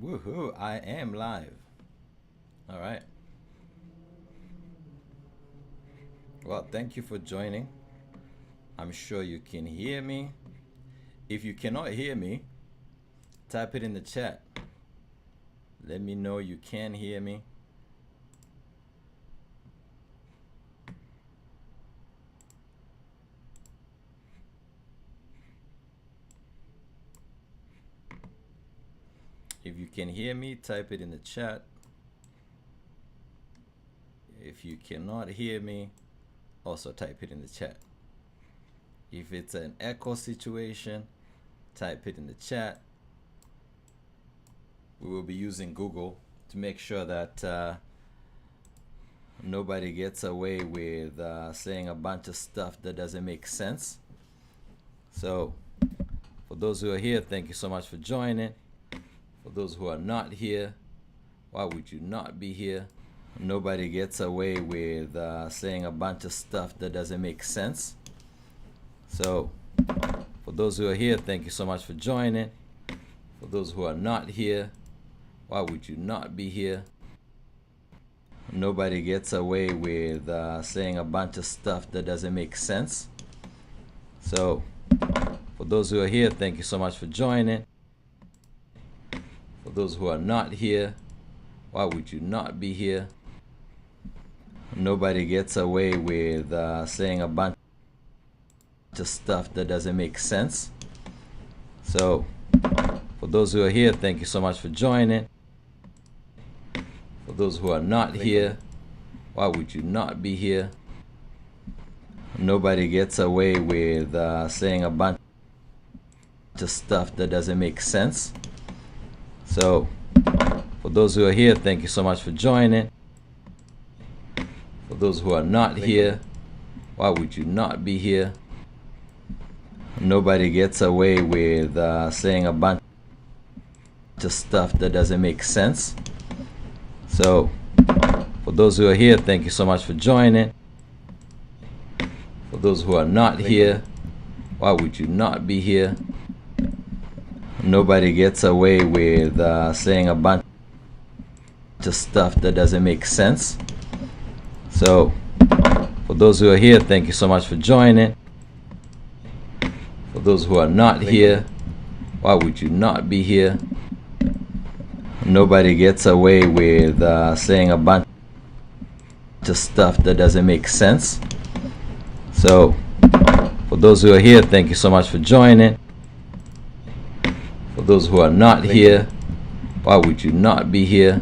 Woohoo, I am live. All right. Well, thank you for joining. I'm sure you can hear me. If you cannot hear me, type it in the chat. Let me know you can hear me. If you can hear me, type it in the chat. If you cannot hear me, also type it in the chat. If it's an echo situation, type it in the chat. We will be using Google to make sure that nobody gets away with saying a bunch of stuff that doesn't make sense. So, for those who are here, thank you so much for joining. For those who are not here, why would you not be here? Nobody gets away with saying a bunch of stuff that doesn't make sense. So, for those who are here, thank you so much for joining. For those who are not here, why would you not be here? Nobody gets away with saying a bunch of stuff that doesn't make sense. So, for those who are here, thank you so much for joining. For those who are not here, why would you not be here? Nobody gets away with saying a bunch of stuff that doesn't make sense. So, for those who are here, thank you so much for joining. For those who are not here, why would you not be here? Nobody gets away with saying a bunch of stuff that doesn't make sense. So, for those who are here, thank you so much for joining. For those who are not here, why would you not be here? Nobody gets away with saying a bunch of stuff that doesn't make sense. So, for those who are here, thank you so much for joining. For those who are not here, why would you not be here? Nobody gets away with saying a bunch of stuff that doesn't make sense. So, for those who are here, thank you so much for joining. For those who are not here, why would you not be here? Nobody gets away with saying a bunch of stuff that doesn't make sense. So, for those who are here, thank you so much for joining. For those who are not here, why would you not be here?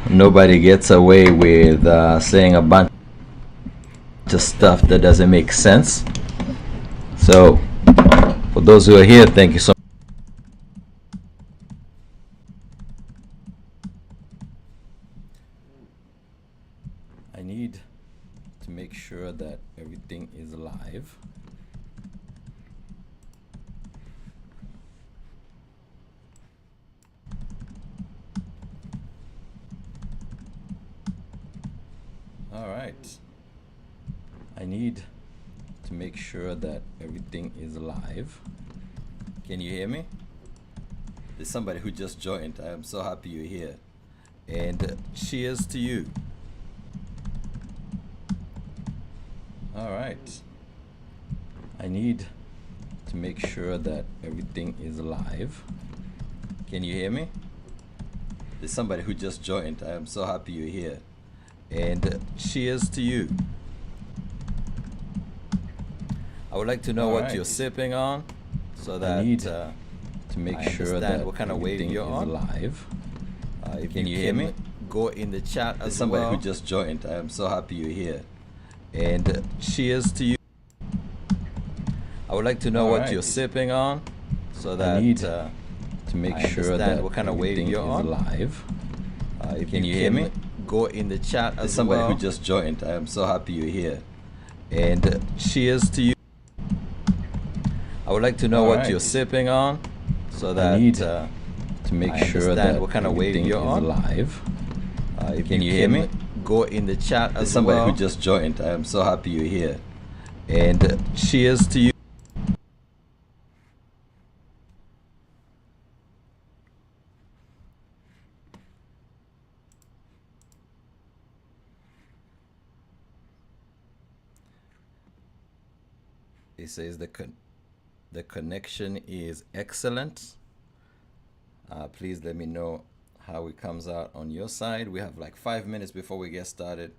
Nobody gets away with saying a bunch of stuff that doesn't make sense. So, for those who are here, thank you so much. I need to make sure that everything is live. All right. I need to make sure that everything is live. Can you hear me? There's somebody who just joined. I am so happy you're here. And cheers to you. All right. I need to make sure that everything is live. Can you hear me? There's somebody who just joined. I am so happy you're here. And cheers to you. I would like to know what you're sipping on, so that I need to make sure that what kind of wave you're on. Live. Can you hear me? Go in the chat as well. Somebody who just joined. I am so happy you're here. And cheers to you. I would like to know what you're sipping on, so that I need to make sure that what kind of wave you're on. Live. Can you hear me? Go in the chat as somebody who just joined. I am so happy you're here. And cheers to you. I would like to know what you're sipping on, so that I need to make sure that what kind of wave you're on. Live. Can you hear me? Go in the chat as somebody who just joined. I am so happy you're here. And cheers to you. He says the connection is excellent. Please let me know how it comes out on your side. We have like 5 minutes before we get started.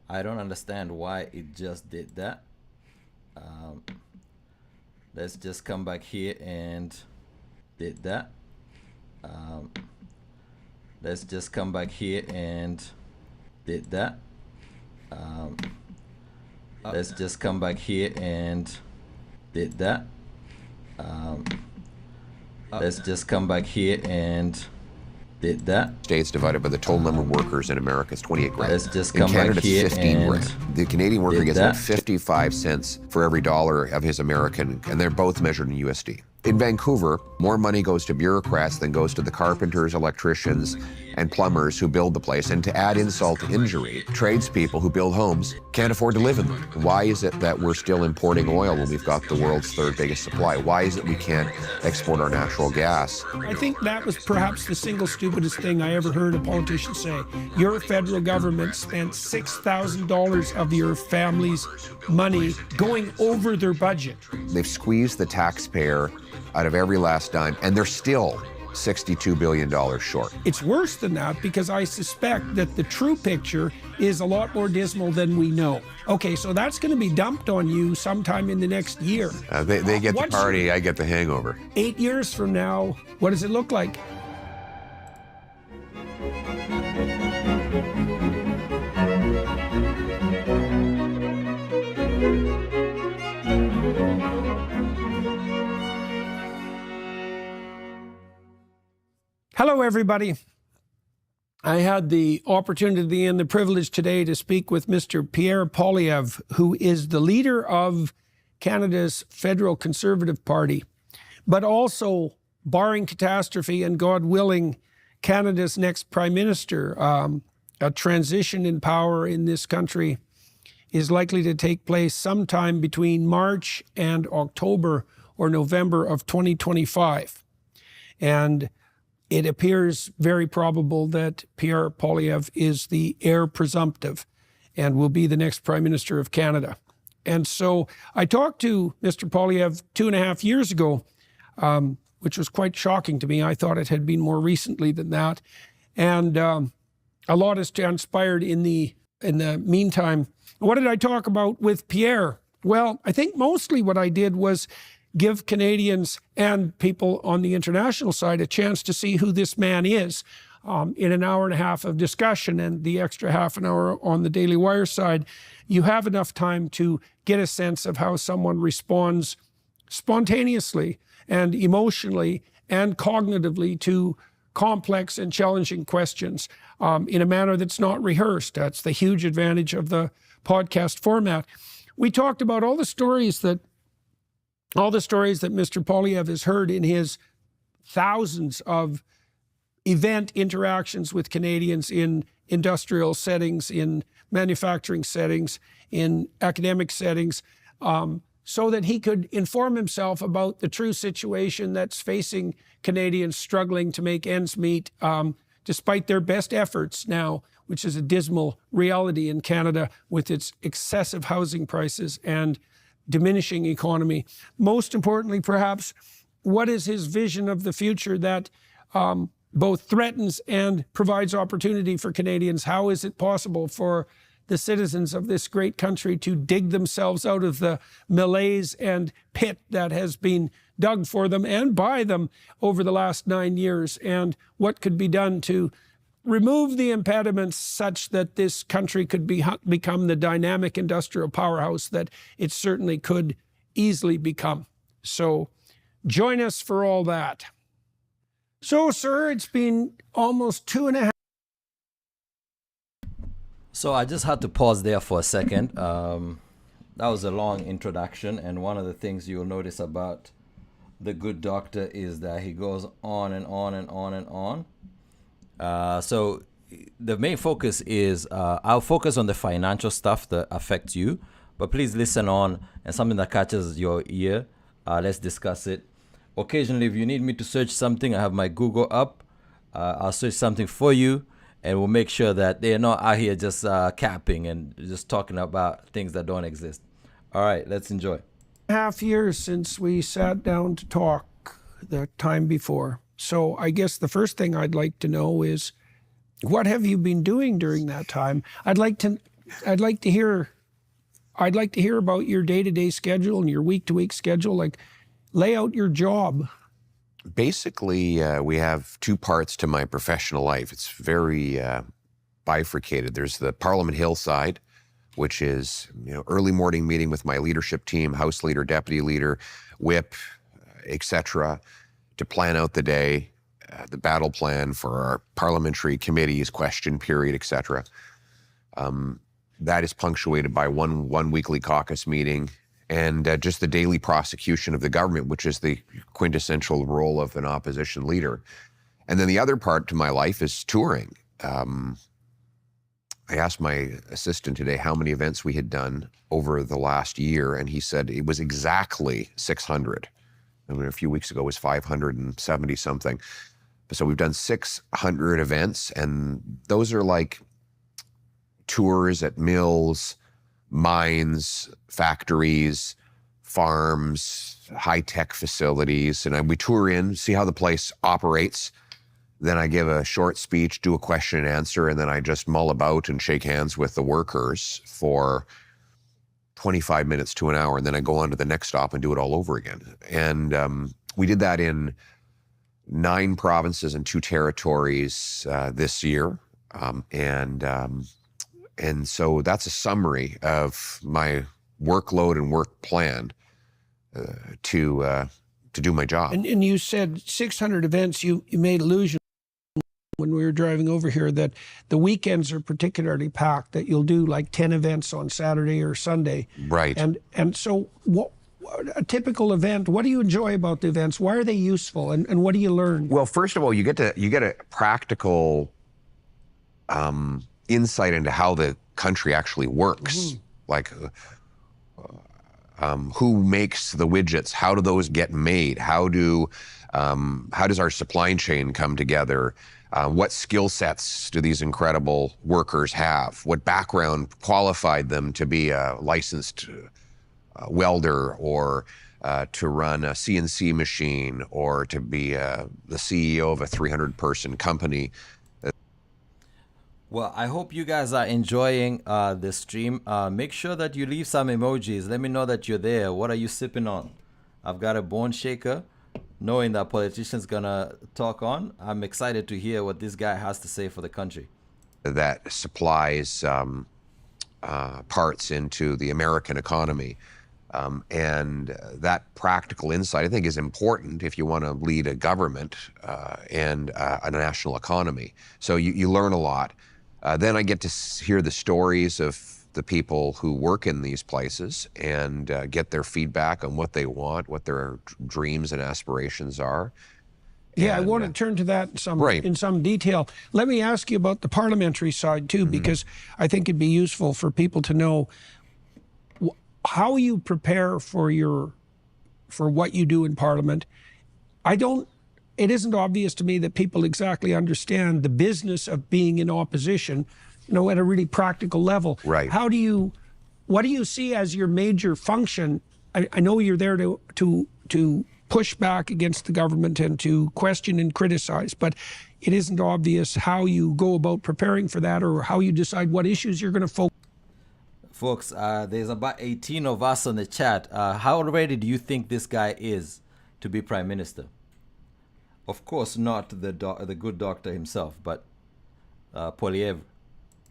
I don't understand why it just did that. Let's just come back here and did that. Let's just come back here and did that. Let's just come back here and did that. Let's just come back here and did that. States divided by the total number of workers in America is 28 grand. Let's just come back here it's 15 and grand. The Canadian worker gets about 55 cents for every dollar of his American, and they're both measured in USD. In Vancouver, more money goes to bureaucrats than goes to the carpenters, electricians, and plumbers who build the place. And to add insult to injury, tradespeople who build homes can't afford to live in them. Why is it that we're still importing oil when we've got the world's third biggest supply? Why is it we can't export our natural gas? I think that was perhaps the single stupidest thing I ever heard a politician say. Your federal government spent $6,000 of your family's money going over their budget. They've squeezed the taxpayer out of every last dime, and they're still $62 billion short. It's worse than that, because I suspect that the true picture is a lot more dismal than we know. Okay, so that's going to be dumped on you sometime in the next year. They get the party, I get the hangover. 8 years from now, what does it look like? Hello, everybody. I had the opportunity and the privilege today to speak with Mr. Pierre Poilievre, who is the leader of Canada's Federal Conservative Party, but also, barring catastrophe and God willing, Canada's next Prime Minister. A transition in power in this country is likely to take place sometime between March and October or November of 2025. And it appears very probable that Pierre Poilievre is the heir presumptive and will be the next Prime Minister of Canada. And so I talked to Mr. Poilievre 2.5 years ago, which was quite shocking to me. I thought it had been more recently than that. And a lot has transpired in the meantime. What did I talk about with Pierre? Well, I think mostly what I did was give Canadians and people on the international side a chance to see who this man is in an hour and a half of discussion, and the extra half an hour on the Daily Wire side. You have enough time to get a sense of how someone responds spontaneously and emotionally and cognitively to complex and challenging questions in a manner that's not rehearsed. That's the huge advantage of the podcast format. We talked about all the stories that Mr. Poilievre has heard in his thousands of event interactions with Canadians in industrial settings, in manufacturing settings, in academic settings, so that he could inform himself about the true situation that's facing Canadians struggling to make ends meet, despite their best efforts now, which is a dismal reality in Canada with its excessive housing prices and diminishing economy. Most importantly, perhaps, what is his vision of the future that both threatens and provides opportunity for Canadians? How is it possible for the citizens of this great country to dig themselves out of the malaise and pit that has been dug for them and by them over the last 9 years? And what could be done to remove the impediments such that this country could become the dynamic industrial powerhouse that it certainly could easily become? So join us for all that. So, sir, it's been almost 2.5. So I just had to pause there for a second. That was a long introduction, and one of the things you'll notice about the good doctor is that he goes on and on and on and on. So the main focus is, I'll focus on the financial stuff that affects you, but please listen on, and something that catches your ear, let's discuss it. Occasionally, if you need me to search something, I have my Google up. I'll search something for you, and we'll make sure that they're not out here just capping and just talking about things that don't exist. All right, let's enjoy. 2.5 years since we sat down to talk the time before. So I guess the first thing I'd like to know is, what have you been doing during that time? I'd like to hear about your day-to-day schedule and your week-to-week schedule. Like, lay out your job. Basically, we have two parts to my professional life. It's very bifurcated. There's the Parliament Hill side, which is early morning meeting with my leadership team, House Leader, Deputy Leader, Whip, etc., to plan out the day, the battle plan for our parliamentary committees, question period, etc. That is punctuated by one weekly caucus meeting, and just the daily prosecution of the government, which is the quintessential role of an opposition leader. And then the other part to my life is touring. I asked my assistant today how many events we had done over the last year, and he said it was exactly 600. I mean, a few weeks ago it was 570 something. So we've done 600 events, and those are like tours at mills, mines, factories, farms, high-tech facilities, and we tour in, see how the place operates. Then I give a short speech, do a question and answer, and then I just mull about and shake hands with the workers for 25 minutes to an hour, and then I go on to the next stop and do it all over again. And we did that in 9 provinces and 2 territories this year. And so that's a summary of my workload and work plan to do my job. And you said 600 events. You made allusion when we were driving over here that the weekends are particularly packed, that you'll do like 10 events on Saturday or Sunday. Right. And so what a typical event, what do you enjoy about the events? Why are they useful, and what do you learn? Well, first of all, you get a practical insight into how the country actually works. Like who makes the widgets? How do those get made? How does our supply chain come together? What skill sets do these incredible workers have? What background qualified them to be a licensed welder, or to run a CNC machine, or to be the CEO of a 300-person company? Well, I hope you guys are enjoying this stream. Make sure that you leave some emojis. Let me know that you're there. What are you sipping on? I've got a bone shaker. Knowing that politician's gonna talk on, I'm excited to hear what this guy has to say for the country. That supplies parts into the American economy. And that practical insight, I think, is important if you want to lead a government and a national economy. So you learn a lot. Then I get to hear the stories of the people who work in these places and get their feedback on what they want, what their dreams and aspirations are. Yeah, I want to turn to that in some detail. Let me ask you about the parliamentary side too, because I think it'd be useful for people to know how you prepare for what you do in Parliament. It isn't obvious to me that people exactly understand the business of being in opposition, at a really practical level. Right. What do you see as your major function? I know you're there to push back against the government and to question and criticize, but it isn't obvious how you go about preparing for that, or how you decide what issues you're going to focus. Folks, there's about 18 of us on the chat. How ready do you think this guy is to be Prime Minister? Of course, not the good doctor himself, but Poilievre.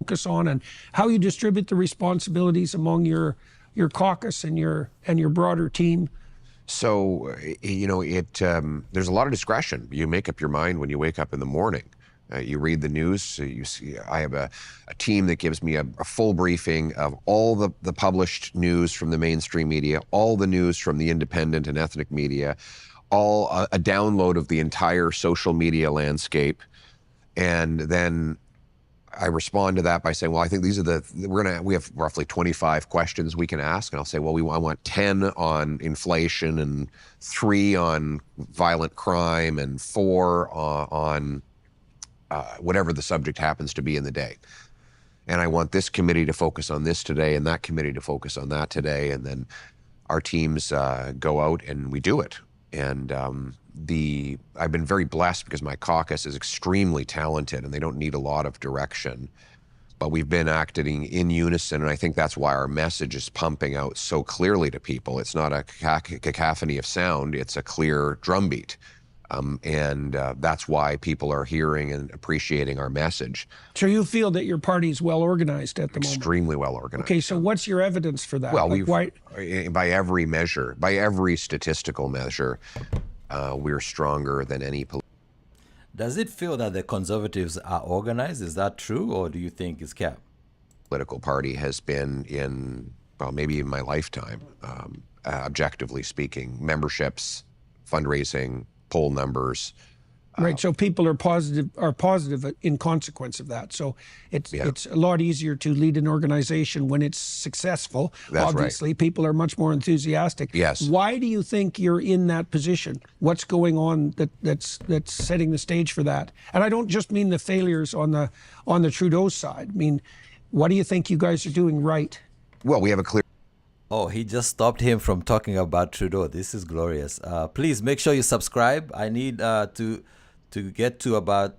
Focus on, and how you distribute the responsibilities among your caucus and your broader team. So, there's a lot of discretion. You make up your mind when you wake up in the morning. You read the news. You see, I have a team that gives me a full briefing of all the published news from the mainstream media, all the news from the independent and ethnic media, all a download of the entire social media landscape, and then I respond to that by saying, well, I think these are we have roughly 25 questions we can ask. And I'll say, well, I want 10 on inflation, and 3 on violent crime, and 4 on whatever the subject happens to be in the day. And I want this committee to focus on this today, and that committee to focus on that today. And then our teams go out and we do it. And I've been very blessed because my caucus is extremely talented and they don't need a lot of direction. But we've been acting in unison, and I think that's why our message is pumping out so clearly to people. It's not a cacophony of sound, it's a clear drumbeat. That's why people are hearing and appreciating our message. So you feel that your party is well organized at the moment? Extremely well organized. Okay, so what's your evidence for that? Well, by every measure, by every statistical measure, we're stronger than any. Does it feel that the Conservatives are organized? Is that true, or do you think it's cap? Political party has been in, well, maybe in my lifetime, objectively speaking, memberships, fundraising, poll numbers. Right, so people are positive in consequence of that. So it's a lot easier to lead an organization when it's successful. That's Obviously, people are much more enthusiastic. Yes. Why do you think you're in that position? What's going on that's setting the stage for that? And I don't just mean the failures on the Trudeau side. I mean, what do you think you guys are doing right? Well, we have a clear. Oh, he just stopped him from talking about Trudeau. This is glorious. Please make sure you subscribe. I need to get to about,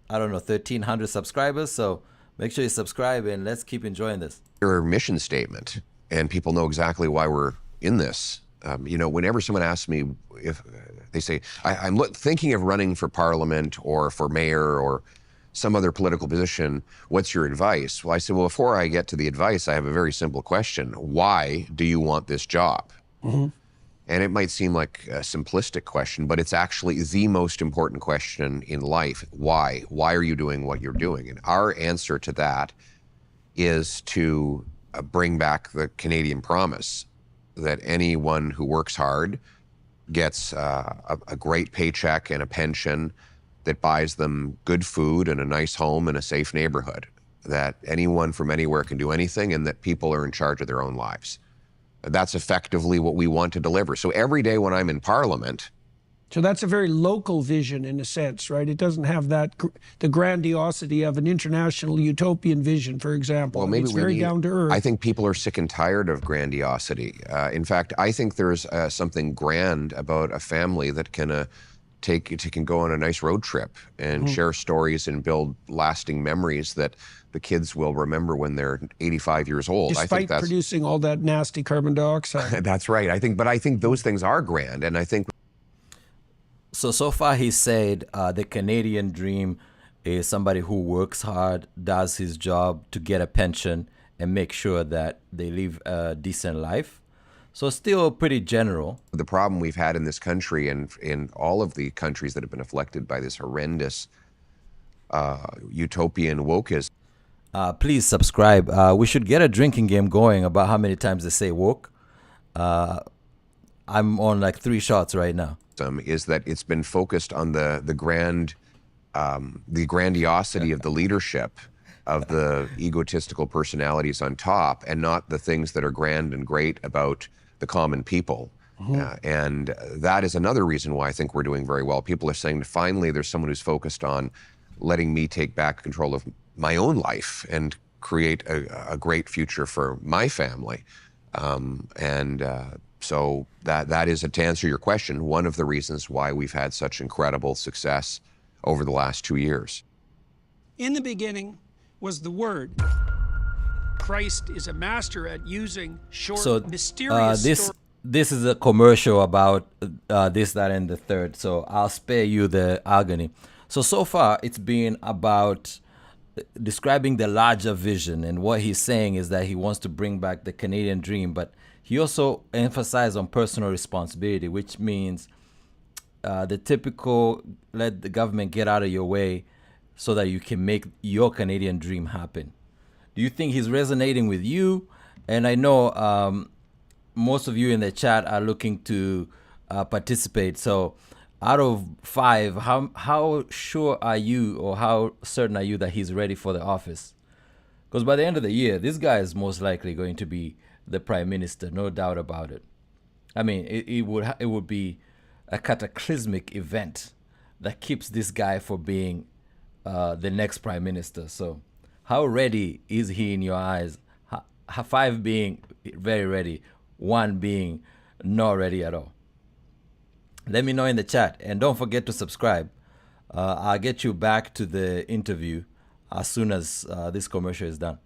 1,300 subscribers. So make sure you subscribe, and let's keep enjoying this. Your mission statement, and people know exactly why we're in this. Whenever someone asks me, if they say, I'm thinking of running for parliament or for mayor or some other political position, what's your advice? Well, I said, well, before I get to the advice, I have a very simple question. Why do you want this job? Mm-hmm. And it might seem like a simplistic question, but it's actually the most important question in life. Why? Why are you doing what you're doing? And our answer to that is to bring back the Canadian promise that anyone who works hard gets a great paycheck and a pension that buys them good food and a nice home and a safe neighborhood, that anyone from anywhere can do anything, and that people are in charge of their own lives. That's effectively what we want to deliver. So every day when I'm in Parliament... So that's a very local vision in a sense, right? It doesn't have that the grandiosity of an international utopian vision, for example. Well, maybe it's very down to earth. I think people are sick and tired of grandiosity. In fact, I think there's something grand about a family that can can go on a nice road trip and share stories and build lasting memories that the kids will remember when they're 85 years old. Despite I think that's producing all that nasty carbon dioxide. That's right. But I think those things are grand, and I think. So far he said the Canadian dream is somebody who works hard, does his job to get a pension and make sure that they live a decent life. So still pretty general. The problem we've had in this country and in all of the countries that have been afflicted by this horrendous utopian wokeism. Please subscribe. We should get a drinking game going about how many times they say woke. I'm on like 3 shots right now. Is that it's been focused on the grandiosity of the leadership of the egotistical personalities on top, and not the things that are grand and great about the common people. And that is another reason why I think we're doing very well. People are saying finally there's someone who's focused on letting me take back control of my own life and create a great future for my family. So that is, to answer your question, one of the reasons why we've had such incredible success over the last 2 years. In the beginning was the Word. Christ is a master at using short, mysterious stories. This is a commercial about this, that, and the third. So I'll spare you the agony. So far it's been about describing the larger vision, and what he's saying is that he wants to bring back the Canadian dream, but he also emphasized on personal responsibility, which means the typical let the government get out of your way so that you can make your Canadian dream happen. Do you think he's resonating with you? And I know most of you in the chat are looking to participate. So out of 5, how sure are you, or how certain are you that he's ready for the office? Because by the end of the year, this guy is most likely going to be the Prime Minister, no doubt about it. I mean, it would be a cataclysmic event that keeps this guy for being the next Prime Minister. So how ready is he in your eyes? 5 being very ready, 1 being not ready at all. Let me know in the chat, and don't forget to subscribe. I'll get you back to the interview as soon as this commercial is done.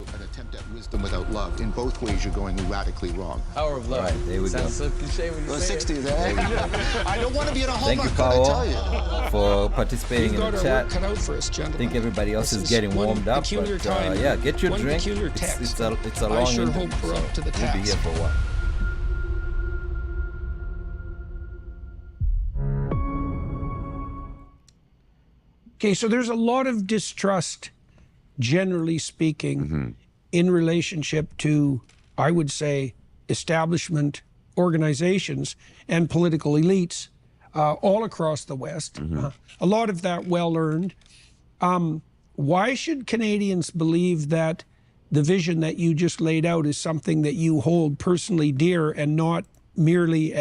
An attempt at wisdom without love. In both ways, you're going radically wrong. Power of love. Right, there we go. Sounds so cliche when you say 60s, eh? I don't want to be in a home. Thank you, Paul, for participating in the chat. Cut out for us, I think everybody else is getting warmed up. But yeah, get your drink. It's a long interview, so we'll be here for a while. Okay, so there's a lot of distrust, generally speaking, in relationship to, I would say, establishment organizations and political elites all across the West. A lot of that well-earned. Why should Canadians believe that the vision that you just laid out is something that you hold personally dear and not merely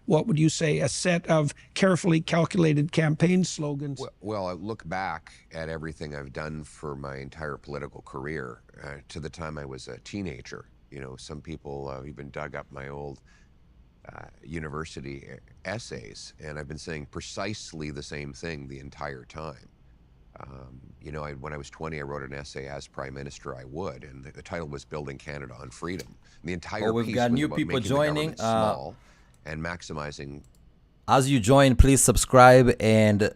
what would you say, a set of carefully calculated campaign slogans? Well, I look back at everything I've done for my entire political career to the time I was a teenager. You know, some people even dug up my old university essays, and I've been saying precisely the same thing the entire time. You know, when I was 20, I wrote an essay as Prime Minister I would, and the title was Building Canada on Freedom. And the entire we've piece got was new about people making joining. the government small and maximizing. As you join, please subscribe and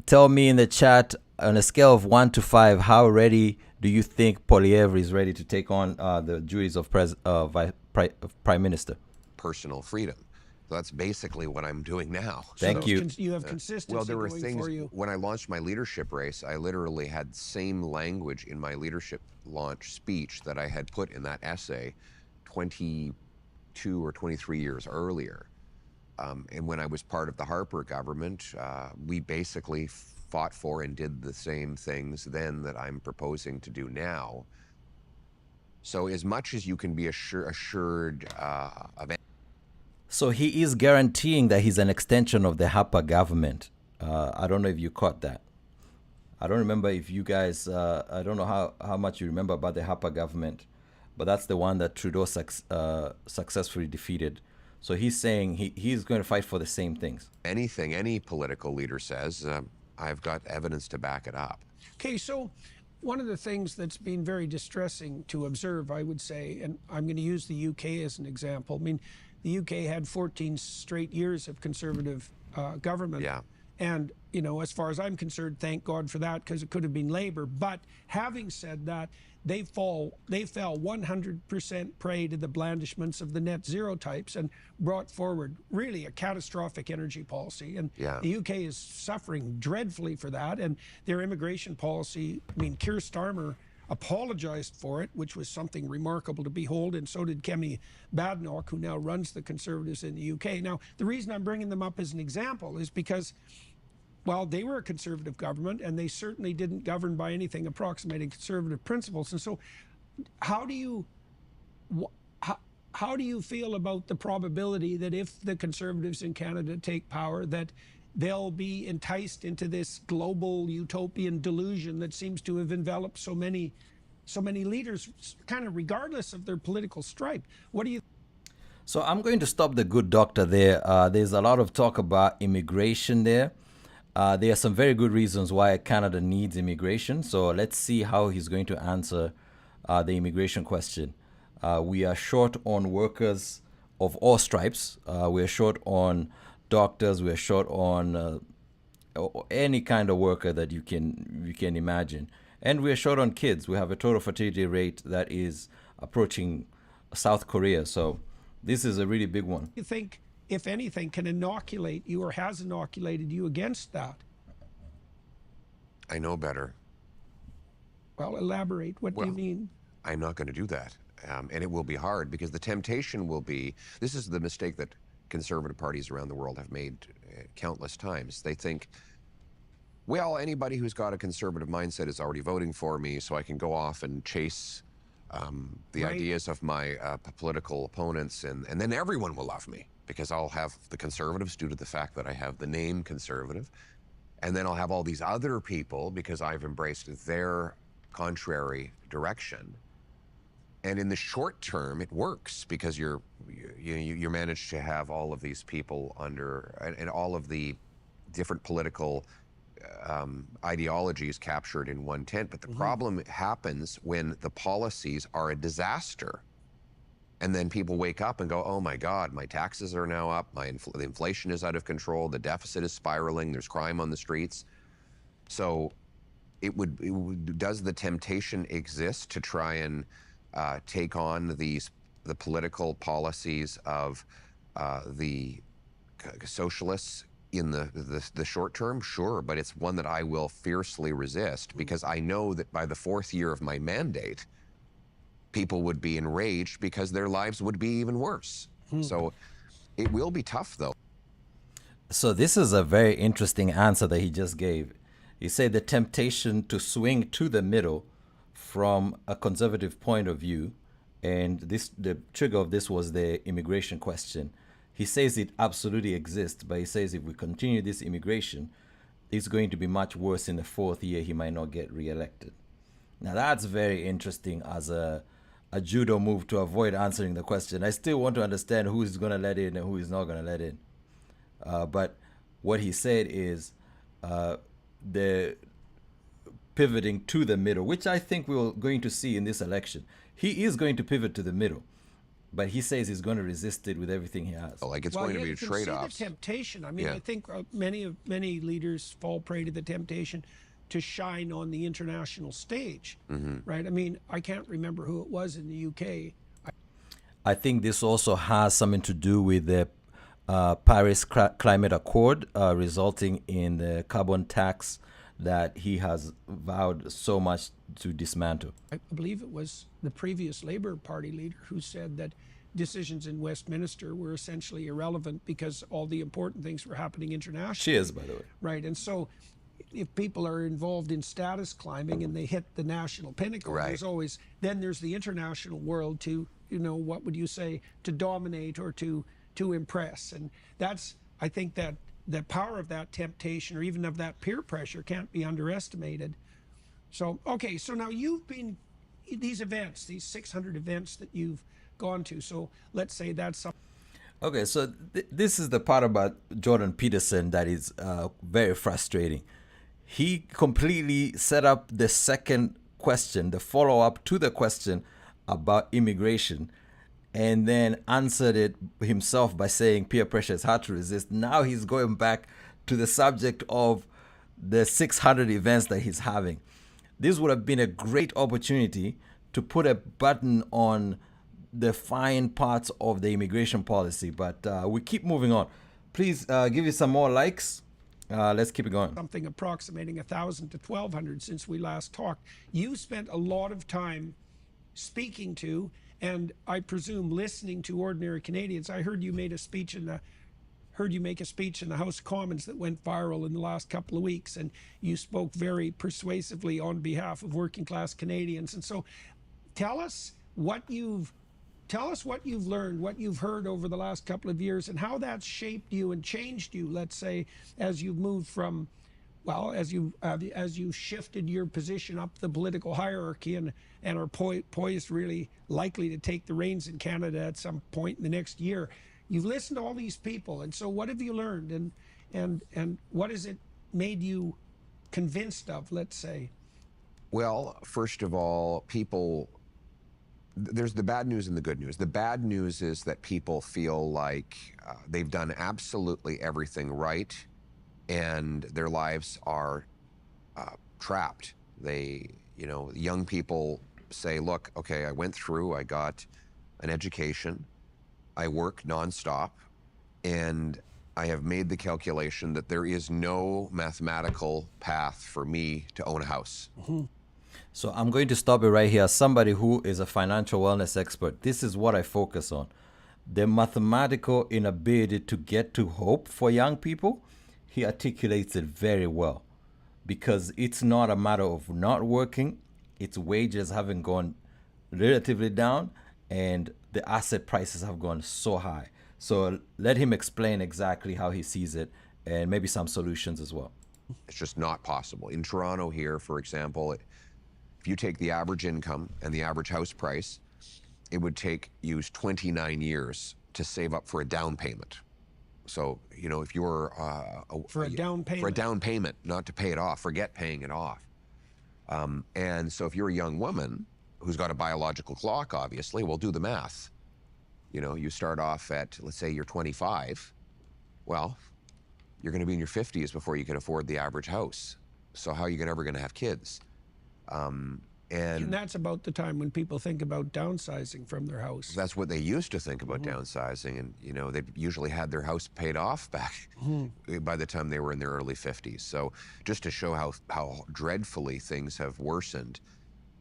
tell me in the chat, on a scale of 1 to 5, how ready do you think Poilievre is ready to take on the duties of Prime Minister? personal freedom. So that's basically what I'm doing now. Thank you. You have consistency. Well, there were going things, for you. when I launched my leadership race, I literally had the same language in my leadership launch speech that I had put in that essay 22 or 23 years earlier. And when I was part of the Harper government, we basically fought for and did the same things then that I'm proposing to do now. So as much as you can be assured of... So he is guaranteeing that he's an extension of the Harper government. I don't know if you caught that. I don't remember if you guys, I don't know how much you remember about the Harper government, but that's the one that Trudeau successfully defeated. So he's saying he's going to fight for the same things. Anything any political leader says, I've got evidence to back it up. Okay, so one of the things that's been very distressing to observe, I would say, and I'm going to use the UK as an example. I mean, the UK had 14 straight years of Conservative government. Yeah. And, you know, as far as I'm concerned, thank God for that, because it could have been Labour. But having said that, they fell 100% prey to the blandishments of the net zero types and brought forward really a catastrophic energy policy. And the UK is suffering dreadfully for that. And their immigration policy, I mean, Keir Starmer apologized for it, which was something remarkable to behold, and so did Kemi Badenoch, who now runs the Conservatives in the UK. Now, the reason I'm bringing them up as an example is because, well, they were a Conservative government, and they certainly didn't govern by anything approximating Conservative principles. And so how do you feel about the probability that if the Conservatives in Canada take power, that they'll be enticed into this global utopian delusion that seems to have enveloped so many leaders, kind of regardless of their political stripe? What do you... So I'm going to stop the good doctor there. There's a lot of talk about immigration there. There are some very good reasons why Canada needs immigration. So let's see how he's going to answer the immigration question. We are short on workers of all stripes. We are short on doctors. We are short on any kind of worker that you can imagine. And we are short on kids. We have a total fertility rate that is approaching South Korea. So this is a really big one. You think, if anything, can inoculate you or has inoculated you against that? I know better. Well, elaborate. What do you mean? I'm not going to do that. And it will be hard, because the temptation will be, this is the mistake that Conservative parties around the world have made countless times. They think, well, anybody who's got a conservative mindset is already voting for me, so I can go off and chase the ideas of my political opponents, and then everyone will love me, because I'll have the Conservatives due to the fact that I have the name Conservative, and then I'll have all these other people because I've embraced their contrary direction. And in the short term, it works, because you manage to have all of these people under, and all of the different political ideologies captured in one tent. But the problem happens when the policies are a disaster. And then people wake up and go, oh my God, my taxes are now up, the inflation is out of control, the deficit is spiraling, there's crime on the streets. So does the temptation exist to try and take on the political policies of the socialists in the short term? Sure, but it's one that I will fiercely resist, because I know that by the 4th year of my mandate, people would be enraged because their lives would be even worse. So it will be tough, though. So this is a very interesting answer that he just gave. He said the temptation to swing to the middle from a conservative point of view, and the trigger of this was the immigration question. He says it absolutely exists, but he says if we continue this immigration, it's going to be much worse in the 4th year. He might not get reelected. Now that's very interesting as a judo move to avoid answering the question. I still want to understand who is going to let in and who is not going to let in. But what he said is the pivoting to the middle, which I think we're going to see in this election. He is going to pivot to the middle, but he says he's going to resist it with everything he has. Like it's going to be a trade-off. The temptation. I mean, I think many leaders fall prey to the temptation to shine on the international stage, right? I mean, I can't remember who it was in the UK. I think this also has something to do with the Paris Climate Accord, resulting in the carbon tax that he has vowed so much to dismantle. I believe it was the previous Labour Party leader who said that decisions in Westminster were essentially irrelevant because all the important things were happening internationally. She is, by the way. Right, and so if people are involved in status climbing and they hit the national pinnacle, there's always, then there's the international world to, what would you say, to dominate or to impress. And that's, I think that the power of that temptation or even of that peer pressure can't be underestimated. So, okay, so now you've been, these events, these 600 events that you've gone to, so let's say that's something. Okay, so this is the part about Jordan Peterson that is very frustrating. He completely set up the second question, the follow-up to the question about immigration, and then answered it himself by saying peer pressure is hard to resist. Now he's going back to the subject of the 600 events that he's having. This would have been a great opportunity to put a button on the fine parts of the immigration policy, but we keep moving on. Please give you some more likes. Let's keep it going. Something approximating 1,000 to 1,200 since we last talked. You spent a lot of time speaking to, and I presume listening to, ordinary Canadians. I heard you made a speech in the make a speech in the House of Commons that went viral in the last couple of weeks, and you spoke very persuasively on behalf of working class Canadians. And so tell us what you've learned, what you've heard over the last couple of years, and how that's shaped you and changed you, let's say, as you've moved from, well, as you shifted your position up the political hierarchy and are poised really likely to take the reins in Canada at some point in the next year. You've listened to all these people, and so what have you learned, and what has it made you convinced of, let's say? Well, first of all, there's the bad news and the good news. The bad news is that people feel like they've done absolutely everything right, and their lives are trapped. Young people say, look, okay, I went through, I got an education, I work nonstop, and I have made the calculation that there is no mathematical path for me to own a house. Mm-hmm. So I'm going to stop it right here. Somebody who is a financial wellness expert, this is what I focus on. The mathematical inability to get to hope for young people, he articulates it very well. Because it's not a matter of not working, its wages haven't gone relatively down, and the asset prices have gone so high. So let him explain exactly how he sees it, and maybe some solutions as well. It's just not possible. In Toronto here, for example, if you take the average income and the average house price, it would take you 29 years to save up for a down payment. So, if you're for a down payment. For a down payment, not to pay it off, forget paying it off. And so if you're a young woman who's got a biological clock, obviously, well, do the math. You start off at, let's say you're 25. Well, you're going to be in your 50s before you can afford the average house. So how are you ever going to have kids? And that's about the time when people think about downsizing from their house. That's what they used to think about, downsizing, and they usually had their house paid off back by the time they were in their early 50s. So just to show how dreadfully things have worsened,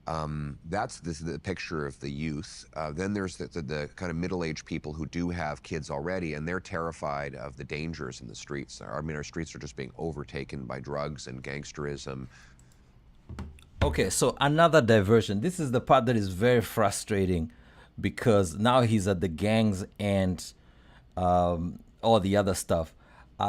that's the picture of the youth. Then there's the kind of middle-aged people who do have kids already, and they're terrified of the dangers in the streets. I mean, our streets are just being overtaken by drugs and gangsterism. Okay, so another diversion. This is the part that is very frustrating, because now he's at the gangs and all the other stuff.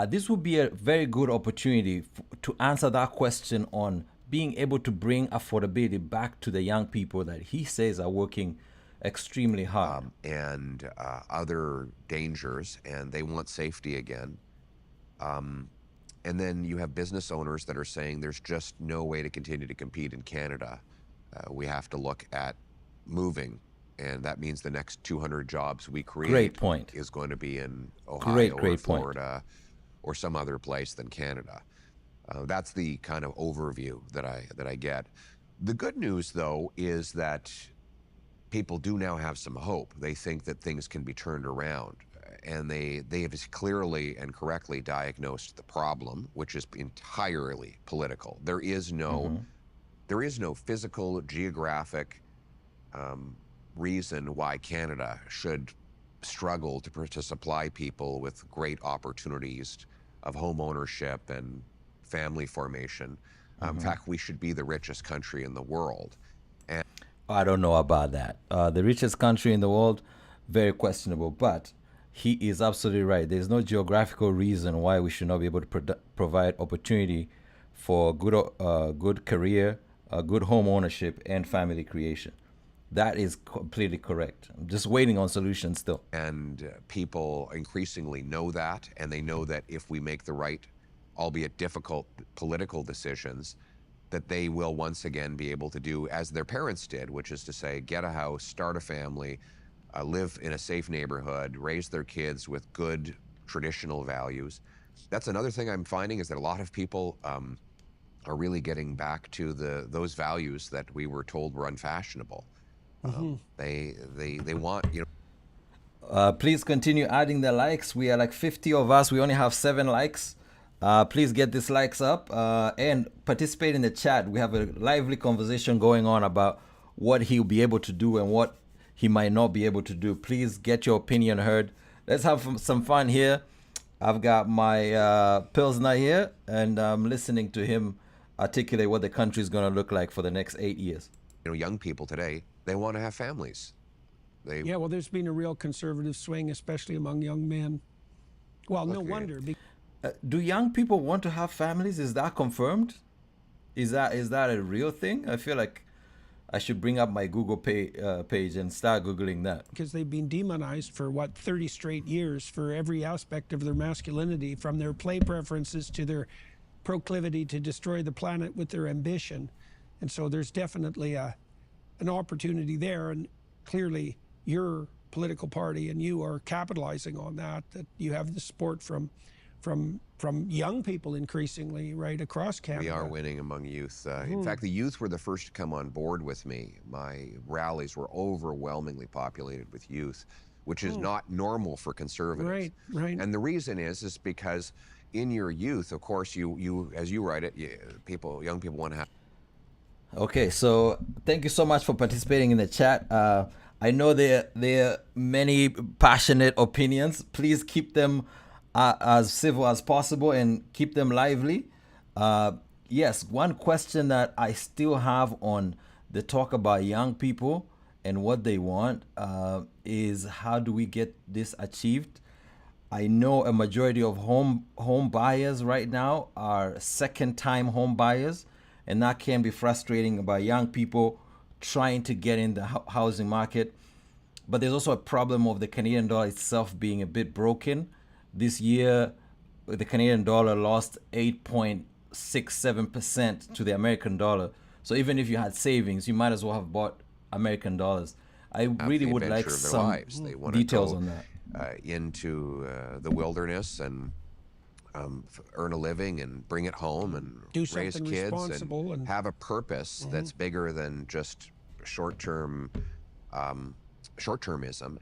This would be a very good opportunity to answer that question on being able to bring affordability back to the young people that he says are working extremely hard. And other dangers, and they want safety again. And then you have business owners that are saying there's just no way to continue to compete in Canada. We have to look at moving, and that means the next 200 jobs we create is going to be in Ohio or Florida or some other place than Canada. That's the kind of overview that I get. The good news, though, is that people do now have some hope. They think that things can be turned around. And they have clearly and correctly diagnosed the problem, which is entirely political. There is no physical, geographic reason why Canada should struggle to supply people with great opportunities of home ownership and family formation. In fact, we should be the richest country in the world. And I don't know about that. The richest country in the world, very questionable, but he is absolutely right. There's no geographical reason why we should not be able to provide opportunity for good career, good home ownership, and family creation. That is completely correct. I'm just waiting on solutions still. And people increasingly know that, and they know that if we make the right, albeit difficult, political decisions, that they will once again be able to do as their parents did, which is to say, get a house, start a family, live in a safe neighborhood, raise their kids with good traditional values. That's another thing I'm finding, is that a lot of people are really getting back to those values that we were told were unfashionable. They want, you know. Please continue adding the likes. We are like 50 of us. We only have 7 likes. Please get these likes up and participate in the chat. We have a lively conversation going on about what he'll be able to do and what he might not be able to do. Please get your opinion heard. Let's have some fun here. I've got my Pilsner here, and I'm listening to him articulate what the country is going to look like for the next 8 years. You know, young people today, they want to have families. Yeah, well, there's been a real conservative swing, especially among young men. Well, no wonder. Do young people want to have families? Is that confirmed? Is that a real thing? I feel like I should bring up my Google page and start Googling that. Because they've been demonized for, 30 straight years for every aspect of their masculinity, from their play preferences to their proclivity to destroy the planet with their ambition. And so there's definitely an opportunity there. And clearly your political party and you are capitalizing on that you have the support from young people increasingly right across Canada. We are winning among youth. In fact, the youth were the first to come on board with me. My rallies were overwhelmingly populated with youth, which is not normal for conservatives. Right. And the reason is because in your youth, of course, you as you write it, young people want to have. Okay, so thank you so much for participating in the chat. I know there are many passionate opinions. Please keep them as civil as possible and keep them lively. Yes, one question that I still have on the talk about young people and what they want is, how do we get this achieved? I know a majority of home buyers right now are second-time home buyers, and that can be frustrating about young people trying to get in the housing market. But there's also a problem of the Canadian dollar itself being a bit broken. This year, the Canadian dollar lost 8.67% to the American dollar. So even if you had savings, you might as well have bought American dollars. I really would like some details on that. Into the wilderness and earn a living and bring it home and raise kids and have a purpose that's bigger than just short-termism.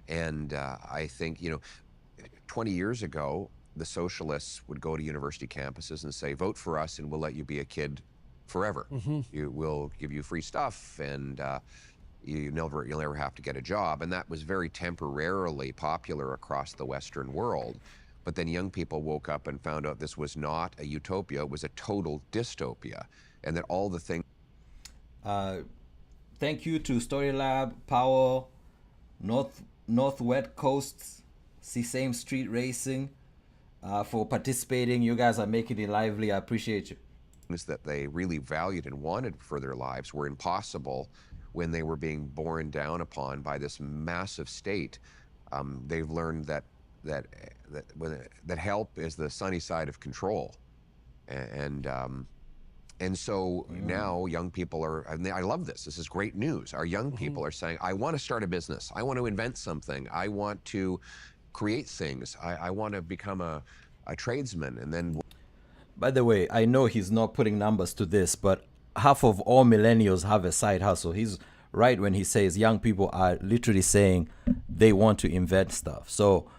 And I think, 20 years ago, the socialists would go to university campuses and say, vote for us and we'll let you be a kid forever. We'll give you free stuff and you'll never have to get a job. And that was very temporarily popular across the Western world. But then young people woke up and found out this was not a utopia, it was a total dystopia. And that all the things... Thank you to Story Lab, Powell, Northwest Coast, Same Street Racing for participating. You guys are making it lively. I appreciate you. That they really valued and wanted for their lives were impossible when they were being borne down upon by this massive state. They've learned that help is the sunny side of control, and so now young people are. I love this. This is great news. Our young people are saying, "I want to start a business. I want to invent something. I want to create things. I want to become a tradesman." And then, by the way, I know he's not putting numbers to this, but half of all millennials have a side hustle. He's right when he says young people are literally saying they want to invent stuff. So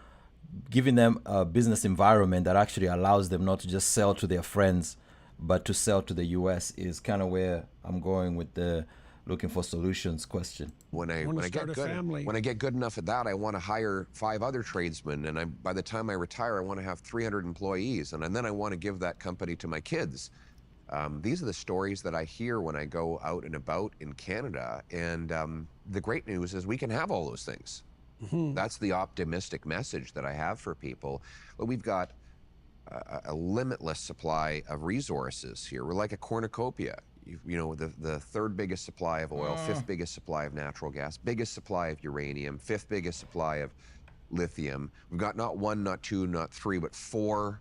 giving them a business environment that actually allows them not to just sell to their friends, but to sell to the US is kind of where I'm going with the looking for solutions question. When I get good enough at that, I want to hire 5 other tradesmen, and by the time I retire, I want to have 300 employees, and then I want to give that company to my kids. These are the stories that I hear when I go out and about in Canada, and the great news is we can have all those things. That's the optimistic message that I have for people. But we've got a limitless supply of resources here. We're like a cornucopia. You know, the 3rd biggest supply of oil, 5th biggest supply of natural gas, biggest supply of uranium, 5th biggest supply of lithium. We've got not 1, not 2, not 3, but 4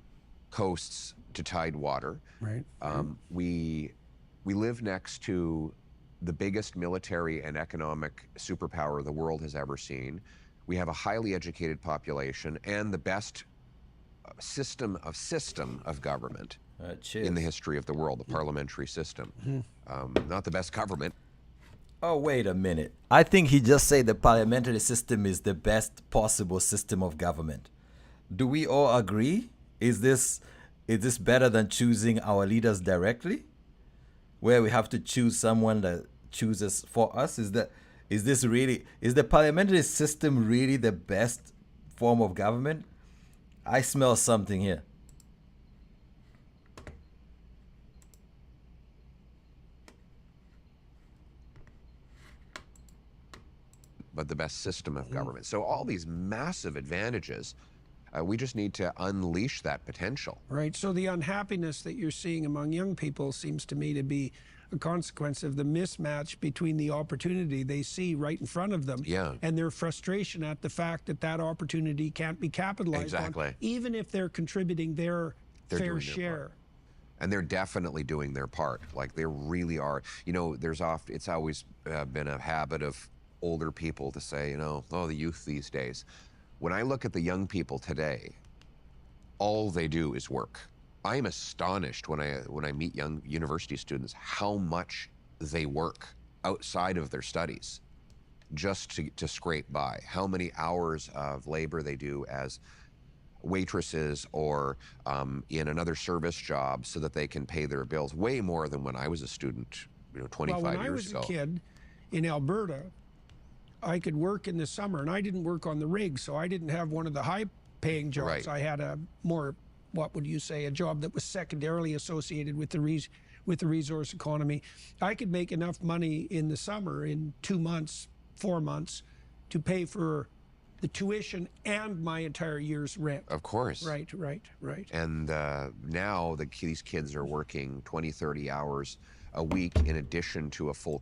coasts to tidewater. Right. We live next to the biggest military and economic superpower the world has ever seen. We have a highly educated population and the best system of government in the history of the world, the parliamentary system. Not the best government. Oh, wait a minute. I think he just said the parliamentary system is the best possible system of government. Do we all agree? Is this better than choosing our leaders directly, where we have to choose someone that chooses for us? Is the parliamentary system really the best form of government? I smell something here. But the best system of government. So all these massive advantages, we just need to unleash that potential. Right. So the unhappiness that you're seeing among young people seems to me to be a consequence of the mismatch between the opportunity they see right in front of them and their frustration at the fact that that opportunity can't be capitalized on, even if they're contributing their fair share. And they're definitely doing their part. Like, they really are. You know, it's always been a habit of older people to say, you know, oh, the youth these days. When I look at the young people today, all they do is work. I am astonished when I meet young university students how much they work outside of their studies just to scrape by. How many hours of labor they do as waitresses or in another service job so that they can pay their bills. Way more than when I was a student, 25 years ago. When I was a kid in Alberta, I could work in the summer, and I didn't work on the rig, so I didn't have one of the high-paying jobs. Right. I had a more, what would you say, a job that was secondarily associated with the resource economy. I could make enough money in the summer, in 2 months, 4 months, to pay for the tuition and my entire year's rent. Of course. Right. And now these kids are working 20, 30 hours a week in addition to a full.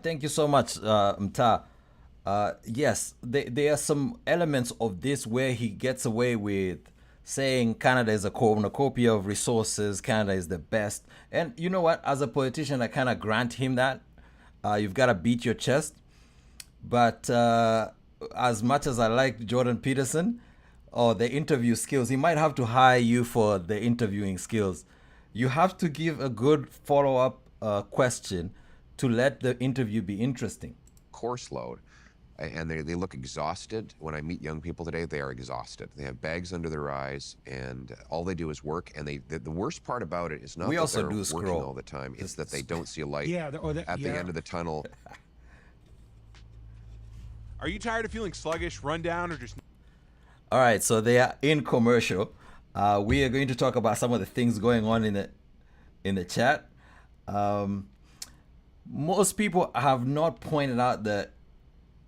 Thank you so much, Mta. Yes, there are some elements of this where he gets away with saying Canada is a cornucopia of resources, Canada is the best. And you know what? As a politician, I kind of grant him that. You've got to beat your chest. But as much as I like Jordan Peterson or the interview skills, he might have to hire you for the interviewing skills. You have to give a good follow-up question to let the interview be interesting. Course load, and they look exhausted. When I meet young people today, they are exhausted. They have bags under their eyes, and all they do is work. And the worst part about it is not that they're working all the time; it's that they don't see a light at the end of the tunnel. Are you tired of feeling sluggish, run down, or just? All right, so they are in commercial. We are going to talk about some of the things going on in the chat. Most people have not pointed out that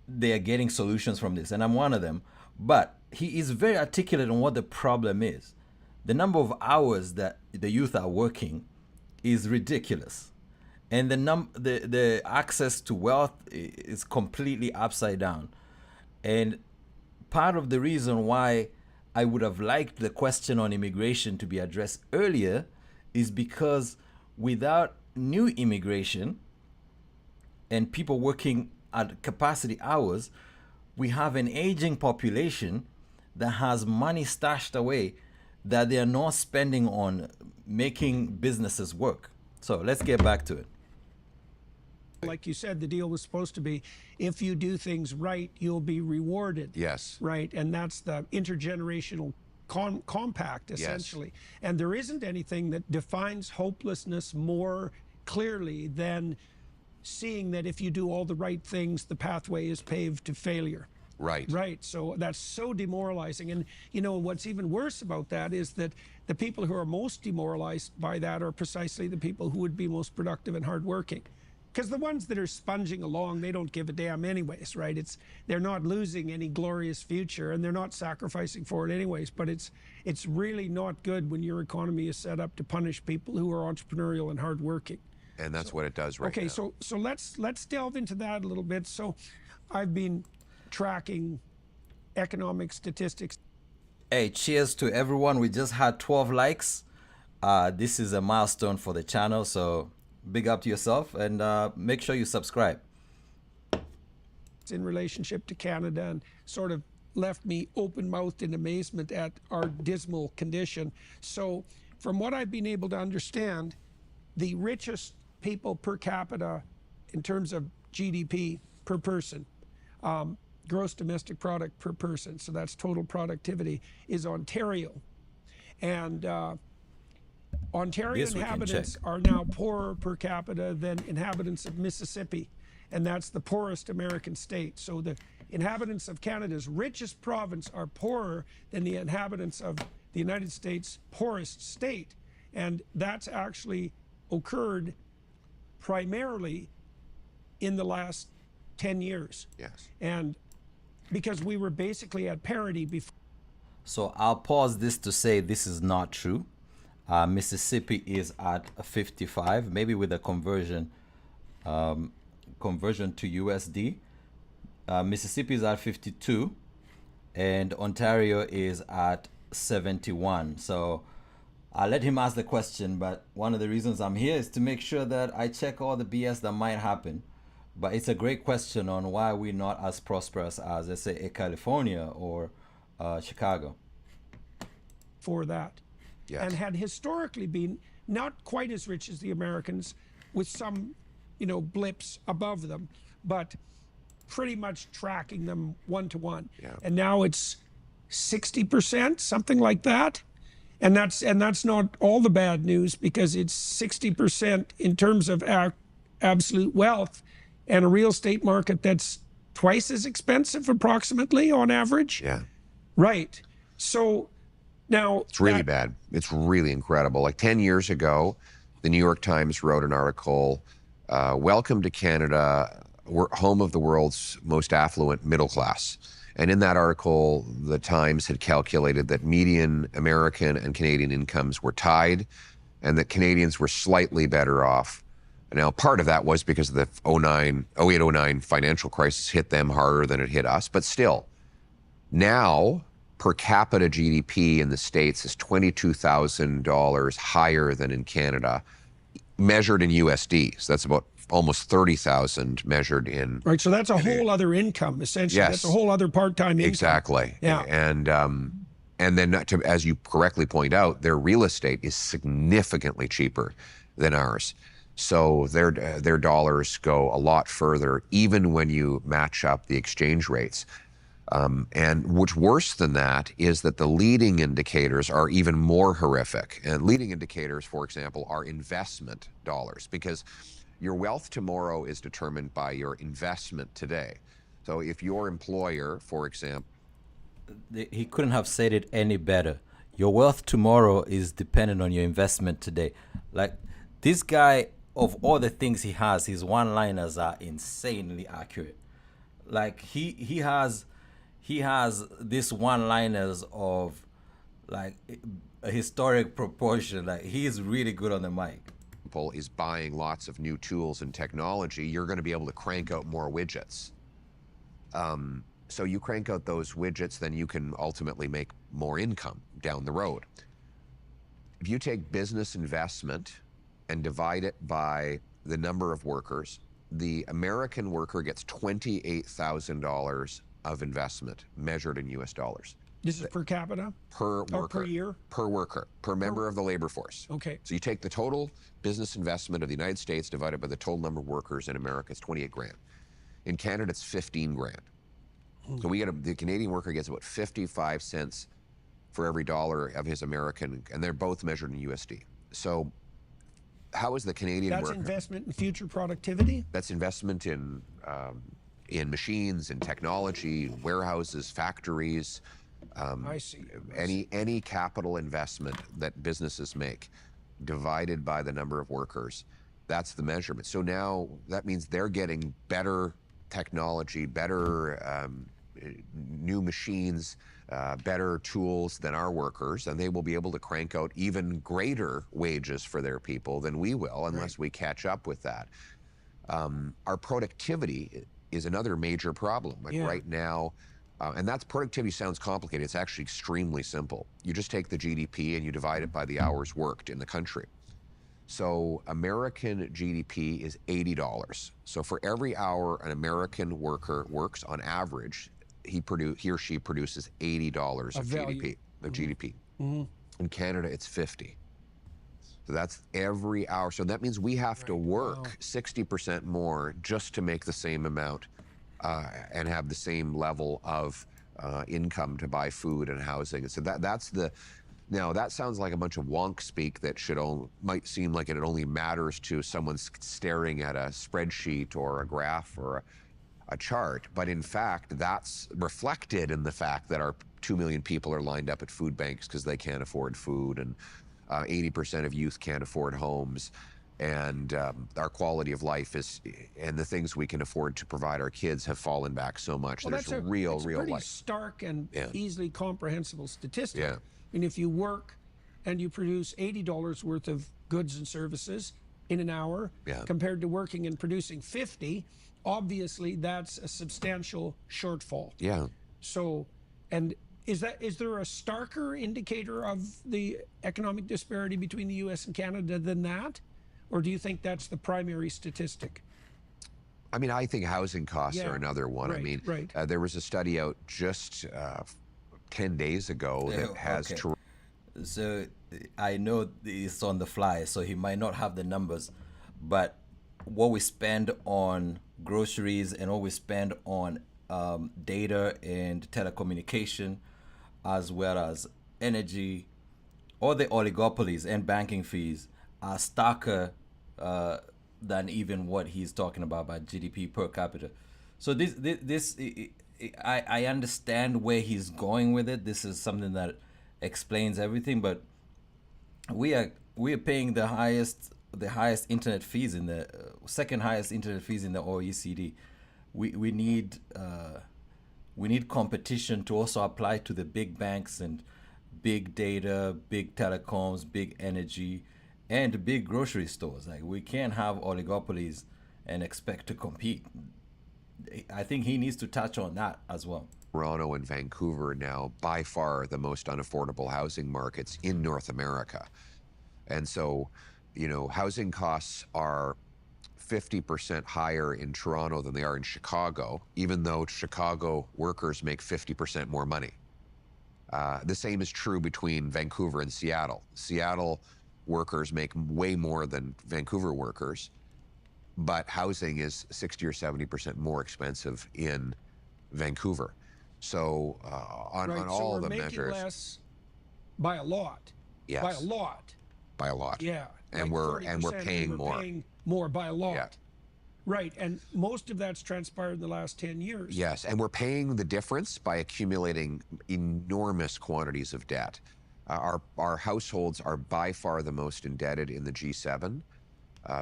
they are getting solutions from this, and I'm one of them. But he is very articulate on what the problem is. The number of hours that the youth are working is ridiculous, and the access to wealth is completely upside down. And part of the reason why I would have liked the question on immigration to be addressed earlier is because without new immigration and people working at capacity hours, we have an aging population that has money stashed away that they are not spending on making businesses work. So let's get back to it. Like you said, the deal was supposed to be, if you do things right, you'll be rewarded. Yes. Right, and that's the intergenerational compact, essentially. Yes. And there isn't anything that defines hopelessness more clearly than seeing that if you do all the right things, the pathway is paved to failure. Right. Right. So that's so demoralizing. And, you know, what's even worse about that is that the people who are most demoralized by that are precisely the people who would be most productive and hardworking. Because the ones that are sponging along, they don't give a damn anyways, right? They're not losing any glorious future, and they're not sacrificing for it anyways. But it's really not good when your economy is set up to punish people who are entrepreneurial and hardworking. And that's what it does right now. Okay, so let's delve into that a little bit. So I've been tracking economic statistics. Hey, cheers to everyone. We just had 12 likes. This is a milestone for the channel, so big up to yourself, and make sure you subscribe. It's in relationship to Canada, and sort of left me open-mouthed in amazement at our dismal condition. So from what I've been able to understand, the richest people per capita in terms of GDP per person, gross domestic product per person, so that's total productivity, is Ontario. And Ontario inhabitants are now poorer per capita than inhabitants of Mississippi, and that's the poorest American state. So the inhabitants of Canada's richest province are poorer than the inhabitants of the United States' poorest state. And that's actually occurred primarily in the last 10 years. Yes. And because we were basically at parity before. So I'll pause this to say this is not true. Mississippi is at 55, maybe with a conversion to USD. Mississippi is at 52, and Ontario is at 71. So I'll let him ask the question, but one of the reasons I'm here is to make sure that I check all the BS that might happen. But it's a great question on why we're not as prosperous as, let's say, California or Chicago. For that. Yes. And had historically been not quite as rich as the Americans, with some, you know, blips above them, but pretty much tracking them one-to-one. Yeah. And now it's 60%, something like that. And that's not all the bad news, because it's 60% in terms of absolute wealth, and a real estate market that's twice as expensive approximately on average. Yeah. Right. So now it's really bad. It's really incredible. Like 10 years ago, the New York Times wrote an article, welcome to Canada, we're home of the world's most affluent middle class. And in that article, the Times had calculated that median American and Canadian incomes were tied, and that Canadians were slightly better off. Now, part of that was because of the 08-09 financial crisis hit them harder than it hit us, but still, now per capita GDP in the States is $22,000 higher than in Canada, measured in USD. So that's about almost 30,000 measured in. Right, so that's a whole other income, essentially. Yes. That's a whole other part-time income. Exactly. Yeah. And then, as you correctly point out, their real estate is significantly cheaper than ours. So their dollars go a lot further, even when you match up the exchange rates. And what's worse than that is that the leading indicators are even more horrific. And leading indicators, for example, are investment dollars, because your wealth tomorrow is determined by your investment today. So if your employer, for example... He couldn't have said it any better. Your wealth tomorrow is dependent on your investment today. Like, this guy, of all the things he has, his one-liners are insanely accurate. Like, he has this one-liners of, like, a historic proportion. Like, he's really good on the mic. Is buying lots of new tools and technology, you're going to be able to crank out more widgets. So you crank out those widgets, then you can ultimately make more income down the road. If you take business investment and divide it by the number of workers, the American worker gets $28,000 of investment measured in US dollars. This is per capita? Per worker. Or per year? Per worker, per member of the labor force. Okay. So you take the total business investment of the United States divided by the total number of workers in America, it's 28 grand. In Canada, it's 15 grand. So the Canadian worker gets about 55 cents for every dollar of his American, and they're both measured in USD. So how is the Canadian worker? That's investment in future productivity? That's investment in machines, in technology, warehouses, factories. I see. Any capital investment that businesses make divided by the number of workers, that's the measurement. So now that means they're getting better technology, better new machines, better tools than our workers, and they will be able to crank out even greater wages for their people than we will unless we catch up with that. Our productivity is another major problem. Right now, and that's productivity sounds complicated. It's actually extremely simple. You just take the GDP and you divide it by the hours worked in the country. So American GDP is $80. So for every hour an American worker works, on average, he or she produces $80 of GDP. In Canada, it's 50. So that's every hour. So that means we have to work 60% more just to make the same amount and have the same level of income to buy food and housing. So now that sounds like a bunch of wonk speak that might seem like it only matters to someone staring at a spreadsheet or a graph or a chart. But in fact, that's reflected in the fact that our 2 million people are lined up at food banks because they can't afford food, and 80% of youth can't afford homes. And our quality of life and the things we can afford to provide our kids have fallen back so much. Well, There's that's a real pretty life. stark and easily comprehensible statistic. Yeah. I mean, if you work and you produce $80 worth of goods and services in an hour, compared to working and producing 50, obviously that's a substantial shortfall. Yeah. So, and is there a starker indicator of the economic disparity between the US and Canada than that? Or do you think that's the primary statistic? I mean, I think housing costs are another one. There was a study out just 10 days ago that has... So I know it's on the fly, so he might not have the numbers, but what we spend on groceries and what we spend on data and telecommunication, as well as energy, all the oligopolies and banking fees are starker than even what he's talking about GDP per capita. So I understand where he's going with it. This is something that explains everything, but we are paying the highest internet fees in the second highest internet fees in the OECD. We need competition to also apply to the big banks and big data, big telecoms, big energy, and big grocery stores. Like, we can't have oligopolies and expect to compete. I think he needs to touch on that as well. Toronto and Vancouver now by far the most unaffordable housing markets in North America. And so, housing costs are 50% higher in Toronto than they are in Chicago, even though Chicago workers make 50% more money. The same is true between Vancouver and Seattle. Seattle workers make way more than Vancouver workers, but housing is 60 or 70% more expensive in Vancouver. So on all the measures, we're making less by a lot. Yes. By a lot. By a lot. Yeah. And we're paying more. Paying more by a lot. Yeah. Right, and most of that's transpired in the last 10 years. Yes, and we're paying the difference by accumulating enormous quantities of debt. Our households are by far the most indebted in the G7.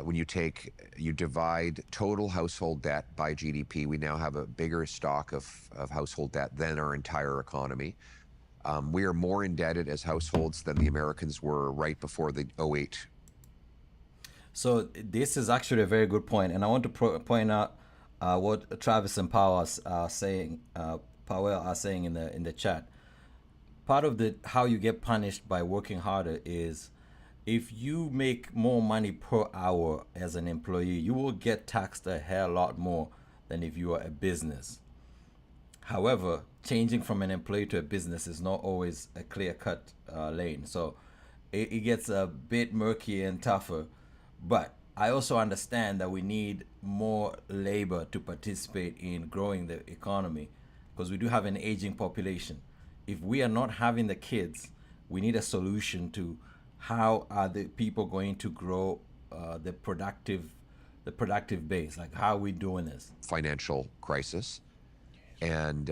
When you divide total household debt by GDP, we now have a bigger stock of household debt than our entire economy. We are more indebted as households than the Americans were right before the 2008. So this is actually a very good point, and I want to point out what Travis and Powell are saying in the chat. Part of how you get punished by working harder is if you make more money per hour as an employee, you will get taxed a hell lot more than if you are a business. However, changing from an employee to a business is not always a clear-cut lane. So it gets a bit murky and tougher. But I also understand that we need more labor to participate in growing the economy, because we do have an aging population. If we are not having the kids, we need a solution to how are the people going to grow the productive base. Like, how are we doing this? Financial crisis. And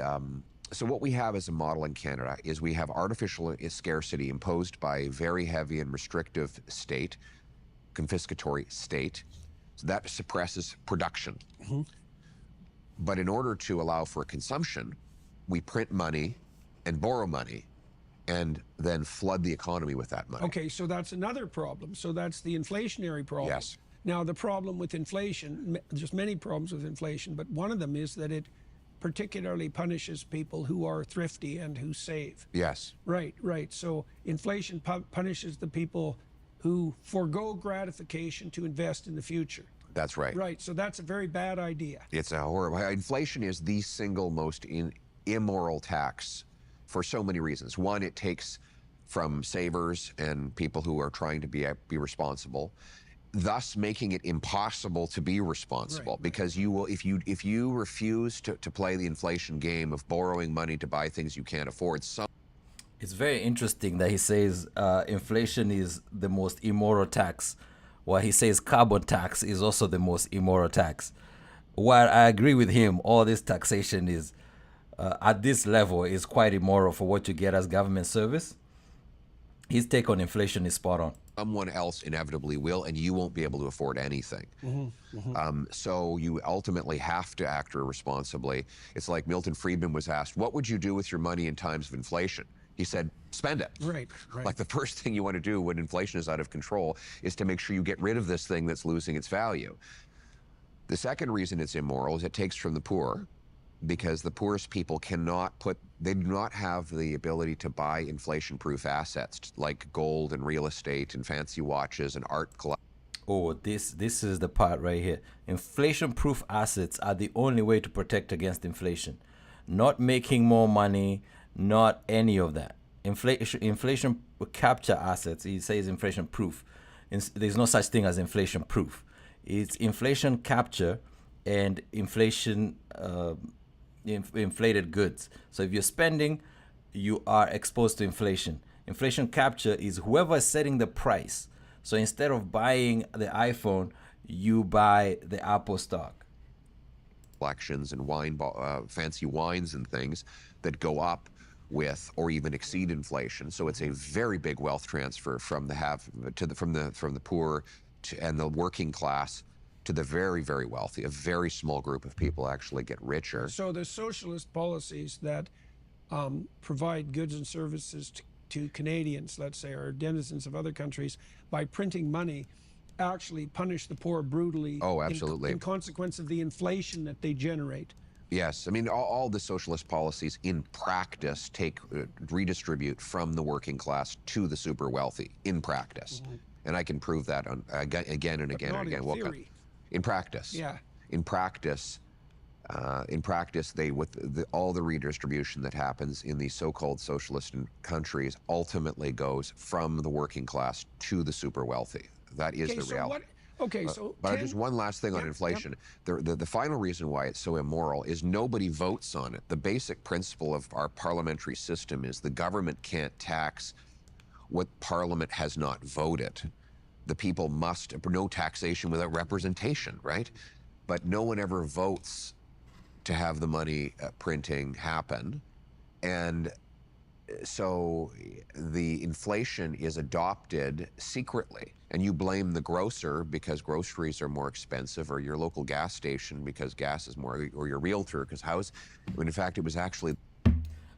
so what we have as a model in Canada is we have artificial scarcity imposed by a very heavy and restrictive state, confiscatory state. So that suppresses production. Mm-hmm. But in order to allow for consumption, we print money and borrow money and then flood the economy with that money. Okay, so that's another problem. So that's the inflationary problem. Yes. Now, the problem with inflation, there's many problems with inflation, but one of them is that it particularly punishes people who are thrifty and who save. Yes. Right. So inflation punishes the people who forego gratification to invest in the future. That's right. Right, so that's a very bad idea. It's a horrible. Inflation is the single most immoral tax for so many reasons. One, it takes from savers and people who are trying to be responsible, thus making it impossible to be responsible. Right. Because you will, if you refuse to play the inflation game of borrowing money to buy things you can't afford. It's very interesting that he says inflation is the most immoral tax, while he says carbon tax is also the most immoral tax. While I agree with him, all this taxation is at this level is quite immoral for what you get as government service. His take on inflation is spot on. Someone else inevitably will, and you won't be able to afford anything. Mm-hmm, mm-hmm. So you ultimately have to act responsibly. It's like Milton Friedman was asked, what would you do with your money in times of inflation? He said, spend it. Right. Like, the first thing you want to do when inflation is out of control is to make sure you get rid of this thing that's losing its value. The second reason it's immoral is it takes from the poor, because the poorest people they do not have the ability to buy inflation-proof assets like gold and real estate and fancy watches and art collections. Oh, this is the part right here. Inflation-proof assets are the only way to protect against inflation. Not making more money, not any of that. Inflation capture assets. He says inflation-proof. There's no such thing as inflation-proof. It's inflation capture and inflation inflated goods. So if you're spending, you are exposed to inflation. Inflation capture is whoever is setting the price. So instead of buying the iPhone, you buy the Apple stock. Collections and fancy wines and things that go up with or even exceed inflation. So it's a very big wealth transfer from the poor and the working class to the very, very wealthy. A very small group of people actually get richer. So the socialist policies that provide goods and services to Canadians, let's say, or denizens of other countries, by printing money, actually punish the poor brutally. Oh, absolutely. In consequence of the inflation that they generate. Yes, I mean, all the socialist policies in practice redistribute from the working class to the super wealthy in practice. Mm-hmm. And I can prove that again and again and again. In theory. In practice. Yeah. In practice, all the redistribution that happens in these so-called socialist countries ultimately goes from the working class to the super wealthy. That is the reality. But just one last thing on inflation. The final reason why it's so immoral is nobody votes on it. The basic principle of our parliamentary system is the government can't tax what Parliament has not voted. The people no taxation without representation, right? But no one ever votes to have the money printing happen. And so the inflation is adopted secretly, and you blame the grocer because groceries are more expensive, or your local gas station because gas is more, or your realtor because when in fact it was actually.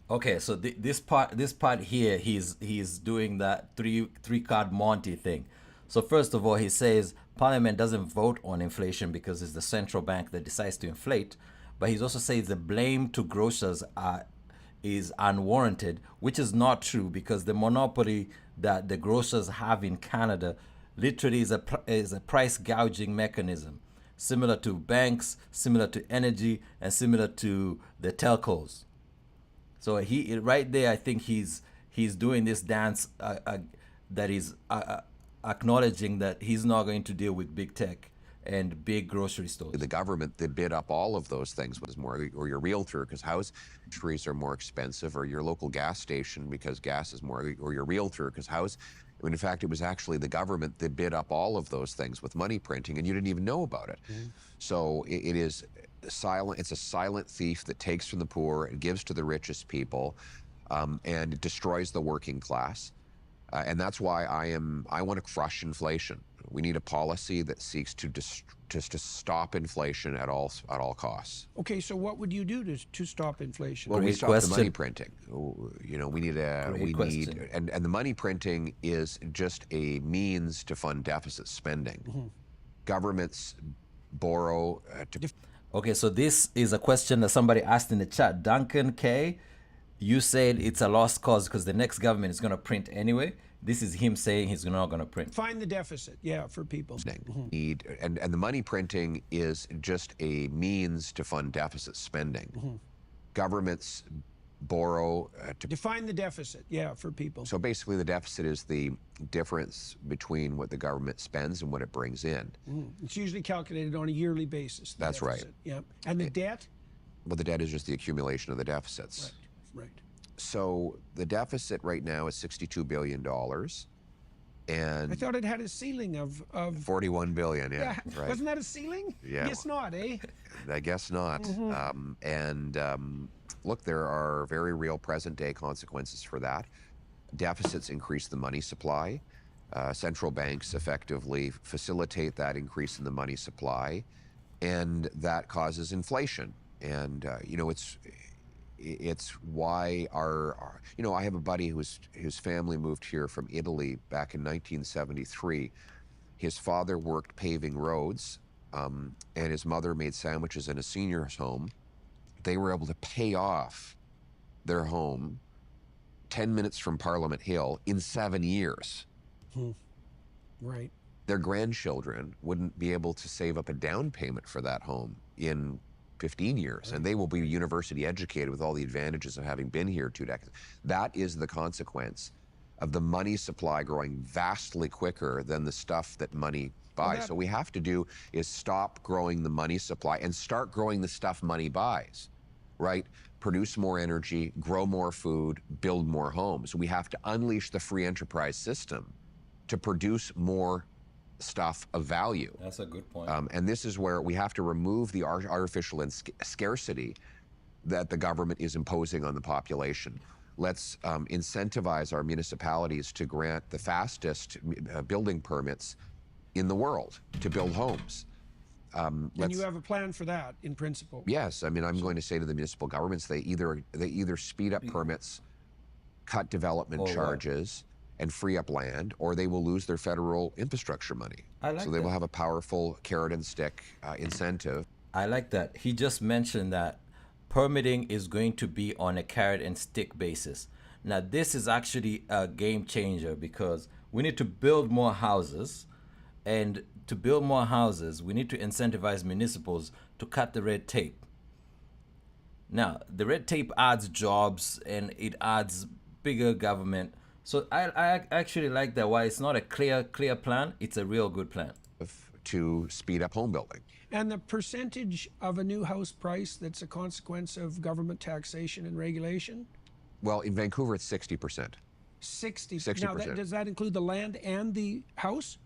Okay, so this part here, he's doing that three card Monty thing. So first of all, he says Parliament doesn't vote on inflation because it's the central bank that decides to inflate. But he also says the blame to grocers is unwarranted, which is not true, because the monopoly that the grocers have in Canada literally is a price gouging mechanism, similar to banks, similar to energy, and similar to the telcos. So he right there, I think he's doing this dance that is acknowledging that he's not going to deal with big tech and big grocery stores. The government, they bid up all of those things, was more, or your realtor, because houses are more expensive, or your local gas station because gas is more, or your realtor, because in fact, it was actually the government that bid up all of those things with money printing, and you didn't even know about it. So it is silent. It's a silent thief that takes from the poor and gives to the richest people, and it destroys the working class. And that's why I want to crush inflation. We need a policy that seeks to stop inflation at all costs. Okay, so what would you do to stop inflation? Well, we stop the money printing. You know, we need and the money printing is just a means to fund deficit spending. Governments borrow Okay, so this is a question that somebody asked in the chat. Duncan K, you said it's a lost cause because the next government is going to print anyway. This is him saying he's not going to print. Find the deficit, yeah, for people. And the money printing is just a means to fund deficit spending. Governments borrow define the deficit, yeah, for people. So basically the deficit is the difference between what the government spends and what it brings in. It's usually calculated on a yearly basis. That's deficit. right. Yeah. And the debt? Well, the debt is just the accumulation of the deficits. Right. So the deficit right now is $62 billion. And I thought it had a ceiling of 41 billion, yeah. Right. Wasn't that a ceiling? Yeah. Guess not, eh? I guess not. Look, there are very real present-day consequences for that. Deficits increase the money supply. Central banks effectively facilitate that increase in the money supply, and that causes inflation. And you know, it's why you know, I have a buddy whose family moved here from Italy back in 1973. His father worked paving roads, and his mother made sandwiches in a senior's home. They were able to pay off their home 10 minutes from Parliament Hill in 7 years. Right. Their grandchildren wouldn't be able to save up a down payment for that home in 15 years, and they will be university educated with all the advantages of having been here 2 decades. That is the consequence of the money supply growing vastly quicker than the stuff that money buys. So what we have to do is stop growing the money supply and start growing the stuff money buys, right? Produce more energy, grow more food, build more homes. We have to unleash the free enterprise system to produce more stuff of value. That's a good point. And this is where we have to remove the artificial scarcity that the government is imposing on the population. Let's incentivize our municipalities to grant the fastest building permits in the world to build homes. And you have a plan for that, in principle? Yes, I mean, I'm going to say to the municipal governments, they either speed up permits, cut development charges, and free up land, or they will lose their federal infrastructure money. So they will have a powerful carrot and stick incentive. I like that. He just mentioned that permitting is going to be on a carrot and stick basis. Now, this is actually a game changer because we need to build more houses, and to build more houses, we need to incentivize municipals to cut the red tape. Now, the red tape adds jobs and it adds bigger government. So I actually like that. Why it's not a clear plan, it's a real good plan. To speed up home building. And the percentage of a new house price that's a consequence of government taxation and regulation? Well, in Vancouver, it's 60%. 60%. Now, does that include the land and the house?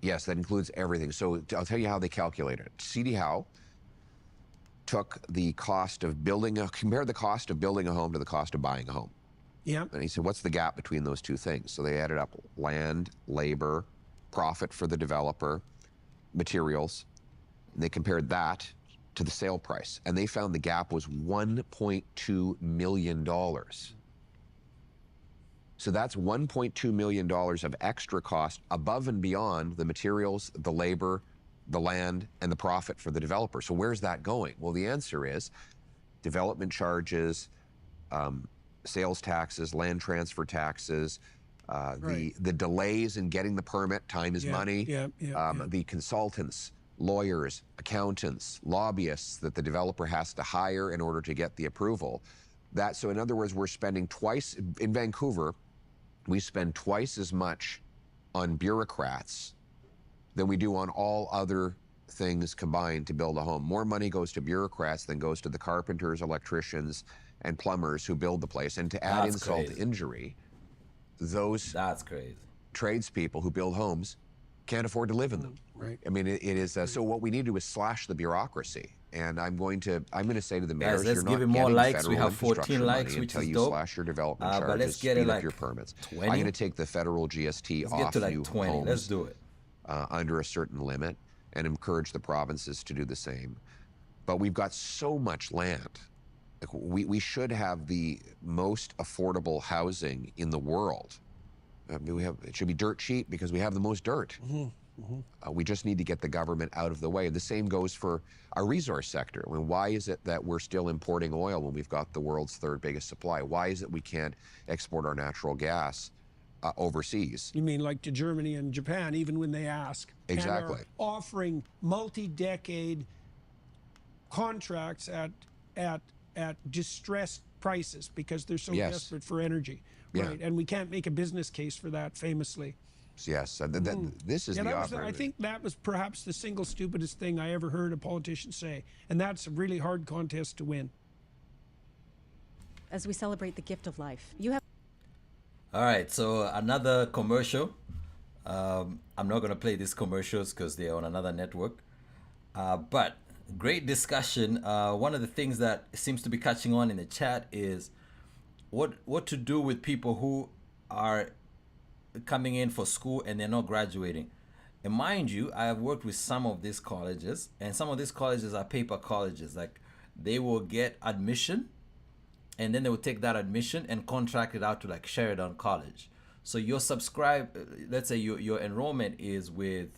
Yes, that includes everything. So I'll tell you how they calculate it. C.D. Howe took the cost of compared the cost of building a home to the cost of buying a home. Yeah. And he said, what's the gap between those two things? So they added up land, labor, profit for the developer, materials, and they compared that to the sale price. And they found the gap was $1.2 million. So that's $1.2 million of extra cost above and beyond the materials, the labor, the land, and the profit for the developer. So where's that going? Well, the answer is development charges, sales taxes, land transfer taxes, the delays in getting the permit, time is money, the consultants, lawyers, accountants, lobbyists that the developer has to hire in order to get the approval. So in other words, we're spending twice, in Vancouver, we spend twice as much on bureaucrats than we do on all other things combined to build a home. More money goes to bureaucrats than goes to the carpenters, electricians, and plumbers who build the place. And to add insult to injury, those tradespeople who build homes can't afford to live in them. Right. I mean, it is, so what we need to do is slash the bureaucracy. And I'm going to say to the mayors, let's you're give not it more getting likes. federal We have infrastructure 14 likes, money which until is you dope. slash your development But charges, let's get it speed up like your permits. 20. I'm going to take the federal GST Let's off get to like new 20. homes. Let's do it. Under a certain limit, and encourage the provinces to do the same. But we've got so much land. Like we should have the most affordable housing in the world. It should be dirt cheap because we have the most dirt. We just need to get the government out of the way. The same goes for our resource sector. I mean, why is it that we're still importing oil when we've got the world's third biggest supply? Why is it we can't export our natural gas overseas? You mean like to Germany and Japan, even when they ask? Exactly. And are offering multi-decade contracts at distressed prices because they're so desperate for energy. Right. And we can't make a business case for that, famously. Yes, this is the opportunity. I think that was perhaps the single stupidest thing I ever heard a politician say, and that's a really hard contest to win. As we celebrate the gift of life, you have. All right, so another commercial. I'm not going to play these commercials because they're on another network. But great discussion. One of the things that seems to be catching on in the chat is what to do with people who are coming in for school and they're not graduating. And mind you, I have worked with some of these colleges, and some of these colleges are paper colleges. Like, they will get admission, and then they will take that admission and contract it out to like Sheridan College. So your let's say your enrollment is with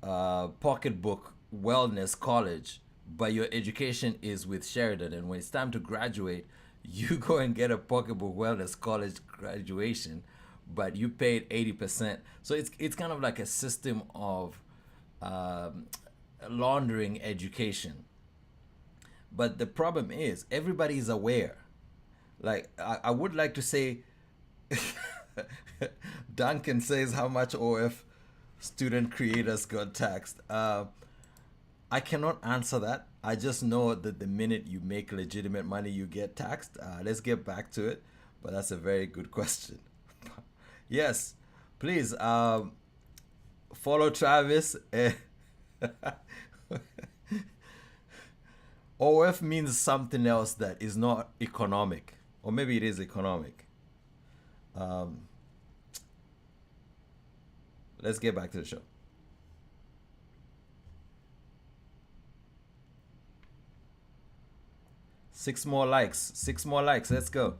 Pocketbook Wellness College, but your education is with Sheridan. And when it's time to graduate, you go and get a Pocketbook Wellness College graduation, but you paid 80%. So it's kind of like a system of laundering education. But the problem is everybody is aware. Like, I would like to say, Duncan says how much OF student creators got taxed. I cannot answer that. I just know that the minute you make legitimate money, you get taxed. Let's get back to it. But that's a very good question. Yes, please follow Travis. OF means something else that is not economic. Or maybe it is economic. Let's get back to the show. Six more likes. Let's go.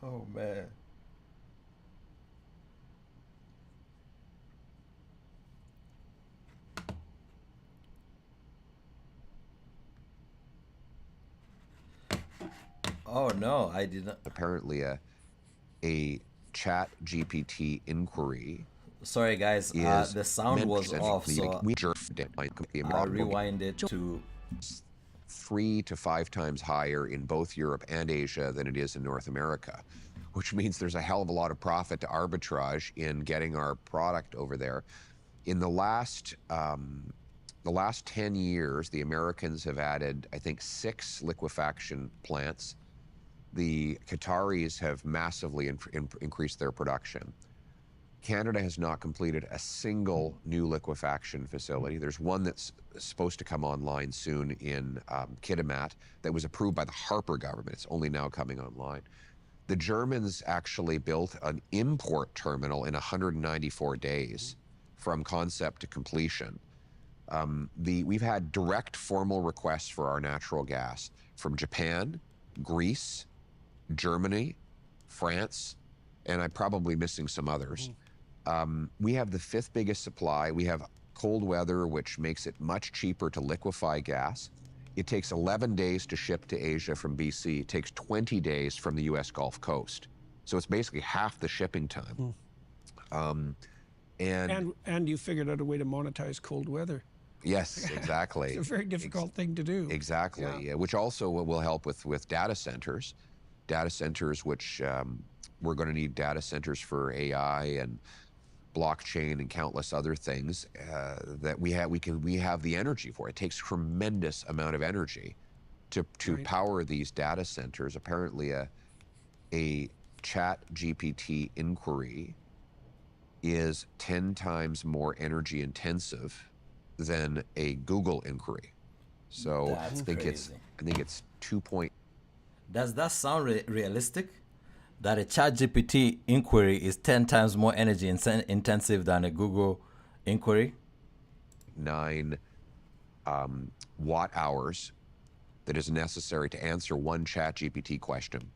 Oh man. Oh no, I did not. Apparently a chat GPT inquiry. Sorry guys, the sound was off, so I'll rewind it to 3 to 5 times higher in both Europe and Asia than it is in North America, which means there's a hell of a lot of profit to arbitrage in getting our product over there. In the last 10 years, the Americans have added, I think, 6 liquefaction plants. The Qataris have massively increased their production. Canada has not completed a single new liquefaction facility. There's one that's supposed to come online soon in Kitimat that was approved by the Harper government. It's only now coming online. The Germans actually built an import terminal in 194 days from concept to completion. We've had direct formal requests for our natural gas from Japan, Greece, Germany, France, and I'm probably missing some others. We have the 5th biggest supply. We have cold weather, which makes it much cheaper to liquefy gas. It takes 11 days to ship to Asia from BC. It takes 20 days from the US Gulf Coast. So it's basically half the shipping time. And you figured out a way to monetize cold weather. Yes, exactly. It's a very difficult thing to do. Exactly, yeah. Which also will help with data centers. Data centers, which we're going to need data centers for AI and blockchain and countless other things that we have the energy for. It takes tremendous amount of energy to power these data centers. Apparently a chat GPT inquiry is 10 times more energy intensive than a Google inquiry. So I think it's 2 point. Does that sound realistic? That a ChatGPT inquiry is 10 times more energy intensive than a Google inquiry? 9 watt hours that is necessary to answer one ChatGPT question.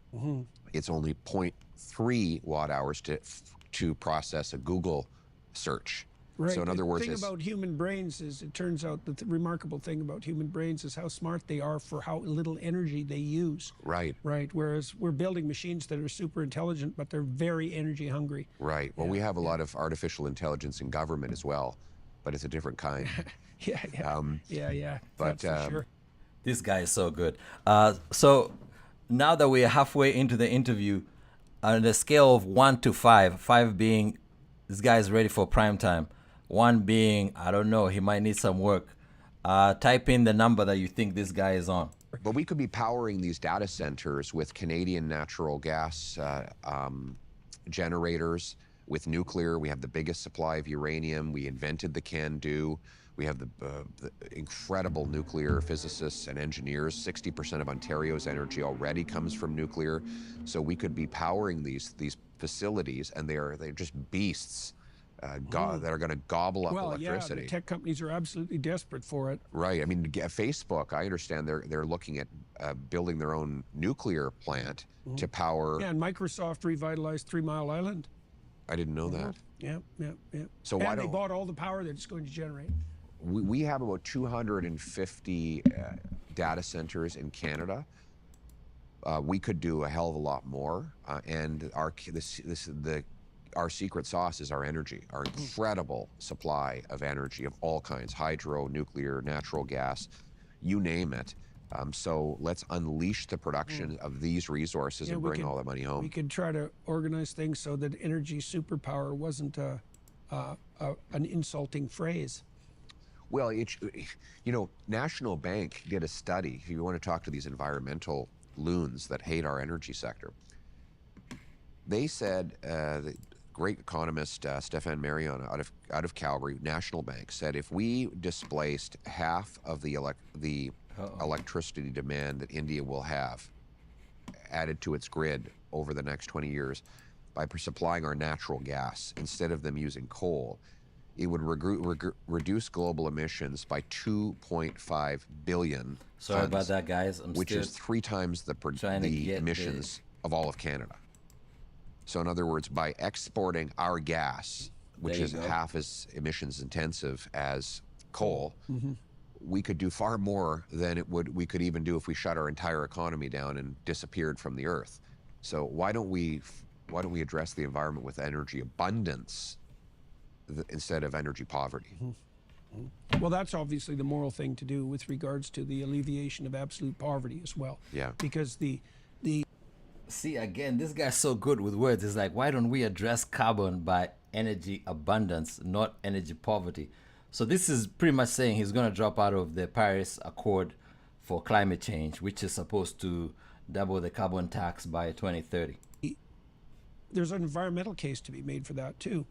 It's only 0.3 watt hours to process a Google search. Right. So in other words, the thing about human brains is, it turns out that the remarkable thing about human brains is how smart they are for how little energy they use. Right. Right. Whereas we're building machines that are super intelligent, but they're very energy hungry. Right. Well, we have a lot of artificial intelligence in government as well, but it's a different kind. Yeah. But that's for sure. This guy is so good. So now that we're halfway into the interview, on the scale of 1 to 5, 5 being this guy is ready for prime time, 1 being, I don't know, he might need some work. Type in the number that you think this guy is on. But we could be powering these data centers with Canadian natural gas generators, with nuclear. We have the biggest supply of uranium. We invented the CANDU. We have the incredible nuclear physicists and engineers. 60% of Ontario's energy already comes from nuclear. So we could be powering these facilities, and they're just beasts. That are going to gobble up electricity. Yeah, the tech companies are absolutely desperate for it. Right. I mean, Facebook, I understand they're looking at building their own nuclear plant to power. Yeah, and Microsoft revitalized 3 Mile Island. I didn't know that. Yeah. So and they bought all the power that it's going to generate. We have about 250 data centers in Canada. We could do a hell of a lot more, and our secret sauce is our energy, our incredible supply of energy of all kinds: hydro, nuclear, natural gas, you name it. So let's unleash the production of these resources and bring all that money home. We could try to organize things so that energy superpower wasn't an insulting phrase. Well, National Bank did a study. If you want to talk to these environmental loons that hate our energy sector, they said, the great economist Stéphane Marion out of Calgary, National Bank, said if we displaced half of the electricity demand that India will have added to its grid over the next 20 years by supplying our natural gas instead of them using coal, it would reduce global emissions by 2.5 billion Sorry tons, about that, guys. which is 3 times the emissions of all of Canada. So in other words, by exporting our gas, which is half as emissions intensive as coal, we could do far more than we could even do if we shut our entire economy down and disappeared from the earth. So why don't we address the environment with energy abundance instead of energy poverty? Well, that's obviously the moral thing to do with regards to the alleviation of absolute poverty as well. Yeah. Because See, again, this guy's so good with words. It's like, why don't we address carbon by energy abundance, not energy poverty? So this is pretty much saying he's going to drop out of the Paris Accord for climate change, which is supposed to double the carbon tax by 2030. there's an environmental case to be made for that too,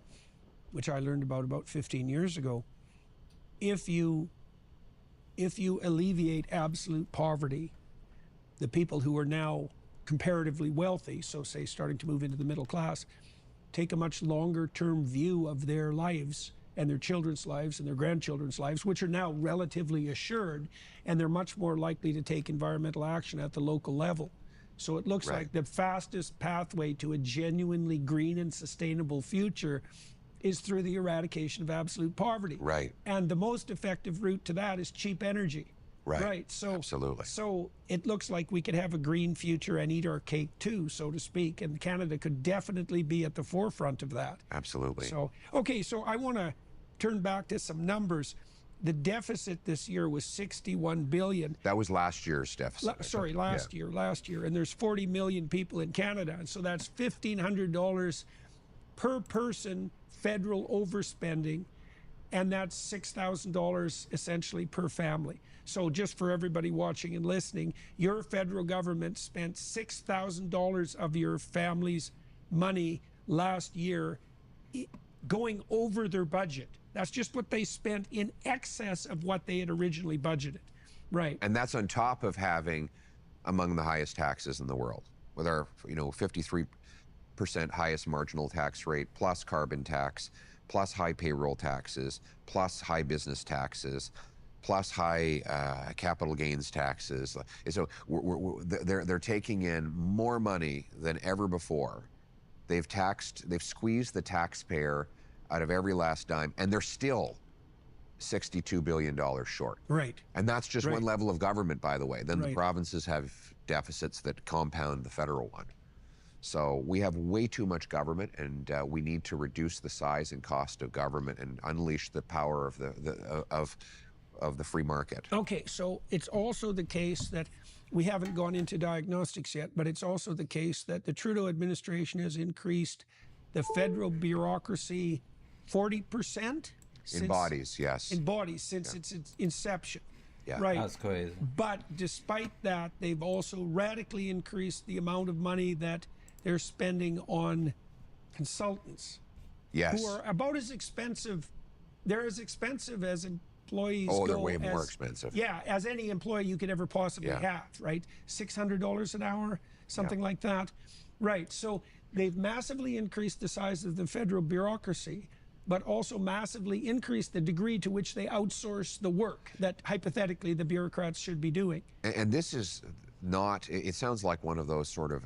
which I learned about 15 years ago. If you alleviate absolute poverty, the people who are now comparatively wealthy, so say starting to move into the middle class, take a much longer term view of their lives and their children's lives and their grandchildren's lives, which are now relatively assured, and they're much more likely to take environmental action at the local level. So it looks like the fastest pathway to a genuinely green and sustainable future is through the eradication of absolute poverty. Right. And the most effective route to that is cheap energy. Right. So absolutely. So it looks like we could have a green future and eat our cake too, so to speak. And Canada could definitely be at the forefront of that. Absolutely. So, okay, so I want to turn back to some numbers. The deficit this year was $61 billion. That was last year's deficit. Last year. And there's 40 million people in Canada. And so that's $1,500 per person federal overspending. And that's $6,000 essentially per family. So just for everybody watching and listening, your federal government spent $6,000 of your family's money last year going over their budget. That's just what they spent in excess of what they had originally budgeted. Right. And that's on top of having among the highest taxes in the world, with our 53% highest marginal tax rate, plus carbon tax, plus high payroll taxes, plus high business taxes, plus high capital gains taxes. So they're taking in more money than ever before. They've squeezed the taxpayer out of every last dime, and they're still $62 billion short. Right. And that's just one level of government, by the way. Then the Right. provinces have deficits that compound the federal one. So we have way too much government, and we need to reduce the size and cost of government and unleash the power of the free market. Okay, so it's also the case that we haven't gone into diagnostics yet, but it's also the case that the Trudeau administration has increased the federal bureaucracy 40%? In bodies, yes. In bodies, since its inception. Yeah. Right. That's crazy. But despite that, they've also radically increased the amount of money that they're spending on consultants. Yes. Who are about as expensive. They're as expensive as employees Oh, they're go way as, more expensive. Yeah, as any employee you could ever possibly have, right? $600 an hour, something like that. Right. So they've massively increased the size of the federal bureaucracy, but also massively increased the degree to which they outsource the work that hypothetically the bureaucrats should be doing. And this is not, it sounds like one of those sort of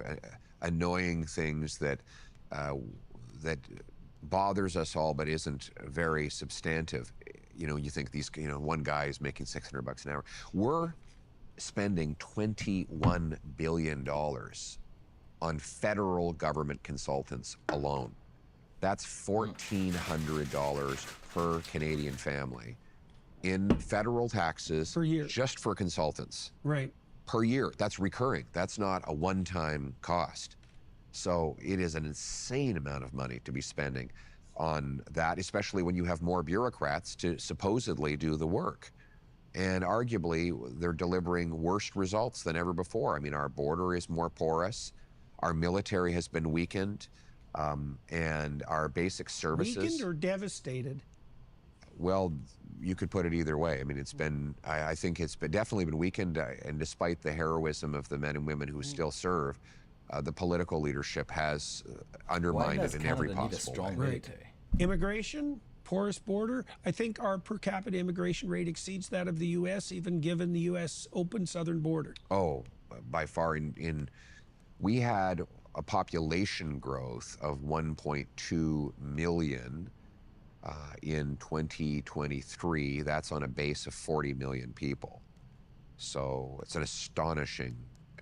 annoying things that that bothers us all, but isn't very substantive. You think these, one guy is making $600 an hour. We're spending $21 billion on federal government consultants alone. That's $1,400 per Canadian family in federal taxes per year, just for consultants. Right. Per year. That's recurring. That's not a one-time cost. So it is an insane amount of money to be spending on that, especially when you have more bureaucrats to supposedly do the work. And arguably, they're delivering worse results than ever before. I mean, our border is more porous. Our military has been weakened. And our basic services... Weakened or devastated? Well, you could put it either way. I mean, it's been, I think it's definitely been weakened, and despite the heroism of the men and women who still serve, the political leadership has undermined it in every possible way. Military? Immigration, porous border. I think our per capita immigration rate exceeds that of the U.S., even given the U.S. open southern border. Oh, by far. We had a population growth of 1.2 million in 2023. That's on a base of 40 million people. So it's an astonishing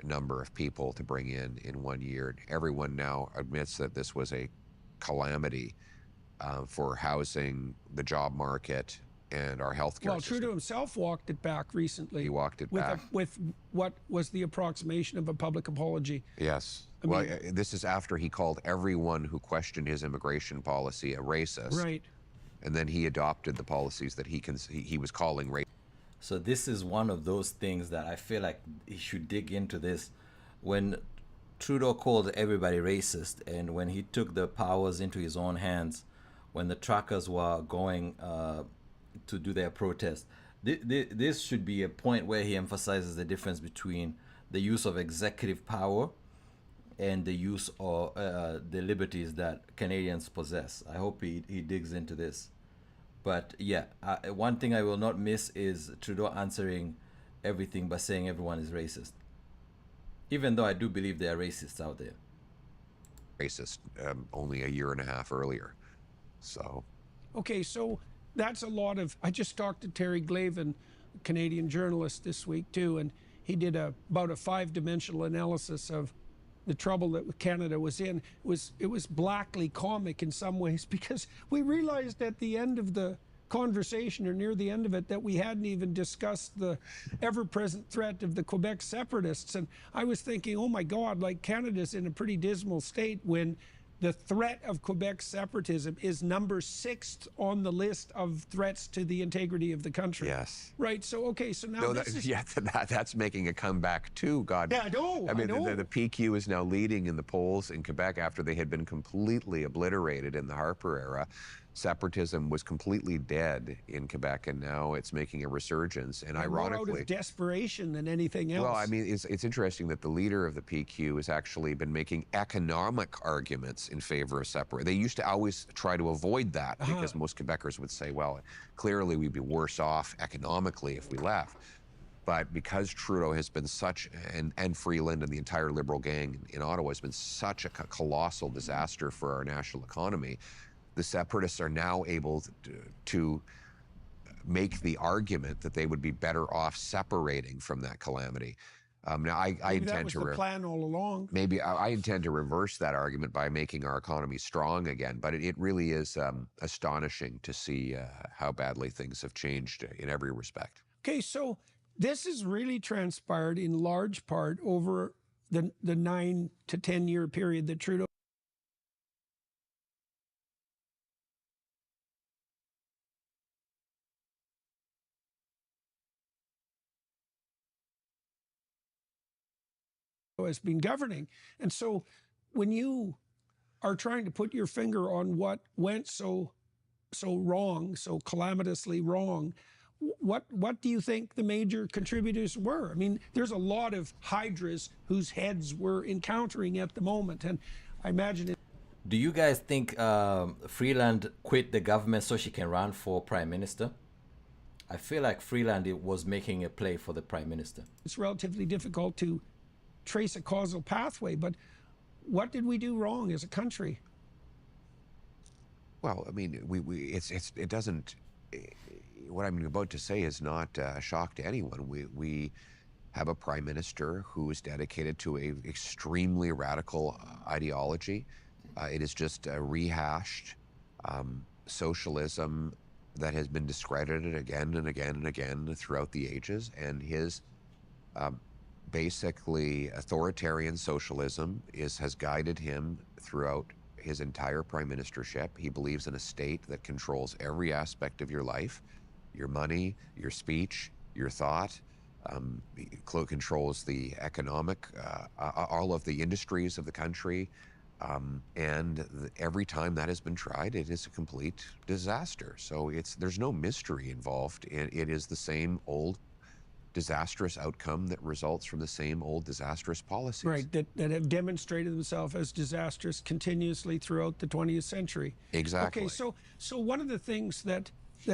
number of people to bring in 1 year. Everyone now admits that this was a calamity for housing, the job market, and our healthcare Well, system. Trudeau himself walked it back recently. He walked it back. With what was the approximation of a public apology. Yes. I mean, this is after he called everyone who questioned his immigration policy a racist. Right. And then he adopted the policies that he was calling racist. So this is one of those things that I feel like he should dig into this. When Trudeau called everybody racist, and when he took the powers into his own hands, when the truckers were going to do their protest, this should be a point where he emphasizes the difference between the use of executive power and the use of the liberties that Canadians possess. I hope he digs into this. But yeah, one thing I will not miss is Trudeau answering everything by saying everyone is racist. Even though I do believe there are racists out there. Racist only a year and a half earlier. So. Okay, so that's a lot of. I just talked to Terry Glavin, a Canadian journalist, this week too, and he did about a 5-dimensional analysis of the trouble that Canada was in. It was blackly comic in some ways, because we realized at the end of the conversation, or near the end of it, that we hadn't even discussed the ever-present threat of the Quebec separatists. And I was thinking, oh my God, like, Canada's in a pretty dismal state when the threat of Quebec separatism is number 6 on the list of threats to the integrity of the country. Yes. Right. So okay. So now No, this is... yeah, that's making a comeback too. God. Yeah, I know. I mean, I know. The PQ is now leading in the polls in Quebec after they had been completely obliterated in the Harper era. Separatism was completely dead in Quebec, and now it's making a resurgence. And ironically, more out of desperation than anything else. Well, I mean, it's interesting that the leader of the PQ has actually been making economic arguments in favor of separate. They used to always try to avoid that because most Quebecers would say, well, clearly we'd be worse off economically if we left. But because Trudeau has been such, and Freeland and the entire Liberal gang in Ottawa has been such a colossal disaster for our national economy, the separatists are now able to make the argument that they would be better off separating from that calamity. Now, I intend that was the plan all along. Maybe I intend to reverse that argument by making our economy strong again. But it really is astonishing to see how badly things have changed in every respect. Okay, so this has really transpired in large part over the 9 to 10 year period that Trudeau has been governing. And so when you are trying to put your finger on what went so wrong, so calamitously wrong, what do you think the major contributors were? I mean, there's a lot of hydras whose heads we're encountering at the moment, and I imagine it. Do you guys think Freeland quit the government so she can run for prime minister? I feel like Freeland was making a play for the prime minister. It's relatively difficult to trace a causal pathway, but what did we do wrong as a country? Well, I mean, it doesn't. What I'm about to say is not a shock to anyone. We have a prime minister who is dedicated to a extremely radical ideology. It is just a rehashed socialism that has been discredited again and again and again throughout the ages, and his basically authoritarian socialism has guided him throughout his entire prime ministership. He believes in a state that controls every aspect of your life, your money, your speech, your thought, controls the economic, all of the industries of the country. Every time that has been tried, it is a complete disaster. So there's no mystery involved. It is the same old disastrous outcome that results from the same old disastrous policies. Right, that have demonstrated themselves as disastrous continuously throughout the 20th century. Exactly. Okay, so one of the things that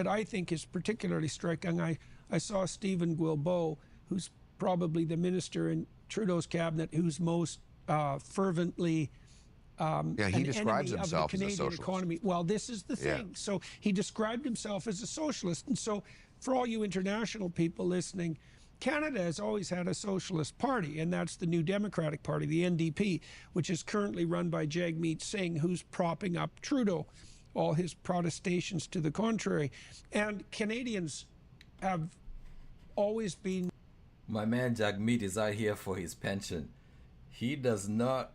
I think is particularly striking, I saw Stephen Guilbeault, who's probably the minister in Trudeau's cabinet who's most fervently he describes himself as a socialist. Economy. Well, this is the thing. Yeah. So he described himself as a socialist. And so for all you international people listening, Canada has always had a socialist party, and that's the New Democratic Party, the NDP, which is currently run by Jagmeet Singh, who's propping up Trudeau, all his protestations to the contrary. And Canadians have always been... My man Jagmeet is out here for his pension. He does not...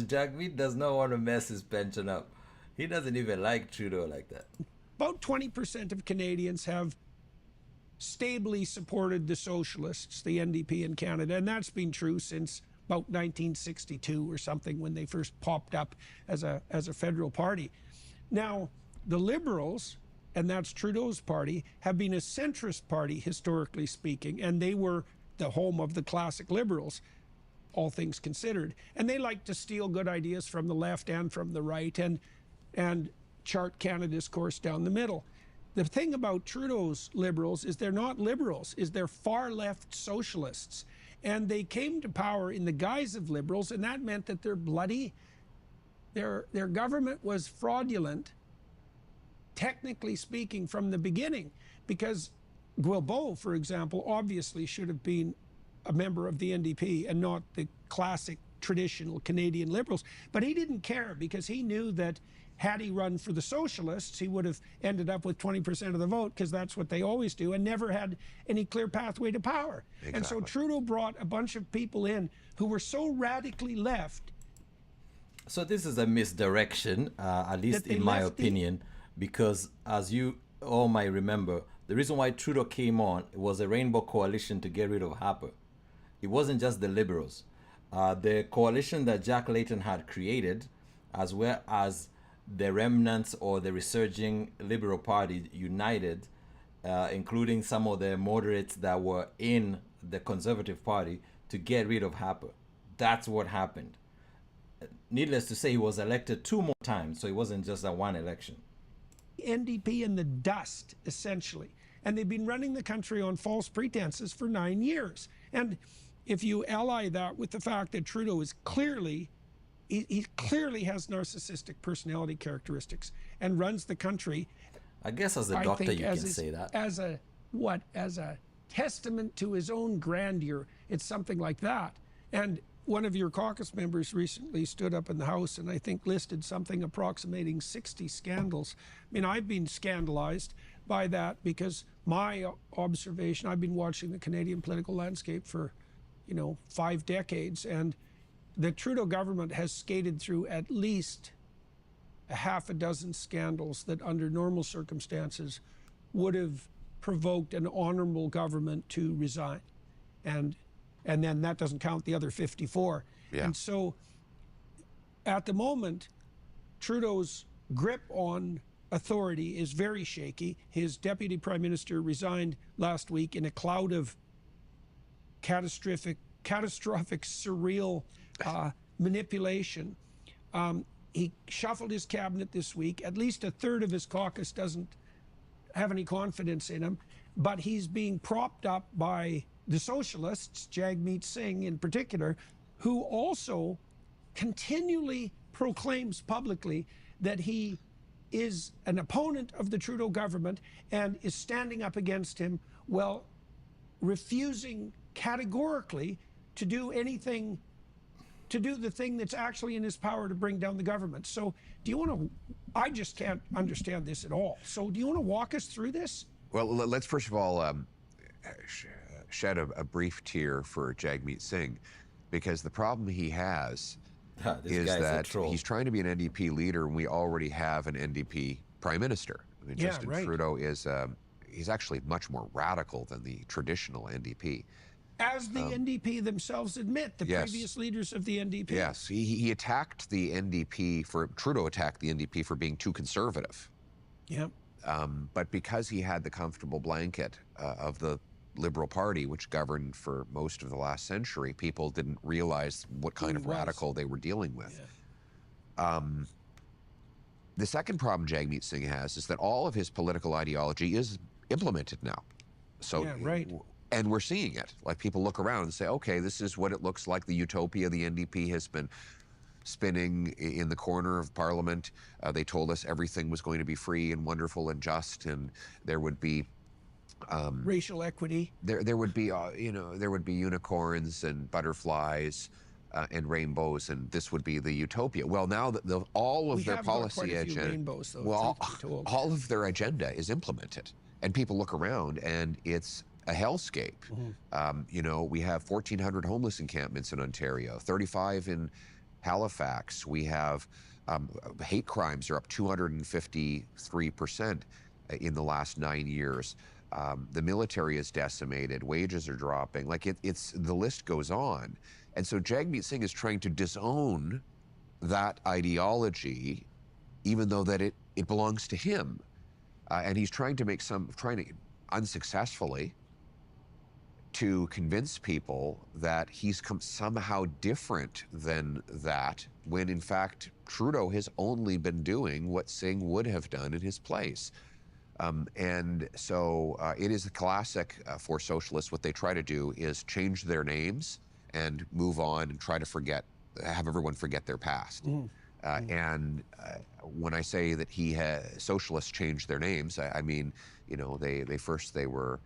Jagmeet does not want to mess his pension up. He doesn't even like Trudeau like that. About 20% of Canadians have stably supported the socialists, the NDP in Canada, and that's been true since about 1962 or something, when they first popped up as a federal party. Now, the Liberals, and that's Trudeau's party, have been a centrist party historically speaking, and they were the home of the classic Liberals, all things considered. And they like to steal good ideas from the left and from the right, and chart Canada's course down the middle. The thing about Trudeau's Liberals is they're not Liberals, is they're far left socialists. And they came to power in the guise of Liberals, and that meant that they're bloody. Their government was fraudulent, technically speaking, from the beginning, because Guilbeault, for example, obviously should have been a member of the NDP and not the classic traditional Canadian Liberals. But he didn't care, because he knew that had he run for the Socialists, he would have ended up with 20% of the vote, because that's what they always do, and never had any clear pathway to power. Exactly. And so Trudeau brought a bunch of people in who were so radically left. So this is a misdirection, at least in my opinion, because as you all might remember, the reason why Trudeau came on was a rainbow coalition to get rid of Harper. It wasn't just the Liberals. The coalition that Jack Layton had created, as well as the remnants or the resurging Liberal Party united, including some of the moderates that were in the Conservative Party, to get rid of Harper. That's what happened. Needless to say, he was elected 2 more times, so it wasn't just a one election. NDP in the dust, essentially. And they've been running the country on false pretenses for 9 years. And if you ally that with the fact that Trudeau is clearly, he clearly has narcissistic personality characteristics and runs the country. I guess as a doctor you can say that. As a testament to his own grandeur, it's something like that. And one of your caucus members recently stood up in the House and I think listed something approximating 60 scandals. I mean, I've been scandalized by that, because my observation, I've been watching the Canadian political landscape for, 5 decades, and the Trudeau government has skated through at least a half a dozen scandals that under normal circumstances would have provoked an honorable government to resign. And then that doesn't count the other 54. Yeah. And so at the moment, Trudeau's grip on authority is very shaky. His deputy prime minister resigned last week in a cloud of catastrophic, surreal manipulation. He shuffled his cabinet this week. At least a third of his caucus doesn't have any confidence in him, but he's being propped up by the socialists, Jagmeet Singh in particular, who also continually proclaims publicly that he is an opponent of the Trudeau government and is standing up against him, while refusing categorically to do anything, to do the thing that's actually in his power to bring down the government. So do you want to, I just can't understand this at all. So do you want to walk us through this? Well, let's first of all shed a brief tear for Jagmeet Singh, because the problem he has is that he's trying to be an NDP leader and we already have an NDP prime minister. I mean, Justin Trudeau is, he's actually much more radical than the traditional NDP. As the NDP themselves admit, the previous leaders of the NDP. Yes, he attacked the NDP Trudeau attacked the NDP for being too conservative. Yep. But because he had the comfortable blanket of the Liberal Party, which governed for most of the last century, people didn't realize what kind of radical they were dealing with. Yeah. The second problem Jagmeet Singh has is that all of his political ideology is implemented now. So, and we're seeing it. Like, people look around and say, okay, this is what it looks like. The utopia the NDP has been spinning in the corner of Parliament. They told us everything was going to be free and wonderful and just, and there would be racial equity. There would be there would be unicorns and butterflies and rainbows, and this would be the utopia. Well, now that all of their policy agenda, all of their agenda is implemented, and people look around and it's a hellscape. Mm-hmm. We have 1,400 homeless encampments in Ontario, 35 in Halifax. We have hate crimes are up 253% in the last 9 years. The military is decimated. Wages are dropping. Like it's the list goes on. And so Jagmeet Singh is trying to disown that ideology, even though that it belongs to him. And he's trying to unsuccessfully, to convince people that he's somehow different than that, when in fact Trudeau has only been doing what Singh would have done in his place. And so it is a classic for socialists. What they try to do is change their names and move on and try to have everyone forget their past. And when I say that socialists changed their names, I mean, you know, they were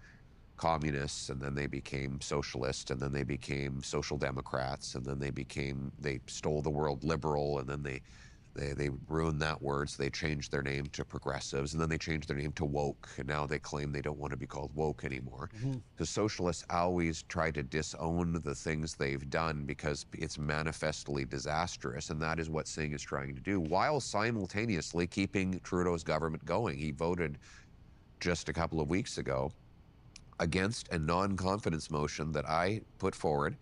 communists, and then they became socialist, and then they became social democrats, and then they stole the word liberal, and then they ruined that word, so they changed their name to progressives, and then they changed their name to woke, and now they claim they don't want to be called woke anymore. Because socialists always try to disown the things they've done because it's manifestly disastrous, and that is what Singh is trying to do, while simultaneously keeping Trudeau's government going. He voted just a couple of weeks ago against a non-confidence motion that I put forward,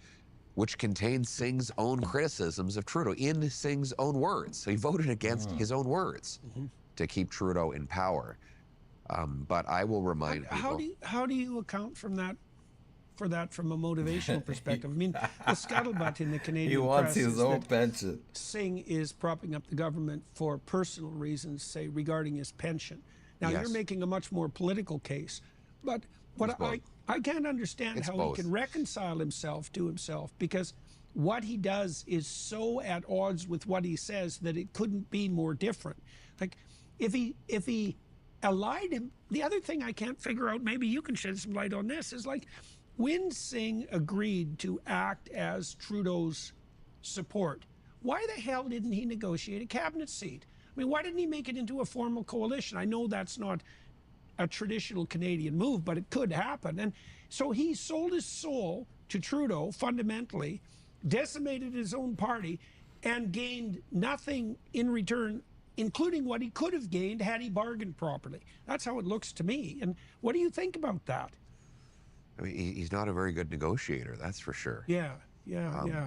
which contained Singh's own criticisms of Trudeau in Singh's own words. So he voted against his own words to keep Trudeau in power. But I will remind people. How do you account for that from a motivational perspective? I mean, the scuttlebutt in the Canadian he wants press his own pension. Singh is propping up the government for personal reasons, say regarding his pension. Now you're making a much more political case, but what I can't understand how he can reconcile himself to himself, because what he does is so at odds with what he says that it couldn't be more different. Like if he allied him, the other thing I can't figure out, maybe you can shed some light on this, is like when Singh agreed to act as Trudeau's support, why the hell didn't he negotiate a cabinet seat? I mean, why didn't he make it into a formal coalition? I know that's not a traditional Canadian move, but it could happen. And so he sold his soul to Trudeau fundamentally, decimated his own party, and gained nothing in return, including what he could have gained had he bargained properly. That's how it looks to me. And what do you think about that? I mean, he's not a very good negotiator, that's for sure. Yeah.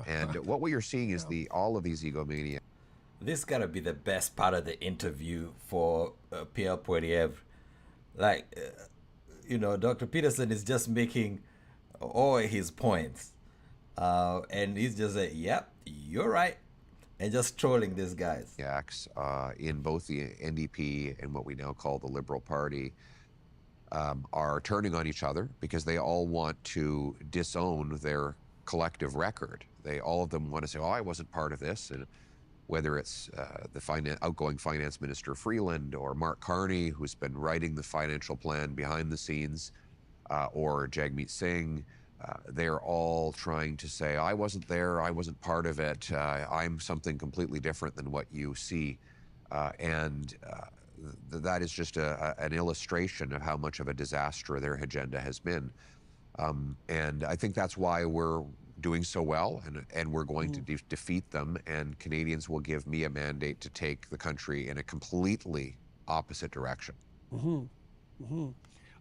And what you're seeing is all of these egomaniacs. This gotta be the best part of the interview for Pierre Poilievre. Like, you know, Dr. Peterson is just making all his points. And he's just like, yep, you're right. And just trolling these guys. In both the NDP and what we now call the Liberal Party are turning on each other because they all want to disown their collective record. All of them want to say, oh, I wasn't part of this. And whether it's the outgoing finance minister Freeland, or Mark Carney, who's been writing the financial plan behind the scenes, or Jagmeet Singh, they're all trying to say, I wasn't there, I wasn't part of it, I'm something completely different than what you see. And that is just an illustration of how much of a disaster their agenda has been. And I think that's why we're doing so well, and we're going to defeat them, and Canadians will give me a mandate to take the country in a completely opposite direction.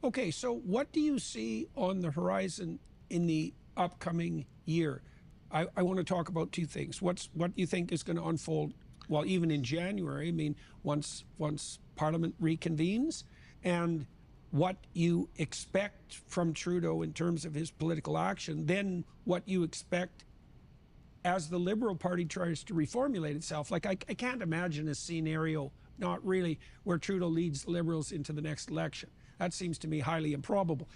Okay, so what do you see on the horizon in the upcoming year? I want to talk about two things. What do you think is going to unfold, well, even in January, I mean, once Parliament reconvenes, and what you expect from Trudeau in terms of his political action, then what you expect as the Liberal Party tries to reformulate itself. Like, I can't imagine a scenario, not really, where Trudeau leads the Liberals into the next election. That seems to me highly improbable.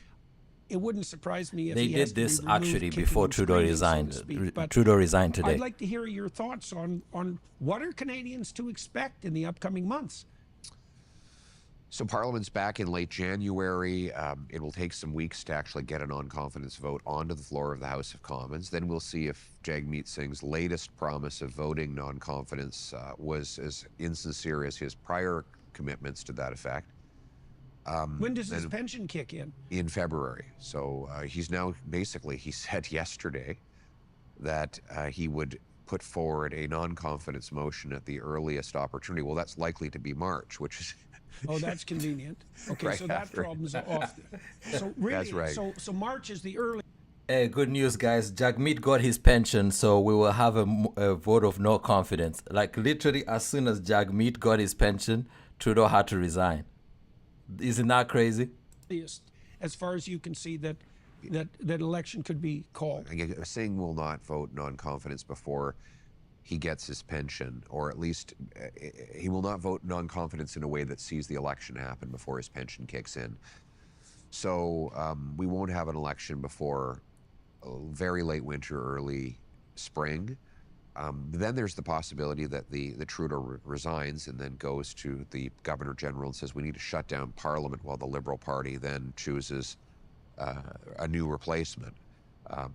It wouldn't surprise me if they he did this actually before Trudeau resigned. So Trudeau resigned today. I'd like to hear your thoughts on what are Canadians to expect in the upcoming months. So Parliament's back in late January. It will take some weeks to actually get a non-confidence vote onto the floor of the House of Commons. Then we'll see if Jagmeet Singh's latest promise of voting non-confidence was as insincere as his prior commitments to that effect. When does his pension kick in? In February. So he's now, basically, he said yesterday that he would put forward a non-confidence motion at the earliest opportunity. Well, that's likely to be March, which is... Oh, that's convenient. Okay, right so that after. problem's off. So really, That's right. so March is the early. Hey, good news, guys. Jagmeet got his pension, so we will have a vote of no confidence. Like literally, as soon as Jagmeet got his pension, Trudeau had to resign. Isn't that crazy? As far as you can see, that election could be called. Singh will not vote non-confidence before he gets his pension, or at least he will not vote non-confidence in a way that sees the election happen before his pension kicks in. So we won't have an election before very late winter, early spring. Then there's the possibility that the Trudeau resigns and then goes to the Governor General and says we need to shut down Parliament, while the Liberal Party then chooses a new replacement,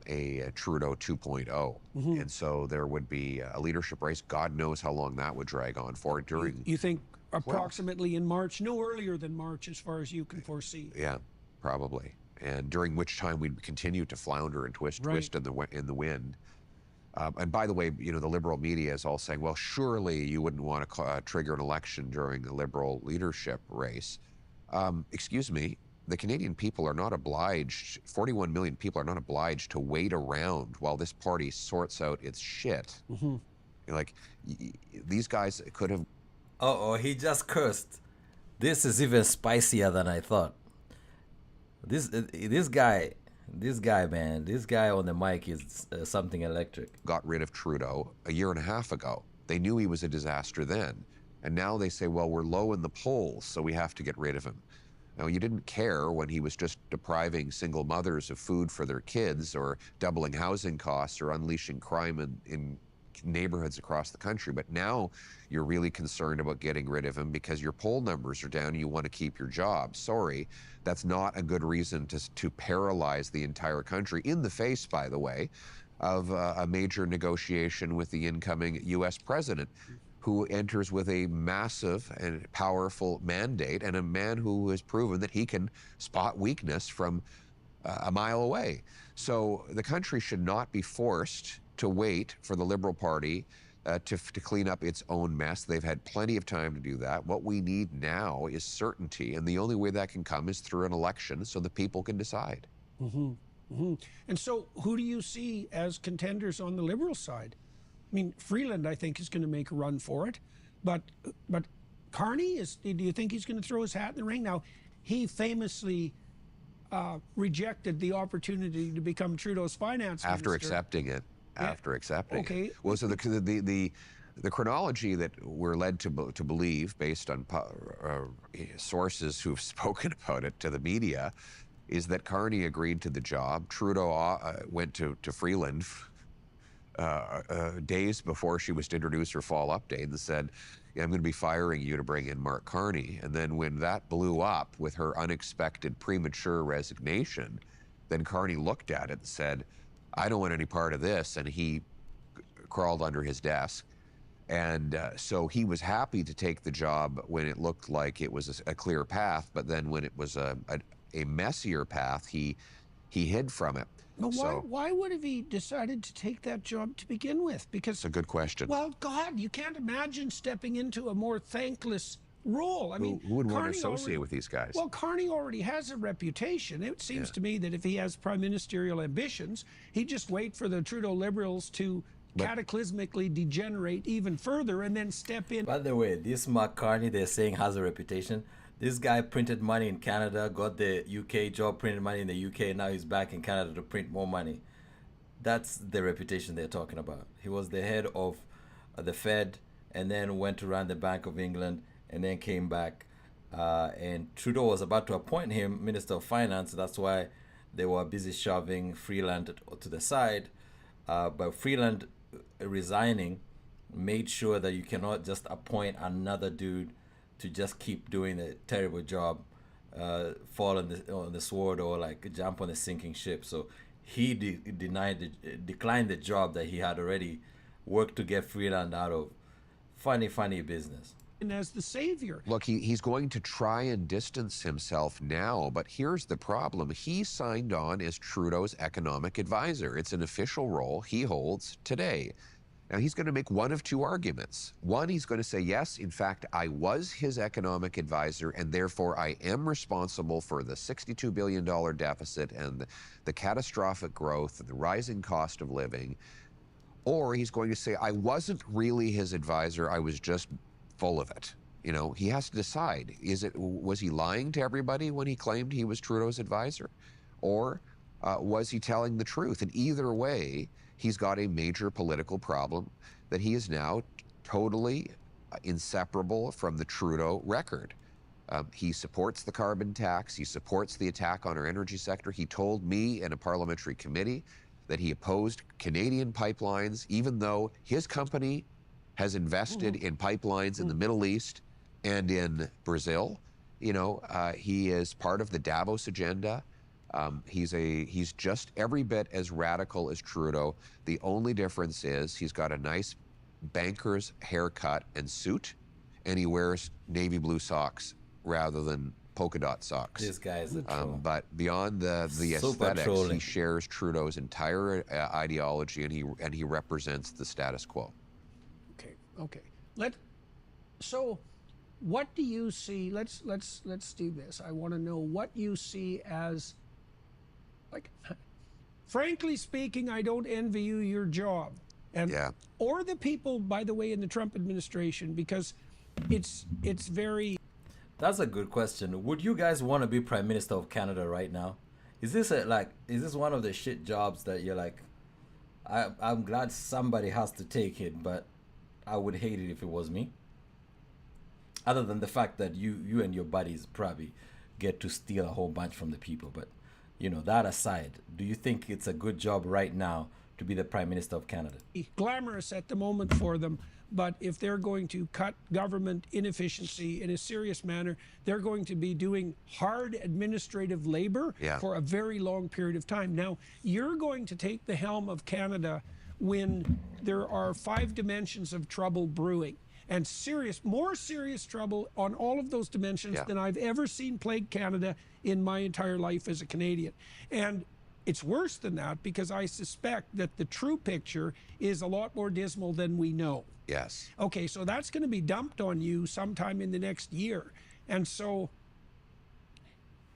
a Trudeau 2.0. And so there would be a leadership race. God knows how long that would drag on for. During you think approximately in March, no earlier than March, as far as you can foresee. Yeah, probably. And during which time we'd continue to flounder and twist in the wind. And by the way, you know, the Liberal media is all saying, well, surely you wouldn't want to trigger an election during a Liberal leadership race. Excuse me, the Canadian people are not obliged, 41 million people are not obliged to wait around while this party sorts out its shit. Like, these guys could have... Uh-oh, he just cursed. This is even spicier than I thought. This guy, man, this guy on the mic is something electric. Got rid of Trudeau a year and a half ago. They knew he was a disaster then. And now they say, well, we're low in the polls, so we have to get rid of him. Now, you didn't care when he was just depriving single mothers of food for their kids, or doubling housing costs, or unleashing crime in neighborhoods across the country. But now you're really concerned about getting rid of him because your poll numbers are down and you want to keep your job. Sorry, that's not a good reason to paralyze the entire country, in the face, by the way, of a major negotiation with the incoming U.S. president, who enters with a massive and powerful mandate, and a man who has proven that he can spot weakness from a mile away. So the country should not be forced to wait for the Liberal Party to clean up its own mess. They've had plenty of time to do that. What we need now is certainty, and the only way that can come is through an election so the people can decide. And so who do you see as contenders on the Liberal side? I mean, Freeland, I think, is going to make a run for it, but Carney, do you think he's going to throw his hat in the ring? Now, he famously rejected the opportunity to become Trudeau's finance minister. After accepting it. After accepting it. Well, so the chronology that we're led to believe, based on sources who've spoken about it to the media, is that Carney agreed to the job. Trudeau went to Freeland days before she was to introduce her fall update and said, yeah, I'm going to be firing you to bring in Mark Carney. And then when that blew up with her unexpected premature resignation, then Carney looked at it and said, I don't want any part of this, and he crawled under his desk. And so he was happy to take the job when it looked like it was a clear path, but then when it was a messier path, he hid from it. But why would have he decided to take that job to begin with? Because it's a good question. Well, God, you can't imagine stepping into a more thankless role. I mean, who would want to associate with these guys? Well, Carney already has a reputation. It seems to me that if he has prime ministerial ambitions, he'd just wait for the Trudeau Liberals to cataclysmically degenerate even further and then step in. By the way, this Mark Carney, they're saying, has a reputation. This guy printed money in Canada, got the UK job, printed money in the UK, now he's back in Canada to print more money. That's the reputation they're talking about. He was the head of the Fed, and then went to run the Bank of England, and then came back. And Trudeau was about to appoint him Minister of Finance. That's why they were busy shoving Freeland to the side. But Freeland resigning made sure that you cannot just appoint another dude to just keep doing a terrible job, fall on the sword, or like jump on a sinking ship. So he declined the job that he had already worked to get Freeland out of. Funny business. And as the savior. Look, he's going to try and distance himself now, but here's the problem. He signed on as Trudeau's economic advisor. It's an official role he holds today. Now, he's going to make one of two arguments. One, he's going to say, yes, in fact, I was his economic advisor, and therefore I am responsible for the $62 billion deficit and the catastrophic growth and the rising cost of living. Or he's going to say, I wasn't really his advisor, I was just full of it. You know, he has to decide, was he lying to everybody when he claimed he was Trudeau's advisor? Or was he telling the truth? And either way, he's got a major political problem that he is now totally inseparable from the Trudeau record. He supports the carbon tax. He supports the attack on our energy sector. He told me in a parliamentary committee that he opposed Canadian pipelines, even though his company has invested in pipelines in the Middle East and in Brazil. You know, he is part of the Davos agenda. He's just every bit as radical as Trudeau. The only difference is he's got a nice banker's haircut and suit, and he wears navy blue socks rather than polka dot socks. This guy is a troll. But beyond the aesthetics, trolling. He shares Trudeau's entire ideology, and he represents the status quo. Okay. So what do you see? Let's do this. I want to know what you see as, like, frankly speaking, I don't envy you your job, and or the people, by the way, in the Trump administration, because it's very. That's a good question. Would you guys want to be Prime Minister of Canada right now? Is this one of the shit jobs that you're like, I'm glad somebody has to take it, but I would hate it if it was me? Other than the fact that you and your buddies probably get to steal a whole bunch from the people. But, you know, that aside, do you think it's a good job right now to be the Prime Minister of Canada? Glamorous at the moment for them, but if they're going to cut government inefficiency in a serious manner, they're going to be doing hard administrative labor for a very long period of time. Now, you're going to take the helm of Canada when there are 5 dimensions of trouble brewing, and more serious trouble on all of those dimensions than I've ever seen plague Canada in my entire life as a Canadian. And it's worse than that, because I suspect that the true picture is a lot more dismal than we know. Yes. Okay, so that's going to be dumped on you sometime in the next year. And so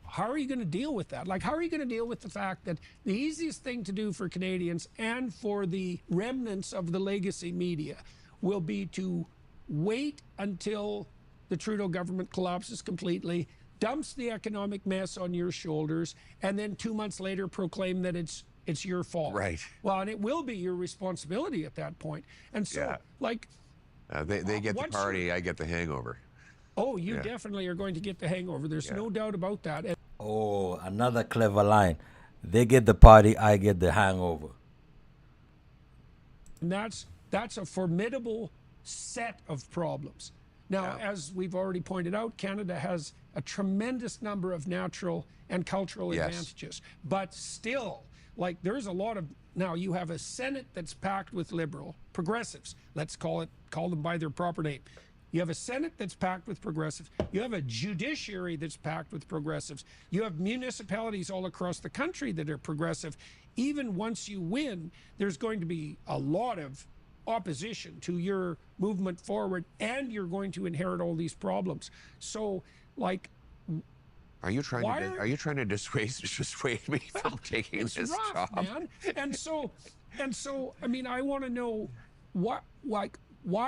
how are you going to deal with that? Like, how are you going to deal with the fact that the easiest thing to do for Canadians and for the remnants of the legacy media will be to wait until the Trudeau government collapses completely, dumps the economic mess on your shoulders, and then 2 months later proclaim that it's your fault. Right. Well, and it will be your responsibility at that point. And so, like... they get the party, I get the hangover. Oh, you definitely are going to get the hangover. There's no doubt about that. And oh, another clever line. They get the party, I get the hangover. And that's a formidable set of problems. Now, as we've already pointed out, Canada has a tremendous number of natural and cultural advantages. But still, like, there's a lot of... Now, you have a Senate that's packed with liberal progressives. Let's call them by their proper name. You have a Senate that's packed with progressives. You have a judiciary that's packed with progressives. You have municipalities all across the country that are progressive. Even once you win, there's going to be a lot of opposition to your movement forward, and you're going to inherit all these problems. So, like... Are you trying to dissuade me from taking this job? Man. And so, I mean, I want to know why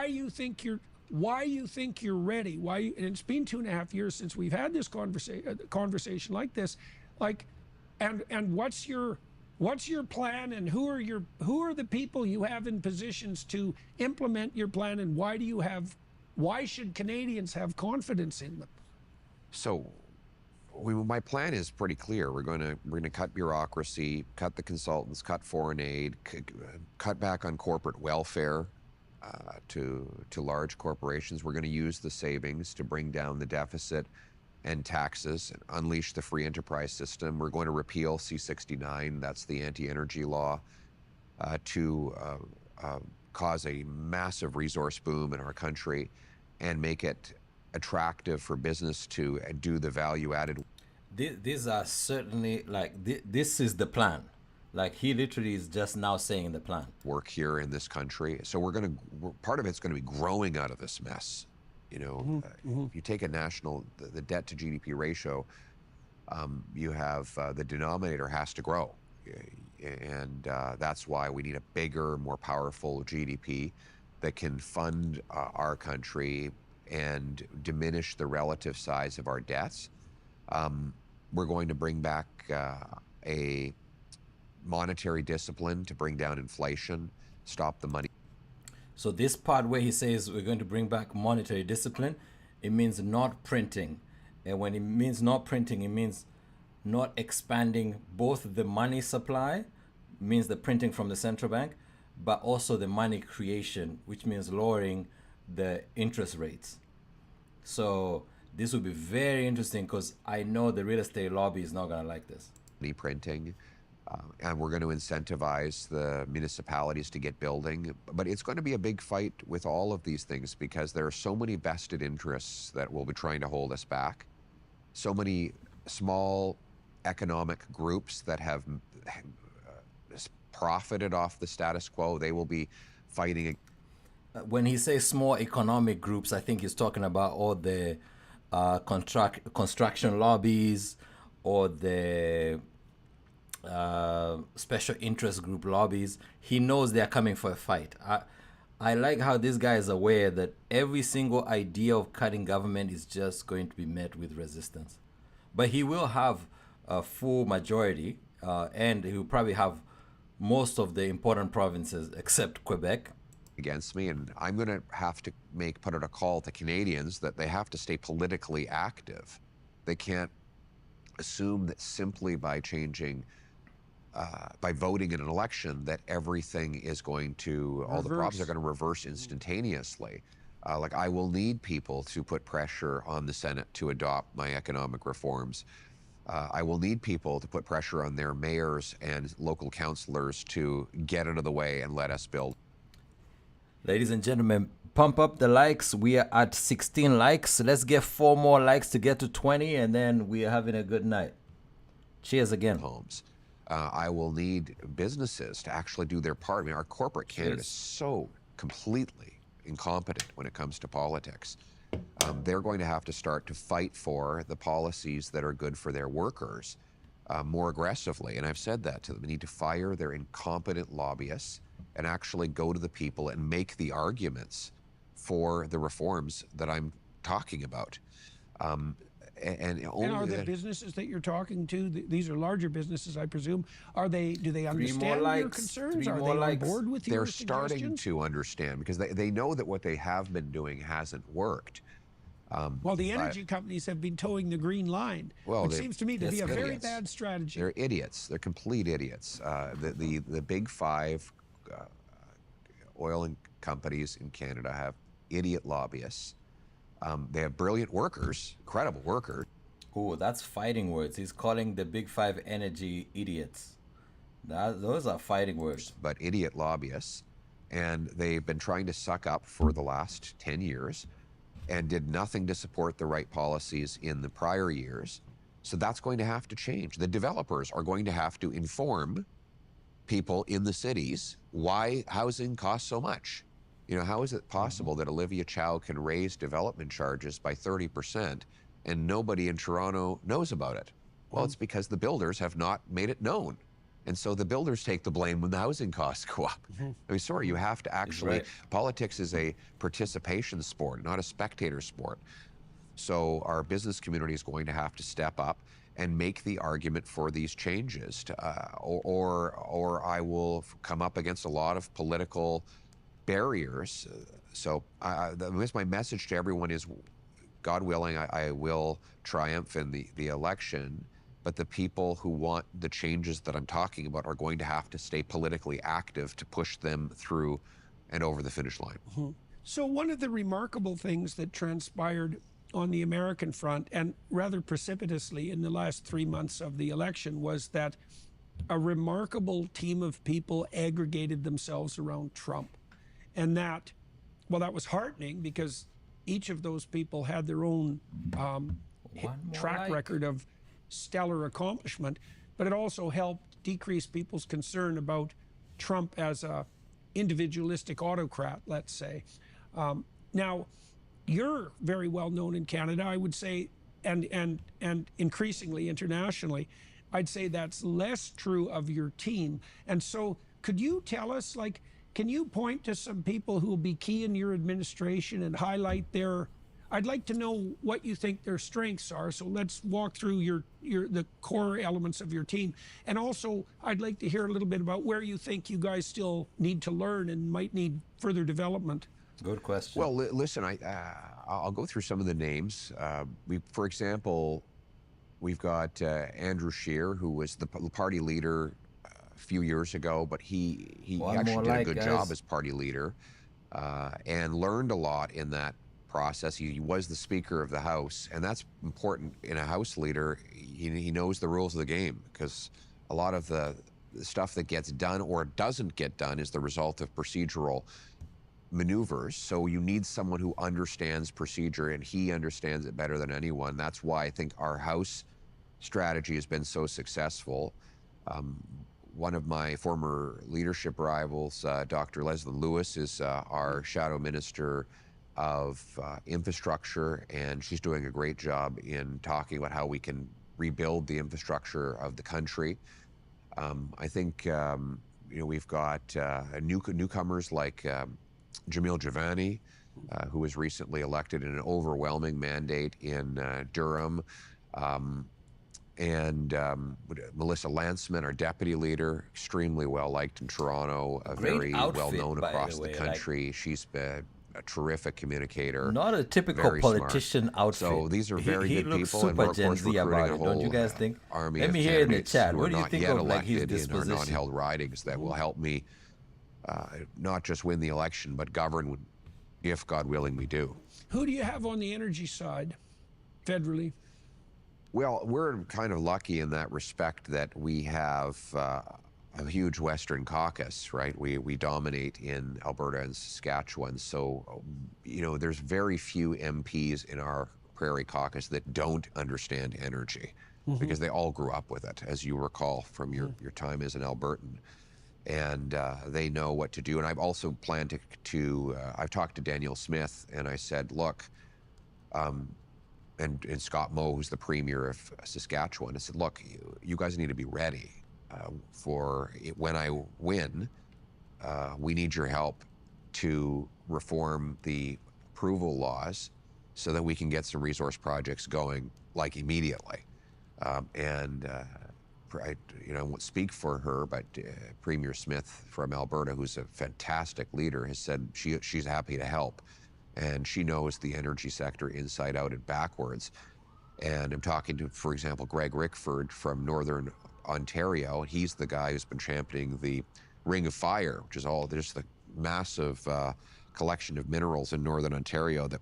you think you're ready. And it's been 2.5 years since we've had this conversation like this. Like, and what's your plan, and who are the people you have in positions to implement your plan, and why should Canadians have confidence in them? So, my plan is pretty clear. We're going to cut bureaucracy, cut the consultants, cut foreign aid, cut back on corporate welfare to large corporations. We're going to use the savings to bring down the deficit and taxes and unleash the free enterprise system. We're going to repeal C-69, that's the anti-energy law, to cause a massive resource boom in our country and make it attractive for business to do the value added. These are certainly, like, this is the plan. Like he literally is just now saying the plan. Work here in this country. So part of it's going to be growing out of this mess. You know, if you take a national, the debt to GDP ratio, you have the denominator has to grow. And that's why we need a bigger, more powerful GDP that can fund our country and diminish the relative size of our debts. We're going to bring back a monetary discipline to bring down inflation, stop the money. So this part where he says we're going to bring back monetary discipline, it means not printing. And when it means not printing, it means not expanding both the money supply, means the printing from the central bank, but also the money creation, which means lowering the interest rates. So this will be very interesting because I know the real estate lobby is not going to like this. Money printing. And we're going to incentivize the municipalities to get building. But it's going to be a big fight with all of these things because there are so many vested interests that will be trying to hold us back. So many small economic groups that have profited off the status quo. They will be fighting. When he says small economic groups, I think he's talking about all the construction lobbies or the special interest group lobbies. He knows they're coming for a fight. I like how this guy is aware that every single idea of cutting government is just going to be met with resistance. But he will have a full majority, and he will probably have most of the important provinces except Quebec against me. And I'm going to have to put out a call to Canadians that they have to stay politically active. They can't assume that simply by changing by voting in an election that everything is going to, all the problems are going to reverse instantaneously. Like I will need people to put pressure on the Senate to adopt my economic reforms. I will need people to put pressure on their mayors and local councillors to get out of the way and let us build. Ladies and gentlemen, pump up the likes. We are at 16 likes. Let's get 4 more likes to get to 20, and then we are having a good night. Cheers again. Homes. I will need businesses to actually do their part. I mean, our corporate Canada is so completely incompetent when it comes to politics. They're going to have to start to fight for the policies that are good for their workers more aggressively. And I've said that to them. They need to fire their incompetent lobbyists and actually go to the people and make the arguments for the reforms that I'm talking about. And are the businesses that you're talking to, these are larger businesses, I presume, do they understand your concerns? Are they on board with your suggestions? They're starting to understand because they know that what they have been doing hasn't worked. Well, the energy companies have been towing the green line, which seems to me to be a very bad strategy. They're idiots. They're complete idiots. The big 5 oil companies in Canada have idiot lobbyists. They have brilliant workers, incredible workers. Oh, that's fighting words. He's calling the big 5 energy idiots. Those are fighting words. But idiot lobbyists. And they've been trying to suck up for the last 10 years and did nothing to support the right policies in the prior years. So that's going to have to change. The developers are going to have to inform people in the cities why housing costs so much. You know, how is it possible that Olivia Chow can raise development charges by 30% and nobody in Toronto knows about it? Well, it's because the builders have not made it known. And so the builders take the blame when the housing costs go up. I mean, sorry, you have to actually, politics is a participation sport, not a spectator sport. So our business community is going to have to step up and make the argument for these changes, or I will come up against a lot of political barriers. So my message to everyone is, God willing, I will triumph in the election, but the people who want the changes that I'm talking about are going to have to stay politically active to push them through and over the finish line. So one of the remarkable things that transpired on the American front, and rather precipitously in the last 3 months of the election, was that a remarkable team of people aggregated themselves around Trump. And that was heartening because each of those people had their own track record of stellar accomplishment, but it also helped decrease people's concern about Trump as a individualistic autocrat, let's say. Now, you're very well known in Canada, I would say, and increasingly internationally. I'd say that's less true of your team. And so could you tell us, like, can you point to some people who will be key in your administration and highlight their, I'd like to know what you think their strengths are. So let's walk through the core elements of your team. And also, I'd like to hear a little bit about where you think you guys still need to learn and might need further development. Good question. Well, listen, I'll go through some of the names. For example, we've got Andrew Scheer, who was the party leader a few years ago, but he actually did a good job as party leader and learned a lot in that process. He was the Speaker of the House, and that's important in a House leader. He knows the rules of the game, because a lot of the stuff that gets done or doesn't get done is the result of procedural maneuvers. So you need someone who understands procedure, and he understands it better than anyone. That's why I think our House strategy has been so successful. One of my former leadership rivals, Dr. Leslie Lewis, is our shadow minister of infrastructure, and she's doing a great job in talking about how we can rebuild the infrastructure of the country. I think we've got newcomers like Jamil Javani, who was recently elected in an overwhelming mandate in Durham, and Melissa Lanceman, our deputy leader, extremely well liked in Toronto, very well known across the country. She's been a terrific communicator. Not a typical politician outfit. So these are very good looks people, super and we're of Gen course Z about recruiting a it, don't you whole guys think? army Let of me hear in the candidates chat. who What are do you not think yet of like his elected in our disposition? non-held ridings that will help me not just win the election, but govern if, God willing, we do. Who do you have on the energy side, federally? Well, we're kind of lucky in that respect that we have a huge Western caucus, right? We dominate in Alberta and Saskatchewan. So, there's very few MPs in our Prairie caucus that don't understand energy, because they all grew up with it, as you recall from your time as an Albertan. And they know what to do. And I've also planned to I've talked to Daniel Smith, and I said, look, and Scott Moe, who's the Premier of Saskatchewan, I said, look, you guys need to be ready for it. When I win, we need your help to reform the approval laws so that we can get some resource projects going, like, immediately. I won't speak for her, but Premier Smith from Alberta, who's a fantastic leader, has said she's happy to help. And she knows the energy sector inside out and backwards. And I'm talking to, for example, Greg Rickford from Northern Ontario. He's the guy who's been championing the Ring of Fire, which is there's the massive collection of minerals in Northern Ontario that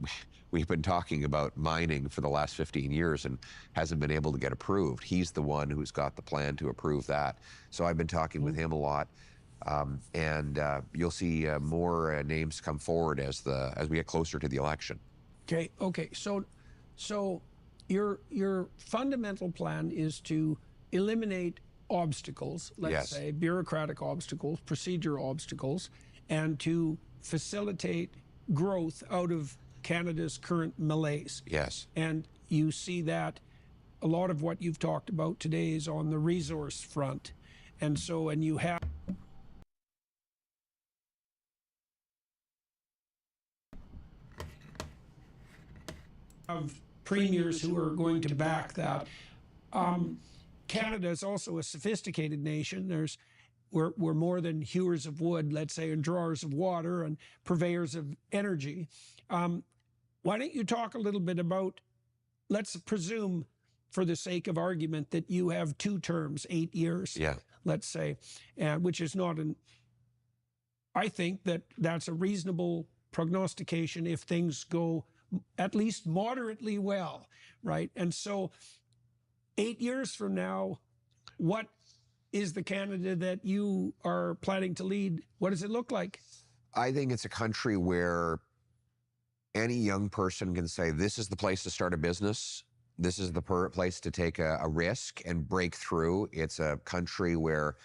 we've been talking about mining for the last 15 years and hasn't been able to get approved. He's the one who's got the plan to approve that. So I've been talking with him a lot. You'll see more names come forward as we get closer to the election. Okay. So your fundamental plan is to eliminate obstacles, let's say bureaucratic obstacles, procedure obstacles, and to facilitate growth out of Canada's current malaise. Yes. And you see that a lot of what you've talked about today is on the resource front. And you have premiers who are going to back that. Canada is also a sophisticated nation. We're more than hewers of wood, let's say, and drawers of water and purveyors of energy. Why don't you talk a little bit about, let's presume, for the sake of argument, that you have 2 terms, 8 years, let's say, which is not I think that's a reasonable prognostication if things go at least moderately well, right? And so 8 years from now, what is the Canada that you are planning to lead? What does it look like? I think it's a country where any young person can say, this is the place to start a business. This is the place to take a risk and break through. It's a country where,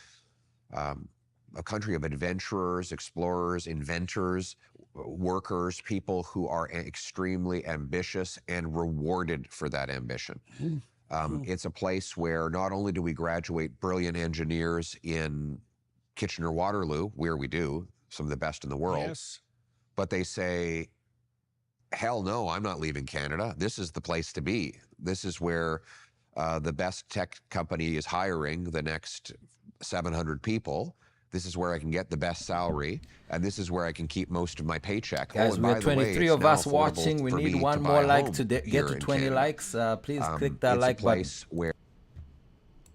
a country of adventurers, explorers, inventors, workers, people who are extremely ambitious and rewarded for that ambition. It's a place where not only do we graduate brilliant engineers in Kitchener-Waterloo, where we do, some of the best in the world, Yes. but they say, hell no, I'm not leaving Canada. This is the place to be. This is where the best tech company is hiring the next 700 people. This is where I can get the best salary, and this is where I can keep most of my paycheck. Guys, we are 23 of us watching. We need one more like to get to 20 likes. Please click that like button.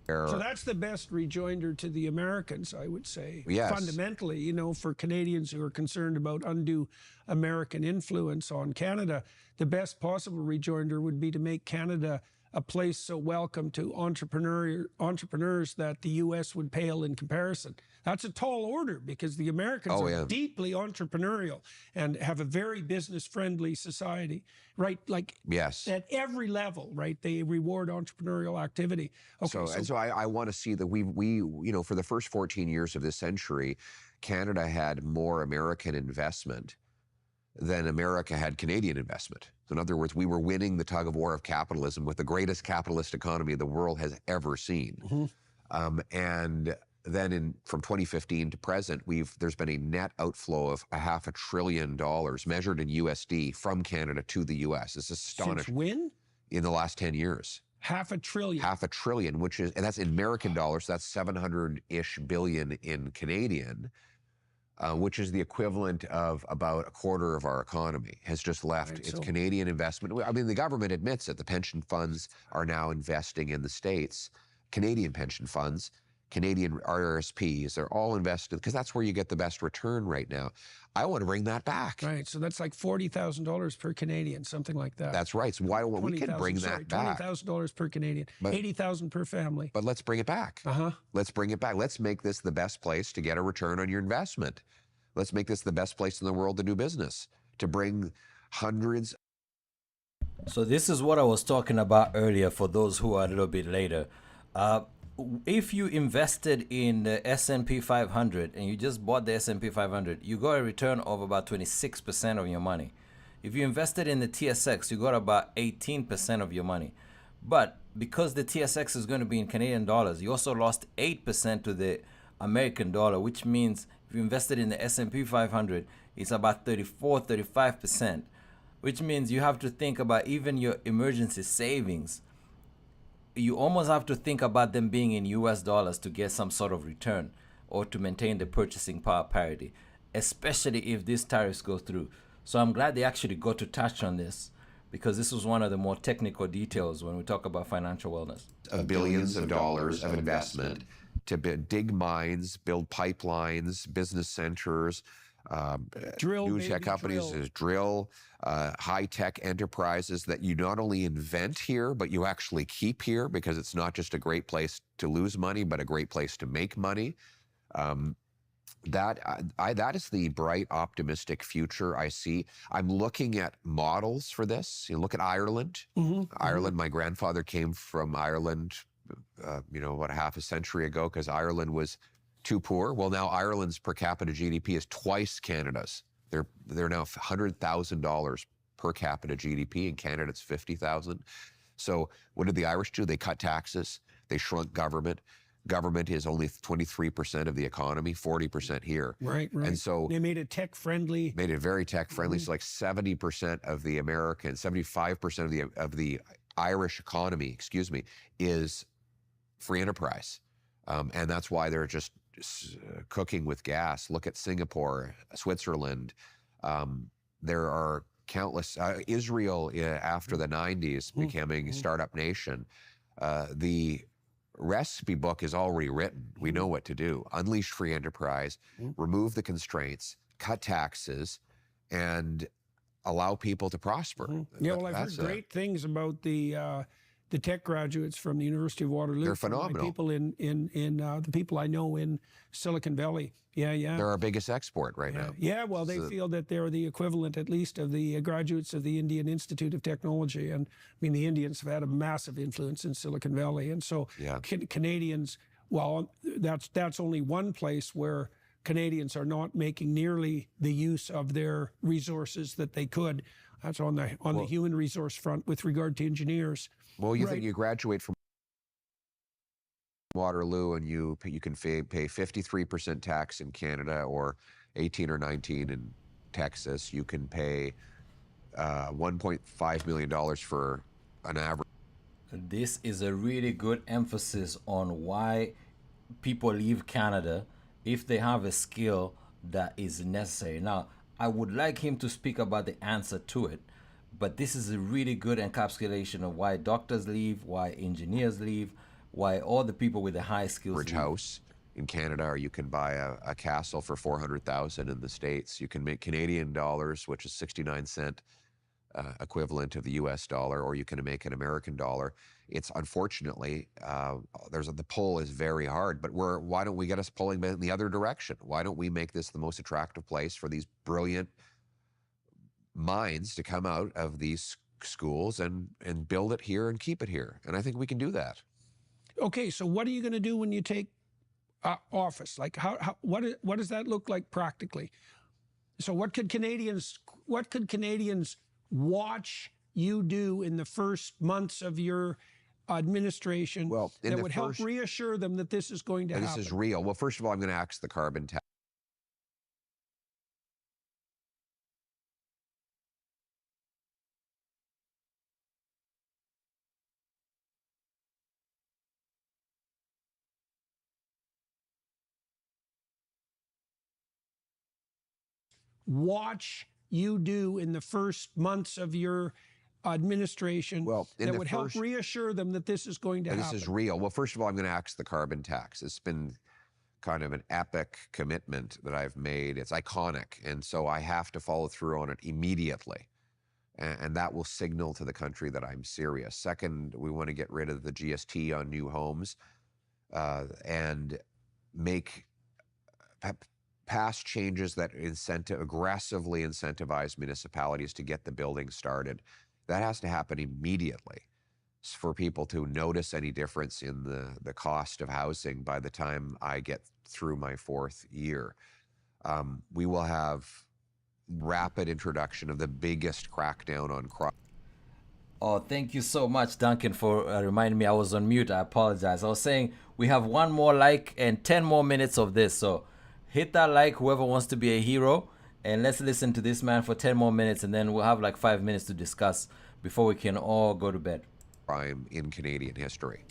So that's the best rejoinder to the Americans, I would say. Yes. Fundamentally, you know, for Canadians who are concerned about undue American influence on Canada, the best possible rejoinder would be to make Canada a place so welcome to entrepreneurs that the U.S. would pale in comparison. That's a tall order because the Americans are deeply entrepreneurial and have a very business-friendly society, right? Like at every level, right? They reward entrepreneurial activity. Okay, so I want to see that we you know, for the first 14 years of this century, Canada had more American investment than America had Canadian investment. So in other words, we were winning the tug of war of capitalism with the greatest capitalist economy the world has ever seen. And then from 2015 to present, there's been a net outflow of $500 billion measured in USD from Canada to the US. It's astonishing. Since when? In the last 10 years. $500 billion. $500 billion, which is, and that's in American dollars, so that's 700-ish billion in Canadian. Which is the equivalent of about a quarter of our economy has just left its Canadian investment. I mean, the government admits it. The pension funds are now investing in the States. Canadian pension funds, Canadian RRSPs, they're all invested because that's where you get the best return right now. I want to bring that back. Right, so that's like $40,000 per Canadian, something like that. That's right. So why don't we can bring that back? $20,000 per Canadian, $80,000 per family. But let's bring it back. Let's bring it back. Let's make this the best place to get a return on your investment. Let's make this the best place in the world to do business, to bring hundreds. So this is what I was talking about earlier for those who are a little bit later. If you invested in the S&P 500 and you just bought the S&P 500, you got a return of about 26% of your money. If you invested in the TSX, you got about 18% of your money. But because the TSX is going to be in Canadian dollars, you also lost 8% to the American dollar, which means if you invested in the S&P 500, it's about 35%, which means you have to think about even your emergency savings. You almost have to think about them being in US dollars to get some sort of return or to maintain the purchasing power parity, especially if these tariffs go through. So I'm glad they actually got to touch on this because this was one of the more technical details when we talk about financial wellness. Of billions of dollars of investment to dig mines, build pipelines, business centers, new tech companies, drill, high-tech enterprises that you not only invent here, but you actually keep here because it's not just a great place to lose money, but a great place to make money. That is the bright, optimistic future I see. I'm looking at models for this. You look at Ireland. Ireland, my grandfather came from Ireland, about half a century ago because Ireland was too poor. Well, now Ireland's per capita GDP is twice Canada's. They're now $100,000 per capita GDP. In Canada, it's $50,000. So what did the Irish do? They cut taxes. They shrunk government. Government is only 23% of the economy, 40% here. Right. And so they made it tech-friendly. Made it very tech-friendly. So like 70% of the American, 75% of the Irish economy, is free enterprise. And that's why they're just cooking with gas. Look at Singapore, Switzerland. There are countless, Israel after the 90s becoming a startup nation. The recipe book is already written. We know what to do. Unleash free enterprise, remove the constraints, cut taxes, and allow people to prosper. Yeah, well, I've heard great things about the the tech graduates from the University of Waterloo. They're phenomenal. People the people I know in Silicon Valley. Yeah. They're our biggest export right now. Yeah, well, they feel that they're the equivalent, at least, of the graduates of the Indian Institute of Technology. And I mean, the Indians have had a massive influence in Silicon Valley. And so Canadians, well, that's only one place where Canadians are not making nearly the use of their resources that they could. That's on the human resource front with regard to engineers. Well, you think you graduate from Waterloo and you can pay 53% tax in Canada or 18 or 19 in Texas. You can pay $1.5 million for an average. This is a really good emphasis on why people leave Canada if they have a skill that is necessary. Now, I would like him to speak about the answer to it, but this is a really good encapsulation of why doctors leave, why engineers leave, why all the people with the high skills leave. House in Canada, or you can buy a castle for $400,000 in the States. You can make Canadian dollars, which is 69-cent equivalent of the US dollar, or you can make an American dollar. It's unfortunately, the pull is very hard, but why don't we get us pulling in the other direction? Why don't we make this the most attractive place for these brilliant minds to come out of these schools and build it here and keep it here? And I think we can do that. Okay, so what are you going to do when you take office? Like, what does that look like practically? So what could Canadians watch you do in the first months of your administration that would help reassure them that this is going to happen? This is real. Well, first of all, I'm going to axe the carbon tax. Watch you do in the first months of your administration that would help reassure them that this is going to happen? This is real. Well, first of all, I'm going to axe the carbon tax. It's been kind of an epic commitment that I've made. It's iconic, and so I have to follow through on it immediately. And that will signal to the country that I'm serious. Second, we want to get rid of the GST on new homes and make pass changes that aggressively incentivize municipalities to get the building started. That has to happen immediately for people to notice any difference in the cost of housing by the time I get through my fourth year. We will have rapid introduction of the biggest crackdown on crime. Oh, thank you so much, Duncan, for reminding me I was on mute. I apologize. I was saying we have one more like and 10 more minutes of this. So hit that like, whoever wants to be a hero, and let's listen to this man for 10 more minutes, and then we'll have like 5 minutes to discuss before we can all go to bed. Crime in Canadian history.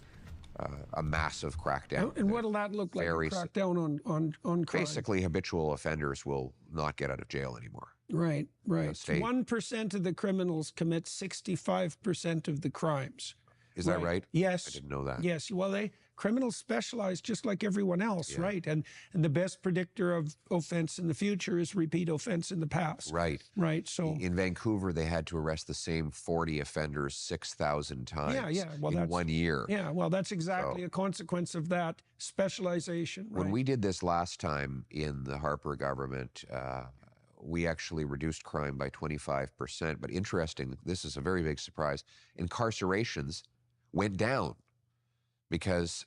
A massive crackdown. And what'll that look like, a crackdown on crime? Basically, habitual offenders will not get out of jail anymore. Right. 1% of the criminals commit 65% of the crimes. Is that right? Yes. I didn't know that. Yes. Well, criminals specialize just like everyone else, right? And the best predictor of offense in the future is repeat offense in the past. Right. So in Vancouver, they had to arrest the same 40 offenders 6,000 times in 1 year. Yeah, well, that's exactly a consequence of that specialization. Right? When we did this last time in the Harper government, we actually reduced crime by 25%. But interesting, this is a very big surprise, incarcerations went down because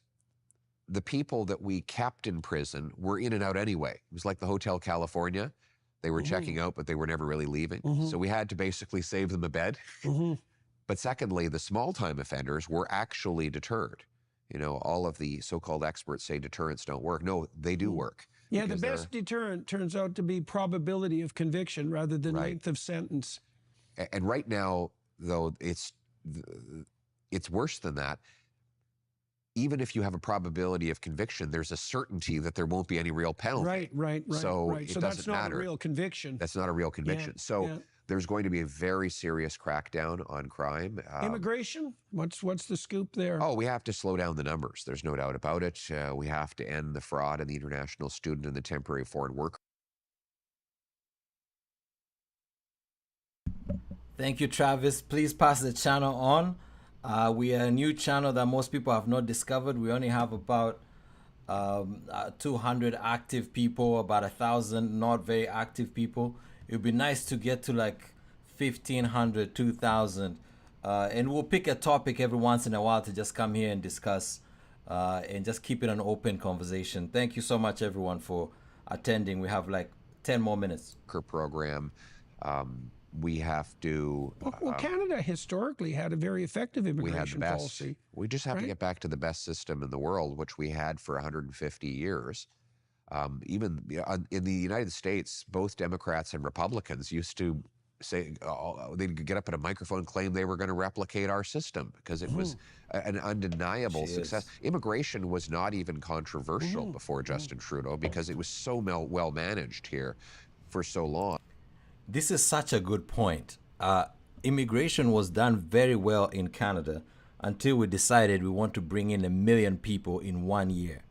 the people that we kept in prison were in and out anyway. It was like the Hotel California. They were checking out, but they were never really leaving. So we had to basically save them a bed. But secondly, the small-time offenders were actually deterred. You know, all of the so-called experts say deterrents don't work. No, they do work. Yeah, the best deterrent turns out to be probability of conviction rather than length of sentence. And right now, though, it's worse than that. Even if you have a probability of conviction, there's a certainty that there won't be any real penalty. Right. So it so doesn't that's not matter. a real conviction. That's not a real conviction. There's going to be a very serious crackdown on crime. Immigration? What's the scoop there? Oh, we have to slow down the numbers. There's no doubt about it. We have to end the fraud in the international student and the temporary foreign worker. Thank you, Travis. Please pass the channel on. We are a new channel that most people have not discovered. We only have about 200 active people, about 1,000 not very active people. It would be nice to get to like 1,500, 2,000. And we'll pick a topic every once in a while to just come here and discuss and just keep it an open conversation. Thank you so much, everyone, for attending. We have like 10 more minutes. Program. We have to. Well, Canada historically had a very effective immigration policy. We just have to get back to the best system in the world, which we had for 150 years. Even in the United States, both Democrats and Republicans used to say, they'd get up at a microphone and claim they were going to replicate our system because it was an undeniable success. Immigration was not even controversial before Justin Trudeau because it was so well managed here for so long. This is such a good point. Immigration was done very well in Canada until we decided we want to bring in 1 million people in 1 year.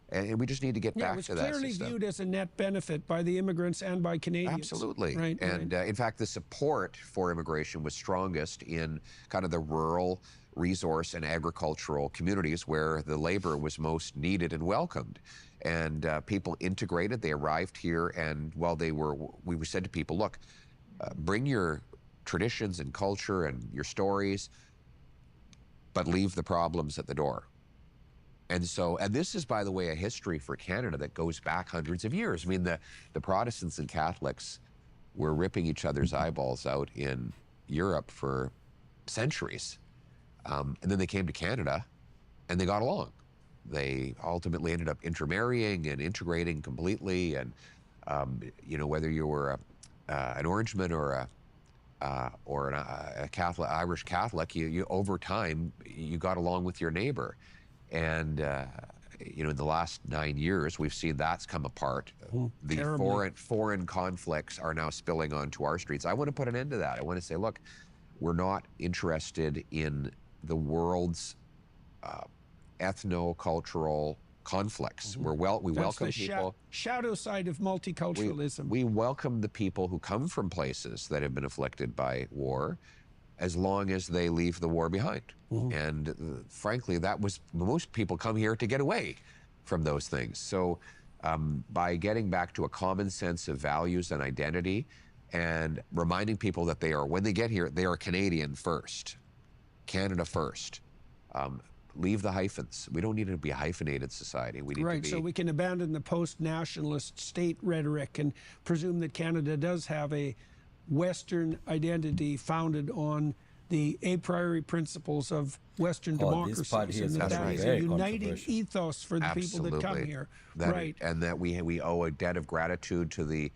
And we just need to get back to that system. It was clearly viewed as a net benefit by the immigrants and by Canadians. Absolutely. Right, and in fact, the support for immigration was strongest in kind of the rural, resource and agricultural communities where the labor was most needed and welcomed. And people integrated, they arrived here, and while we said to people, look, bring your traditions and culture and your stories, but leave the problems at the door. And this is, by the way, a history for Canada that goes back hundreds of years. I mean, the Protestants and Catholics were ripping each other's eyeballs out in Europe for centuries. And then they came to Canada and they got along. They ultimately ended up intermarrying and integrating completely. And, whether you were an Orangeman or a Catholic, Irish Catholic, you over time, you got along with your neighbor. And, in the last 9 years, we've seen that's come apart. The foreign conflicts are now spilling onto our streets. I want to put an end to that. I want to say, look, we're not interested in the world's ethno-cultural conflicts. We welcome people. Shadow side of multiculturalism. We welcome the people who come from places that have been afflicted by war, as long as they leave the war behind. And frankly, most people come here to get away from those things. So by getting back to a common sense of values and identity and reminding people that when they get here, they are Canadian first, Canada first. Leave the hyphens. We don't need to be a hyphenated society. We need to be... So we can abandon the post-nationalist state rhetoric and presume that Canada does have a Western identity founded on the a priori principles of Western democracy. That is a uniting ethos for the people that come here. And that we owe a debt of gratitude to the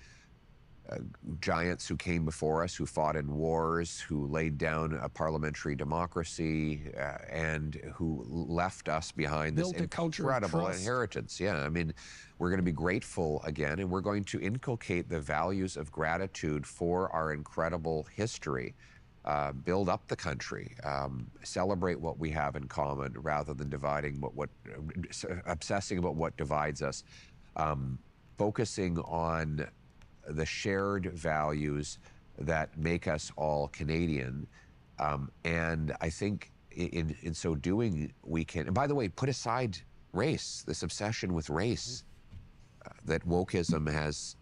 giants who came before us, who fought in wars, who laid down a parliamentary democracy, and who left us behind this incredible inheritance. Yeah, I mean, we're going to be grateful again, and we're going to inculcate the values of gratitude for our incredible history, build up the country, celebrate what we have in common rather than obsessing about what divides us, focusing on the shared values that make us all Canadian. And I think in so doing, we can, and by the way, put aside race, this obsession with race that wokeism has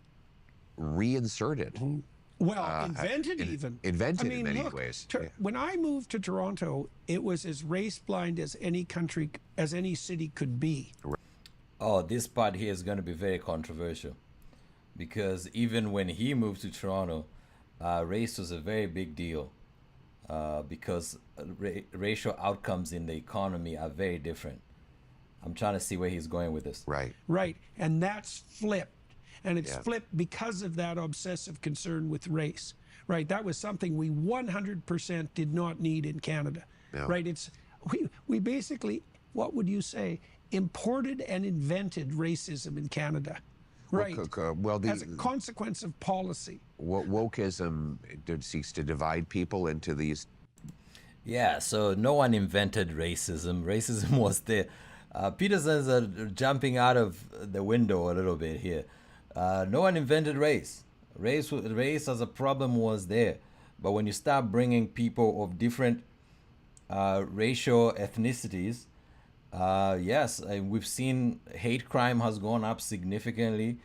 reinserted. Invented even. Invented in many ways. When I moved to Toronto, it was as race blind as any country, as any city could be. Oh, this part here is going to be very controversial. Because even when he moved to Toronto, race was a very big deal because racial outcomes in the economy are very different. I'm trying to see where he's going with this. Right. And that's flipped. And it's flipped because of that obsessive concern with race. Right. That was something we 100% did not need in Canada. Right. We basically, what would you say, imported and invented racism in Canada. Right. As a consequence of policy. Wokeism seeks to divide people into these. Yeah, so no one invented racism. Racism was there. Peterson's jumping out of the window a little bit here. No one invented race. Race as a problem was there. But when you start bringing people of different racial ethnicities, yes, we've seen hate crime has gone up significantly.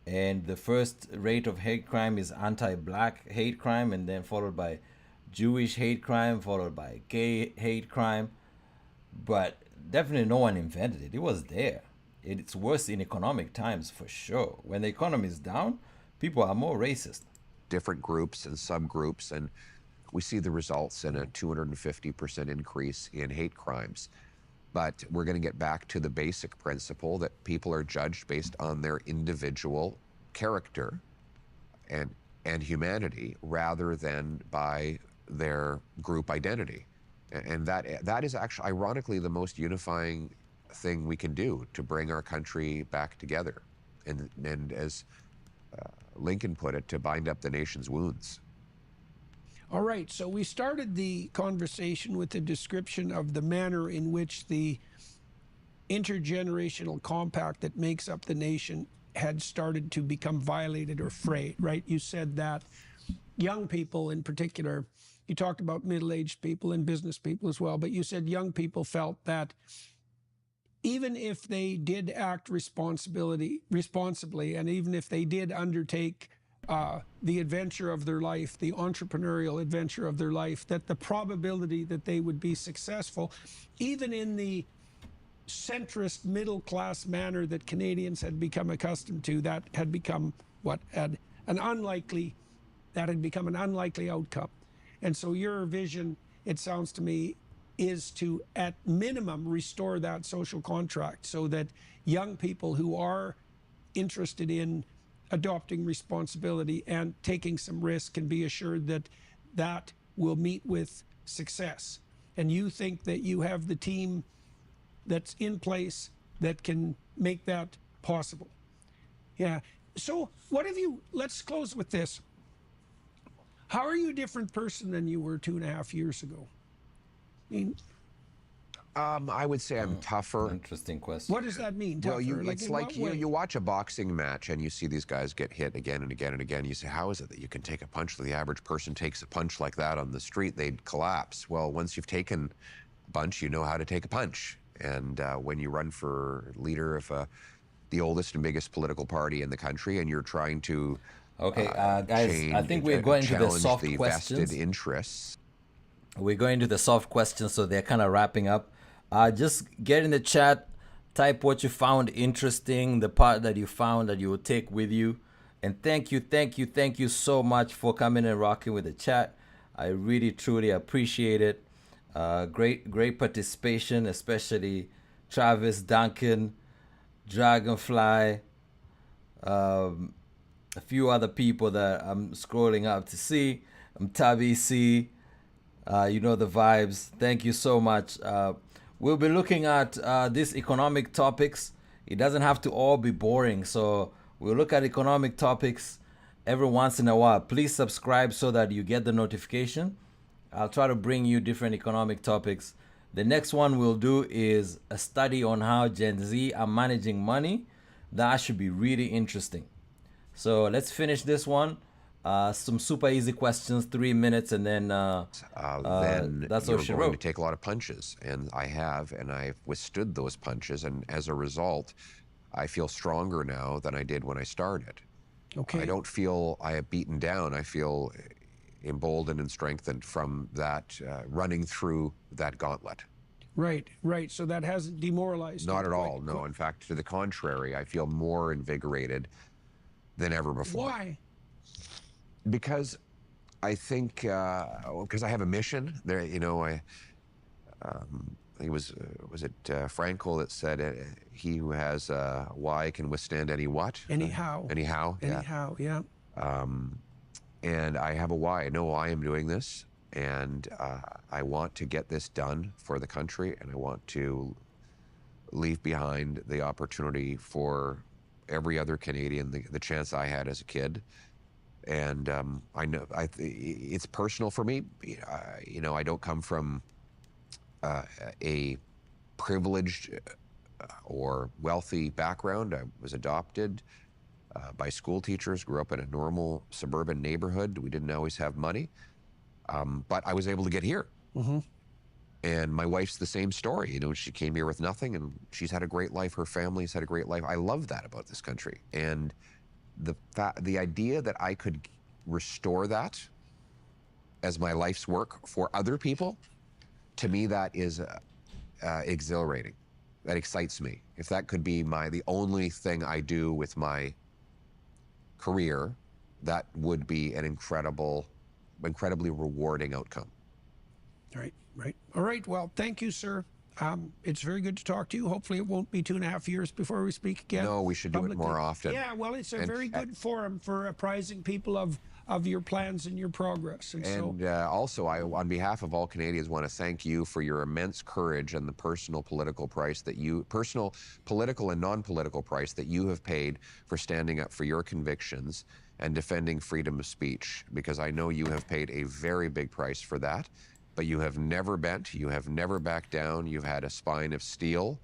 And the first rate of hate crime is anti-black hate crime, and then followed by Jewish hate crime, followed by gay hate crime. But definitely no one invented it. It was there. It's worse in economic times for sure. When the economy is down, people are more racist. Different groups and subgroups, and we see the results in a 250% increase in hate crimes. But we're going to get back to the basic principle that people are judged based on their individual character and humanity rather than by their group identity. And that is actually, ironically, the most unifying thing we can do to bring our country back together. And as Lincoln put it, to bind up the nation's wounds. All right, so we started the conversation with a description of the manner in which the intergenerational compact that makes up the nation had started to become violated or frayed, right? You said that young people in particular, you talked about middle-aged people and business people as well, but you said young people felt that even if they did act responsibly, and even if they did undertake the adventure of their life, the entrepreneurial adventure of their life, that the probability that they would be successful, even in the centrist middle-class manner that Canadians had become accustomed to, that had become an unlikely outcome. And so your vision, it sounds to me, is to, at minimum, restore that social contract so that young people who are interested in adopting responsibility and taking some risk can be assured that that will meet with success. And you think that you have the team that's in place that can make that possible. Yeah. So what have you, let's close with this. How are you a different person than you were 2.5 years ago? I mean, I would say I'm tougher. Interesting question. what does that mean, tougher? Well, it's like you watch a boxing match and you see these guys get hit again and again and again. You say, how is it that you can take a punch? The average person takes a punch like that on the street, they'd collapse. Well, once you've taken a punch, you know how to take a punch. And when you run for leader of the oldest and biggest political party in the country, and you're trying to guys, I think we're going to the soft questions. Vested interests. We're going to the soft questions, so they're kind of wrapping up. Just get in the chat, type what you found interesting, the part that you found that you will take with you. And thank you so much for coming and rocking with the chat. I really, truly appreciate it. Great participation, especially Travis, Duncan, Dragonfly, a few other people that I'm scrolling up to see. Tabi C, you know the vibes. Thank you so much. We'll be looking at these economic topics. It doesn't have to all be boring, so we'll look at economic topics every once in a while. Please subscribe so that you get the notification. I'll try to bring you different economic topics. The next one we'll do is a study on how Gen Z are managing money. That should be really interesting. So let's finish this one. Some super easy questions, 3 minutes, and then that's all she wrote. You're going to take a lot of punches, and I have, and I've withstood those punches, and as a result, I feel stronger now than I did when I started. Okay. I don't feel I have beaten down. I feel emboldened and strengthened from that running through that gauntlet. Right. So that hasn't demoralized you? Not at all, no. In fact, to the contrary, I feel more invigorated than ever before. Why? Because I think, because I have a mission. There, you know, I think was it Frankel that said, "He who has why can withstand any what?" Anyhow. Yeah. And I have a why. I know why I'm doing this, and I want to get this done for the country, and I want to leave behind the opportunity for every other Canadian, the chance I had as a kid. And I know it's personal for me. You know, I don't come from a privileged or wealthy background. I was adopted by school teachers, grew up in a normal suburban neighborhood. We didn't always have money. But I was able to get here. And my wife's the same story. You know, she came here with nothing, and she's had a great life. Her family's had a great life. I love that about this country. And the idea that I could restore that as my life's work for other people, to me, that is exhilarating. That excites me. If that could be the only thing I do with my career, that would be an incredibly rewarding outcome. Right. All right. Well, thank you, sir. It's very good to talk to you. Hopefully it won't be 2.5 years before we speak again. No, we should do it more often. Yeah, well, it's a very good forum for apprising people of your plans and your progress. Also, I, on behalf of all Canadians, want to thank you for your immense courage and the personal political and non-political price that you have paid for standing up for your convictions and defending freedom of speech, because I know you have paid a very big price for that. But you have never bent, you have never backed down, you've had a spine of steel,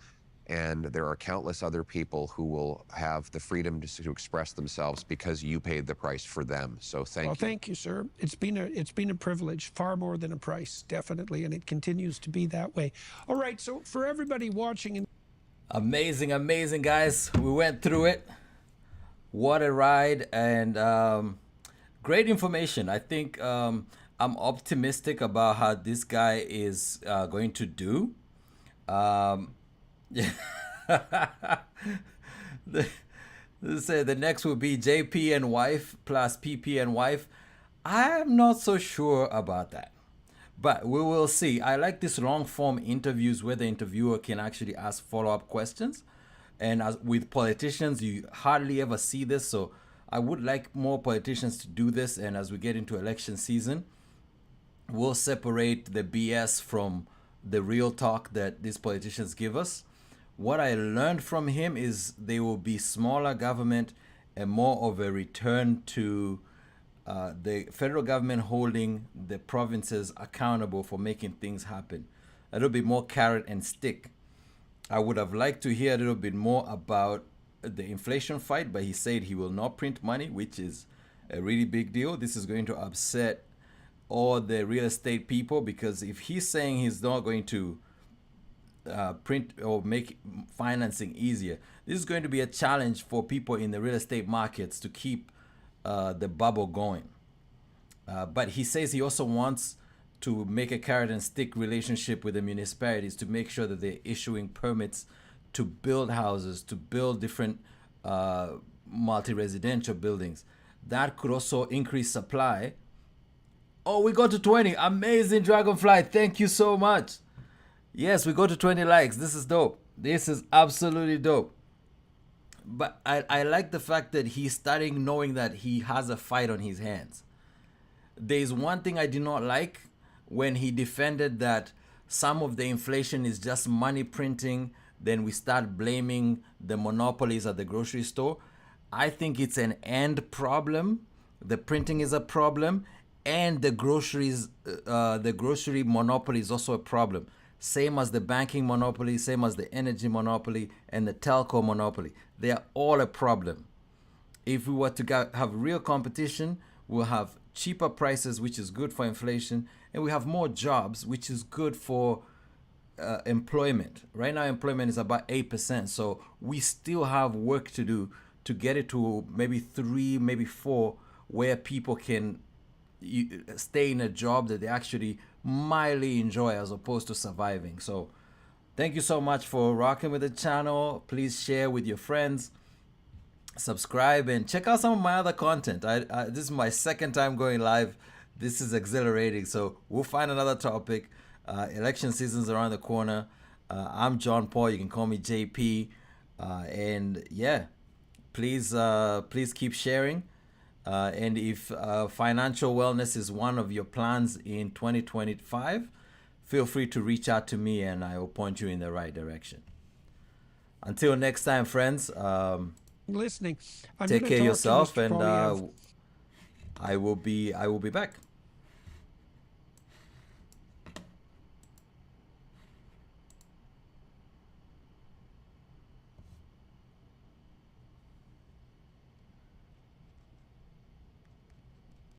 and there are countless other people who will have the freedom to express themselves because you paid the price for them. So thank you. Well, thank you, sir. It's been a privilege, far more than a price, definitely, and it continues to be that way. All right, so for everybody watching... Amazing, guys. We went through it. What a ride, and great information. I think... I'm optimistic about how this guy is going to do. The next will be JP and wife plus PP and wife. I'm not so sure about that, but we will see. I like these long form interviews where the interviewer can actually ask follow-up questions. And as with politicians, you hardly ever see this. So I would like more politicians to do this. And as we get into election season, we'll separate the BS from the real talk that these politicians give us. What I learned from him is there will be smaller government and more of a return to the federal government holding the provinces accountable for making things happen. A little bit more carrot and stick. I would have liked to hear a little bit more about the inflation fight, but he said he will not print money, which is a really big deal. This is going to upset all the real estate people, because if he's saying he's not going to print or make financing easier, this is going to be a challenge for people in the real estate markets to keep the bubble going. But he says he also wants to make a carrot and stick relationship with the municipalities to make sure that they're issuing permits to build houses, to build different multi-residential buildings. That could also increase supply. Oh, we got to 20. Amazing, Dragonfly. Thank you so much. Yes, we got to 20 likes. This is dope. This is absolutely dope. But I like the fact that he's starting knowing that he has a fight on his hands. There's one thing I did not like when he defended that some of the inflation is just money printing. Then we start blaming the monopolies at the grocery store. I think it's an end problem. The printing is a problem. And the grocery monopoly is also a problem. Same as the banking monopoly, same as the energy monopoly and the telco monopoly. They are all a problem. If we were to have real competition, we'll have cheaper prices, which is good for inflation, and we have more jobs, which is good for employment. Right now, employment is about 8%, so we still have work to do to get it to maybe 3, maybe 4, where people can stay in a job that they actually mildly enjoy as opposed to surviving. So thank you so much for rocking with the channel. Please share with your friends, subscribe, and check out some of my other content. This is my second time going live. This is exhilarating. So we'll find another topic. Election season's around the corner. I'm John Paul. You can call me JP. And yeah, please keep sharing. And if financial wellness is one of your plans in 2025, feel free to reach out to me and I will point you in the right direction. Until next time, friends, listening. Take care of yourself, and I will be back.